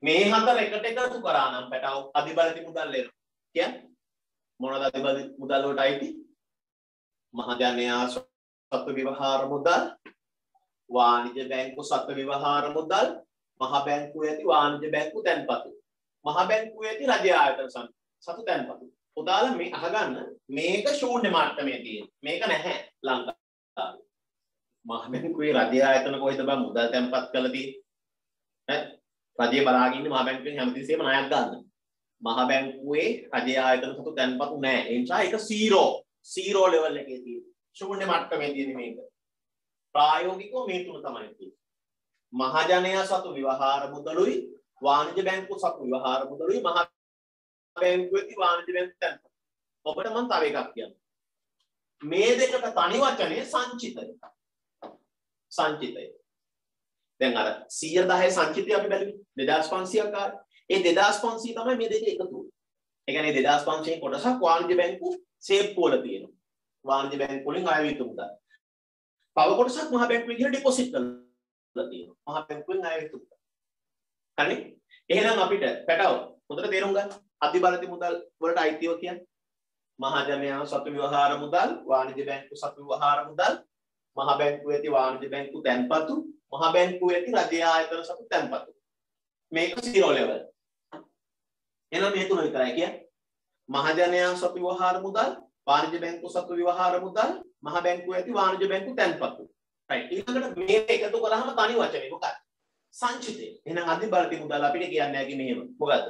මේ හතර එකට එකතු කරා නම් පැටව අධිබලති මුදල් එනවා. කියන්නේ මොනවද අධිබලති මුදල් වලට අයිති? මහජනයා සත්ව විවහාර මුදල්, වාණිජ බැංකු සත්ව විවහාර මුදල්, මහ බැංකුවේ ඇති වාණිජ බැංකු තැන්පතු, මහ බැංකුවේ ඇති රජ ආයතන සතු තැන්පතු. උදාල මේ අහගන්න මේක ශූන්‍ය මට්ටමේ තියෙන. මේක නැහැ ලංකාවේ. මහ බැංකුවේ රජ ආයතන කොහෙද බං මුදල් තැන්පත් කරලා තියෙන්නේ? රජය බලාගෙන ඉන්න මහ බැංකුවෙන් හැමතිස්සෙම ණයක් ගන්න. මහ බැංකුවේ රජ ආයතන සතු තැන්පතු නැහැ. ඒ නිසා ඒක 0 ලෙවල් එකේ තියෙන. ශූන්‍ය මට්ටමේ තියෙන මේක. ප්‍රායෝගිකව මේ තුන තමයි තියෙන්නේ. මහජනයා සතු විවහාර මුදලුයි, වාණිජ බැංකු සතු විවහාර මුදලුයි, මහ බැංකුවේ වාණිජ බැංකු තැන්පතු. ඔබට මම තව එකක් කියන්නම්. මේ දෙකට තනි වචනේ සංචිතය. සංචිතය. දැන් අර 110 සංචිතය අපි බැලුවේ 2500ක් ආර. ඒ 2500 තමයි මේ දෙකේ එකතු. ඒ කියන්නේ 2500 කොටසක් වාණිජ බැංකු සේප්පු වල තියෙනවා. වාණිජ බැංකු වලින් ආය විතු මුදල්. තව කොටසක් මහ බැංකුවේ ගිහින් ඩිපොසිට් කරලා තියෙනවා. මහ බැංකුවෙන් ආය විතු මුදල්. හරි? එහෙනම් අපිට පැටව හොඳට තේරුම් ගන්න. අධිබලති මුදල් වලට අයිතිව කියන්නේ මහජනයා සතු විවහාර මුදල්, වාණිජ බැංකු සතු විවහාර මුදල්, මහ බැංකුවේ ඇති වාණිජ බැංකු තැන්පතු, මහ බැංකුවේ ඇති රජ ආයතන සතු තැන්පතු. මේක 0 ලෙවල්. එහෙනම් මේ තුන විතරයි කියන්නේ. මහජනයා සතු විවහාර මුදල්, වාණිජ බැංකු සතු විවහාර මුදල්, මහ බැංකුවේ ඇති වාණිජ බැංකු තැන්පතු. right. ඊළඟට මේ එකතු කරාම තනි වචනේ මොකක්ද? සංචිතය. එහෙනම් අධිබලති මුදල් අපිට කියන්නේ නැගි මෙහෙම. මොකද්ද?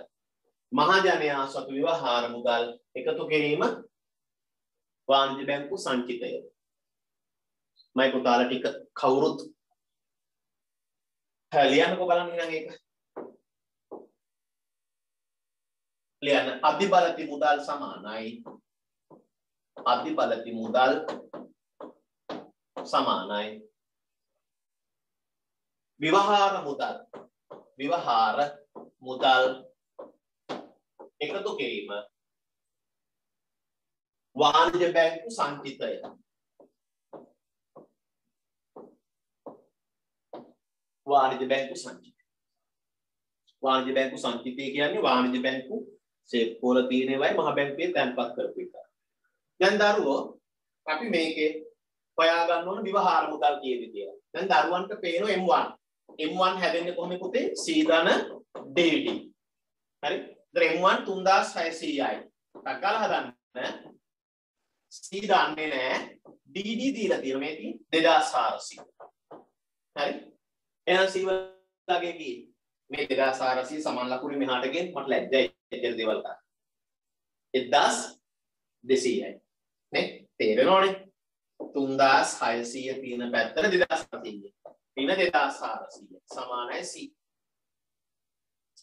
මහජනයා සතු විවහාර මුදල් එකතු කිරීම වාණිජ බැංකු සංචිතය. මයි පුතාලා ටික කවුරුත් ලියන්නකෝ බලන්න එහෙනම් ඒක. ලියන්න අධිබලති මුදල් සමානයි අධිබලති මුදල් සමානයි විවහාර මුදල් එකතු කිරීම වාණිජ බැංකු සංචිතය. වාණිජ බැංකු සංචිතය. වාණිජ බැංකු සංචිතය කියන්නේ වාණිජ බැංකු සේප්පු වල තියෙන ඒවායි මහ බැංකුවේ තැන්පත් කරපු එක. දැන් දරුවෝ අපි මේකේ හොයා ගන්න ඕන විවහාර මුදල් කීයද කියලා. දැන් දරුවන්ට පේනවා M1. M1 හැදෙන්නේ කොහොමද පුතේ? C ධන DD. හරි? දැන් M1 3600යි. තකලා හදන්න. C දන්නේ නැහැ. DD දීලා තියෙනවා මේක 2400. හරි? එහෙනම් C වලගේ කී මේ 2400 සමාන ලකුණු මෙහාට ගෙන් මට ලැජ්ජයි එච්චර දේවල් ගන්න. 1200යි. නේ? තේරෙනවනේ? 3600 තියෙන පැත්තට 2400. පින 2400 සමානයි C.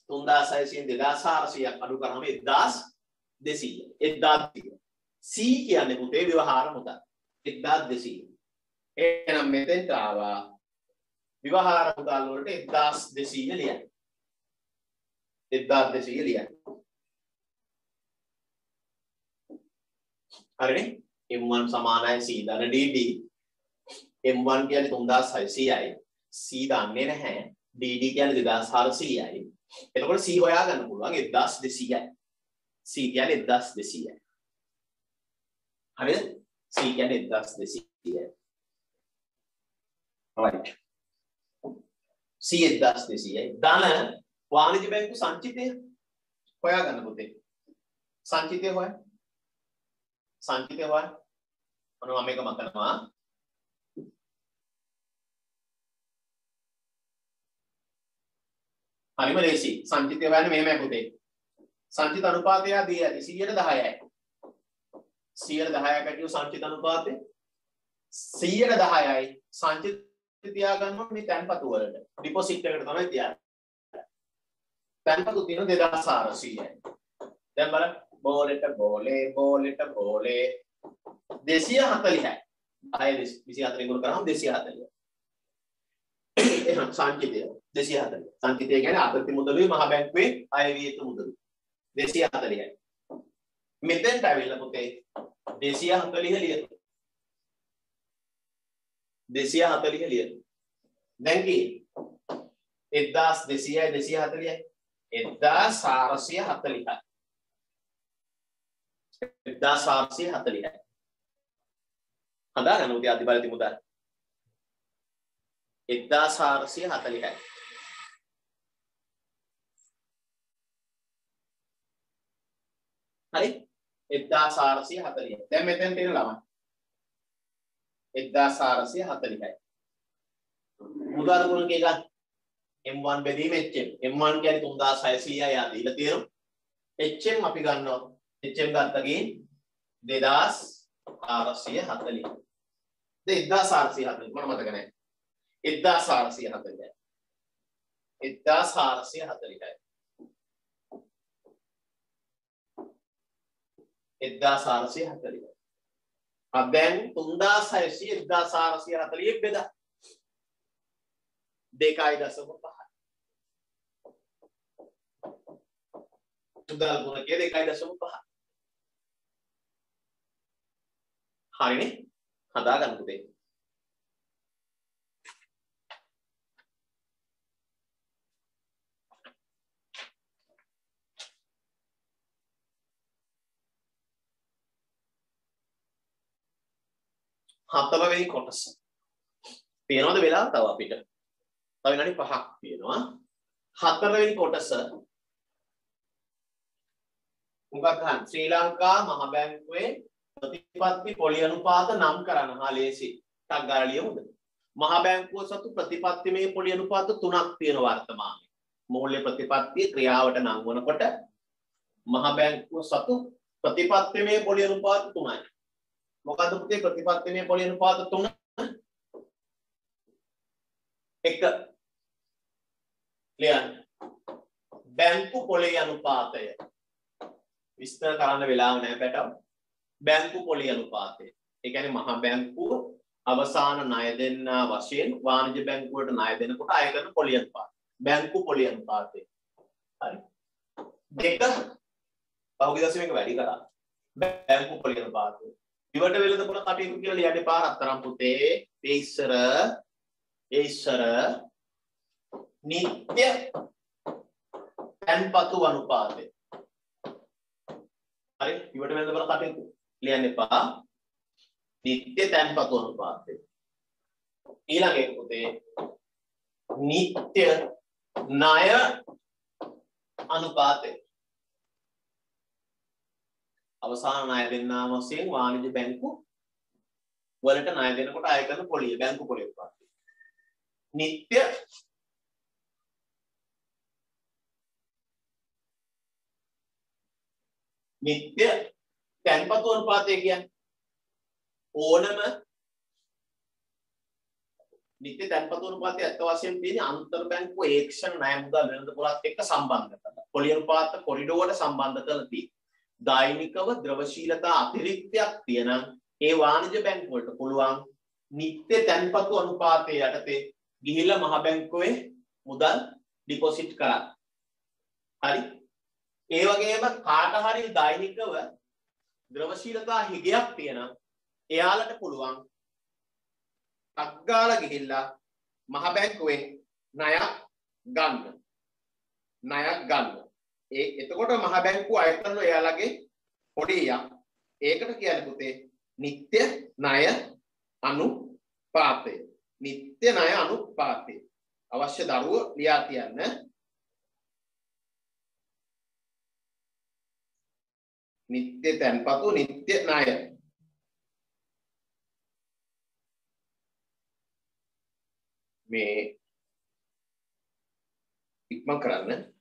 3600 2400ක් අඩු කරාම 1200. 1200. C කියන්නේ පුතේ විවහාර මුදල්. 1200. එහෙනම් මෙතෙන්ට ආවා විවහාර මුදල් වලට 1200 ලියන්න. 1200 ලියන්න. හරිනේ? M1 සමානයි C ධන DD. M1 කියන්නේ 3600යි. C දන්නේ නැහැ. DD කියන්නේ 2400යි. එතකොට C හොයාගන්න පුළුවන් 1200යි. C කියන්නේ 1200යි. හරිද? C කියන්නේ 1200යි. right. C 1200යි. ධන වාණිජ බැංකු සංචිතය හොයාගන්න පුතේ. සංචිතය හොය. සංචිතය හොය. මොනවා මේක මතනවා? හරිම ලේසි. සංචිතය හොයන්නේ මෙහෙමයි පුතේ. සංචිත අනුපාතය දී ඇති 110යි. 110ක් ඇටිව සංචිත අනුපාතය 110යි. සංචිත තියාගන්න මේ තැන්පතු වලට. ඩිපොසිට් එකට තමයි තියාගන්නේ. තැන්පතු තියෙන 2400යි. දැන් බලන්න බෝලෙට බෝලේ 240යි. 10 24 ගුණ කරාම 240. එහෙනම් සංචිතය 240. සංචිතය කියන්නේ ආපති මුදලුයි මහ බැංකුවේ අයවි යුතු මුදලුයි. 240යි. මෙතෙන්ට ඇවිල්ලා පුතේ 240 ලියන්න. 240 ලියන්න. දැන් කි 1200යි 240යි 1440යි. 1440යි. හදාගන්න උදේ අධිබලති මුදල් 1440යි. හරි 1440. දැන් මෙතෙන් තියෙන ළමයි 1440යි. මුදල් ගුණක එක M1 බෙදීම HM. M1 කියන්නේ 3600යි ආ දීලා තියෙනවා. HM අපි ගන්නවා. HM ගත්තකින් 2440. 1440 මම මතක නැහැ. 1440. 1440යි. 1440. දැන් 3600 1440 බෙදා 2.5 මුදල් ගුණකයේ 2.5 හරිනේ හදාගන්න පුතේ. හතරවෙනි කොටස පේනවද වෙලාව තව අපිට? තව විනාඩි 5ක් තියෙනවා. හතරවෙනි කොටස මොකක්ද? ශ්‍රී ලංකා මහ බැංකුවේ ප්‍රතිපත්ති පොලි අනුපාත නම් කරන්න. හා ලේසි. ටක් ගාලා ලියමුද? මහ බැංකුව සතු ප්‍රතිපත්තිමය පොලි අනුපාත 3ක් තියෙන වර්තමානයේ. මූල්‍ය ප්‍රතිපත්තිය ක්‍රියාවට නම් වනකොට මහ බැංකුව සතු ප්‍රතිපත්තිමය පොලි අනුපාත 3යි. මොකද්ද පුතේ ප්‍රතිපත්තිමය පොලි අනුපාත 3? 1 ලියන්න. බැංකු පොලි අනුපාතය. විස්තර කරන්න වෙලාව නැහැ පැටව. බැංකු පොලි අනුපාතය. ඒ කියන්නේ මහා බැංකුව අවසාන ණය දෙන්නා වශයෙන් වාණිජ බැංකුවට ණය දෙනකොට අය කරන පොලි අනුපාතය. බැංකු පොලි අනුපාතය. හරි. 2 පහුගිය දශමයක වැඩි කරා. බැංකු පොලි අනුපාතය. ඉවට වෙලද පොළ කටයුතු කියලා ලියන්න එපා රත්තරන් පුතේ. ඒ ඉස්සර නිත්‍ය තැන්පතු අනුපාතය. හරි ඉවට වෙලද පොළ කටයුතු ලියන්න එපා. නිත්‍ය තැන්පතු අනුපාතය. ඊළඟ එක පුතේ නිත්‍ය ණය අනුපාතය. අවසාන ණය දෙන්නා වශයෙන් වාණිජ බැංකු වලට ණය දෙනකොට අය කරන පොලිය බැංකු පොලිය උත්පත්ති. නිත්‍ය තැන්පතු අනුපාතය කියන්නේ ඕනම නිත්‍ය තැන්පතු අනුපාතය අත් වශයෙන් තියෙන අන්තර් බැංකු ඒක්ෂණ ණය මුදල් වෙළඳපොළත් එක්ක සම්බන්ධ කරලා පොලිය අනුපාත කොරිඩෝරට සම්බන්ධ කරලා තියෙනවා. දෛනිකව ද්‍රවශීලතා අතිරික්තයක් තියෙන ඒ වාණිජ බැංකු වලට පුළුවන් නිත්‍ය තැන්පතු අනුපාතයේ යටතේ ගිහිල්ලා මහ බැංකුවේ මුදල් ඩිපොසිට් කරා. හරි. ඒ වගේම කාට හරි දෛනිකව ද්‍රවශීලතා හිගයක් තියෙන එයාලට පුළුවන් අග්ගාලා ගිහිල්ලා මහ බැංකුවෙන් ණයක් ගන්න. එතකොට මහ බැංකුව අය කරන එයාලගේ පොඩියක්. ඒකට කියන්නේ පුතේ නිත්‍ය ණය අනුපාතය. නිත්‍ය ණය අනුපාතය. අවශ්‍ය දරුව ලියා තියන්න. නිත්‍ය තැන්පතු නිත්‍ය ණය. මේ ඉක්මන් කරන්න.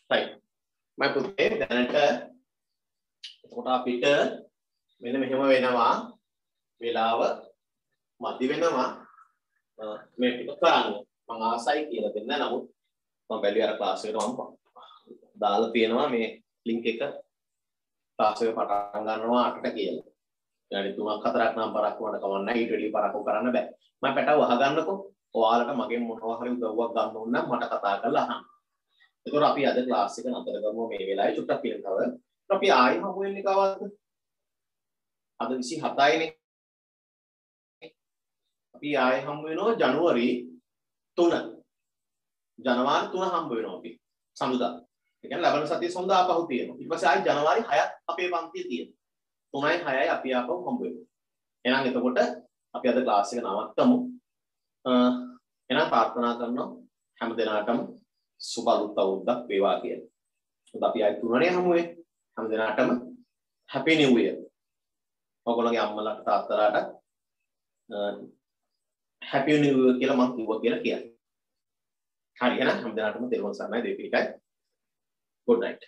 right මම පුතේ දැනට එතකොට අපිට මෙන්න මෙහෙම වෙනවා වේලාව මදි වෙනවා මේ ටික කරන්න මම ආසයි කියලා දෙන්න නමුත් මම බැලුවේ අර ක්ලාස් එකට මම දාලා තියෙනවා මේ ලින්ක් එක ක්ලාස් එක පටන් ගන්නවා 8ට කියලා. ඊට 3ක් 4ක් නම් පරක් වුණාට කවන්න නැහැ ඊට වැඩි පරක්කු කරන්න බෑ. මම පැටව අහගන්නකො. ඔයාලට මගෙන් මොනවා හරි උදව්වක් ගන්න ඕන නම් මට කතා කරලා අහන්න. ඒතකොට අපි අද ක්ලාස් එක නතර කරමු මේ වෙලාවේ චුට්ටක් පිළිගව. අපි ආයෙ හමු වෙන්නේ කවද්ද? අද 27යිනේ. අපි ආයෙ හම්බ වෙනවා ජනවාරි 3. ජනවාරි 3 හම්බ වෙනවා අපි. සඳුදා. ඒ කියන්නේ ලබන සතියේ සඳුදා ආපහු තියෙනවා. ඊට පස්සේ ආයෙ ජනවාරි 6ක් අපේ පන්තියේ තියෙනවා. 3යි 6යි අපි ආපහු හම්බ වෙනවා. එහෙනම් එතකොට අපි අද ක්ලාස් එක නවත්තමු. එහෙනම් ප්‍රාර්ථනා කරනවා හැම දිනකටම සුබ අලුත් අවුරුද්දක් වේවා කියලා. මොකද අපි ආයෙ 3නේ හමු වෙන්නේ. හැම දිනකටම හැපි නිව් ඉයර්. ඔයගොල්ලෝගේ අම්මලාට තාත්තලාට හැපි නිව් ඉයර් කියලා මම කිව්වා කියලා කියන්නේ. හරි එහෙනම් හැම දිනකටම තෙරුවන් සරණයි දෙපිටයි. good night.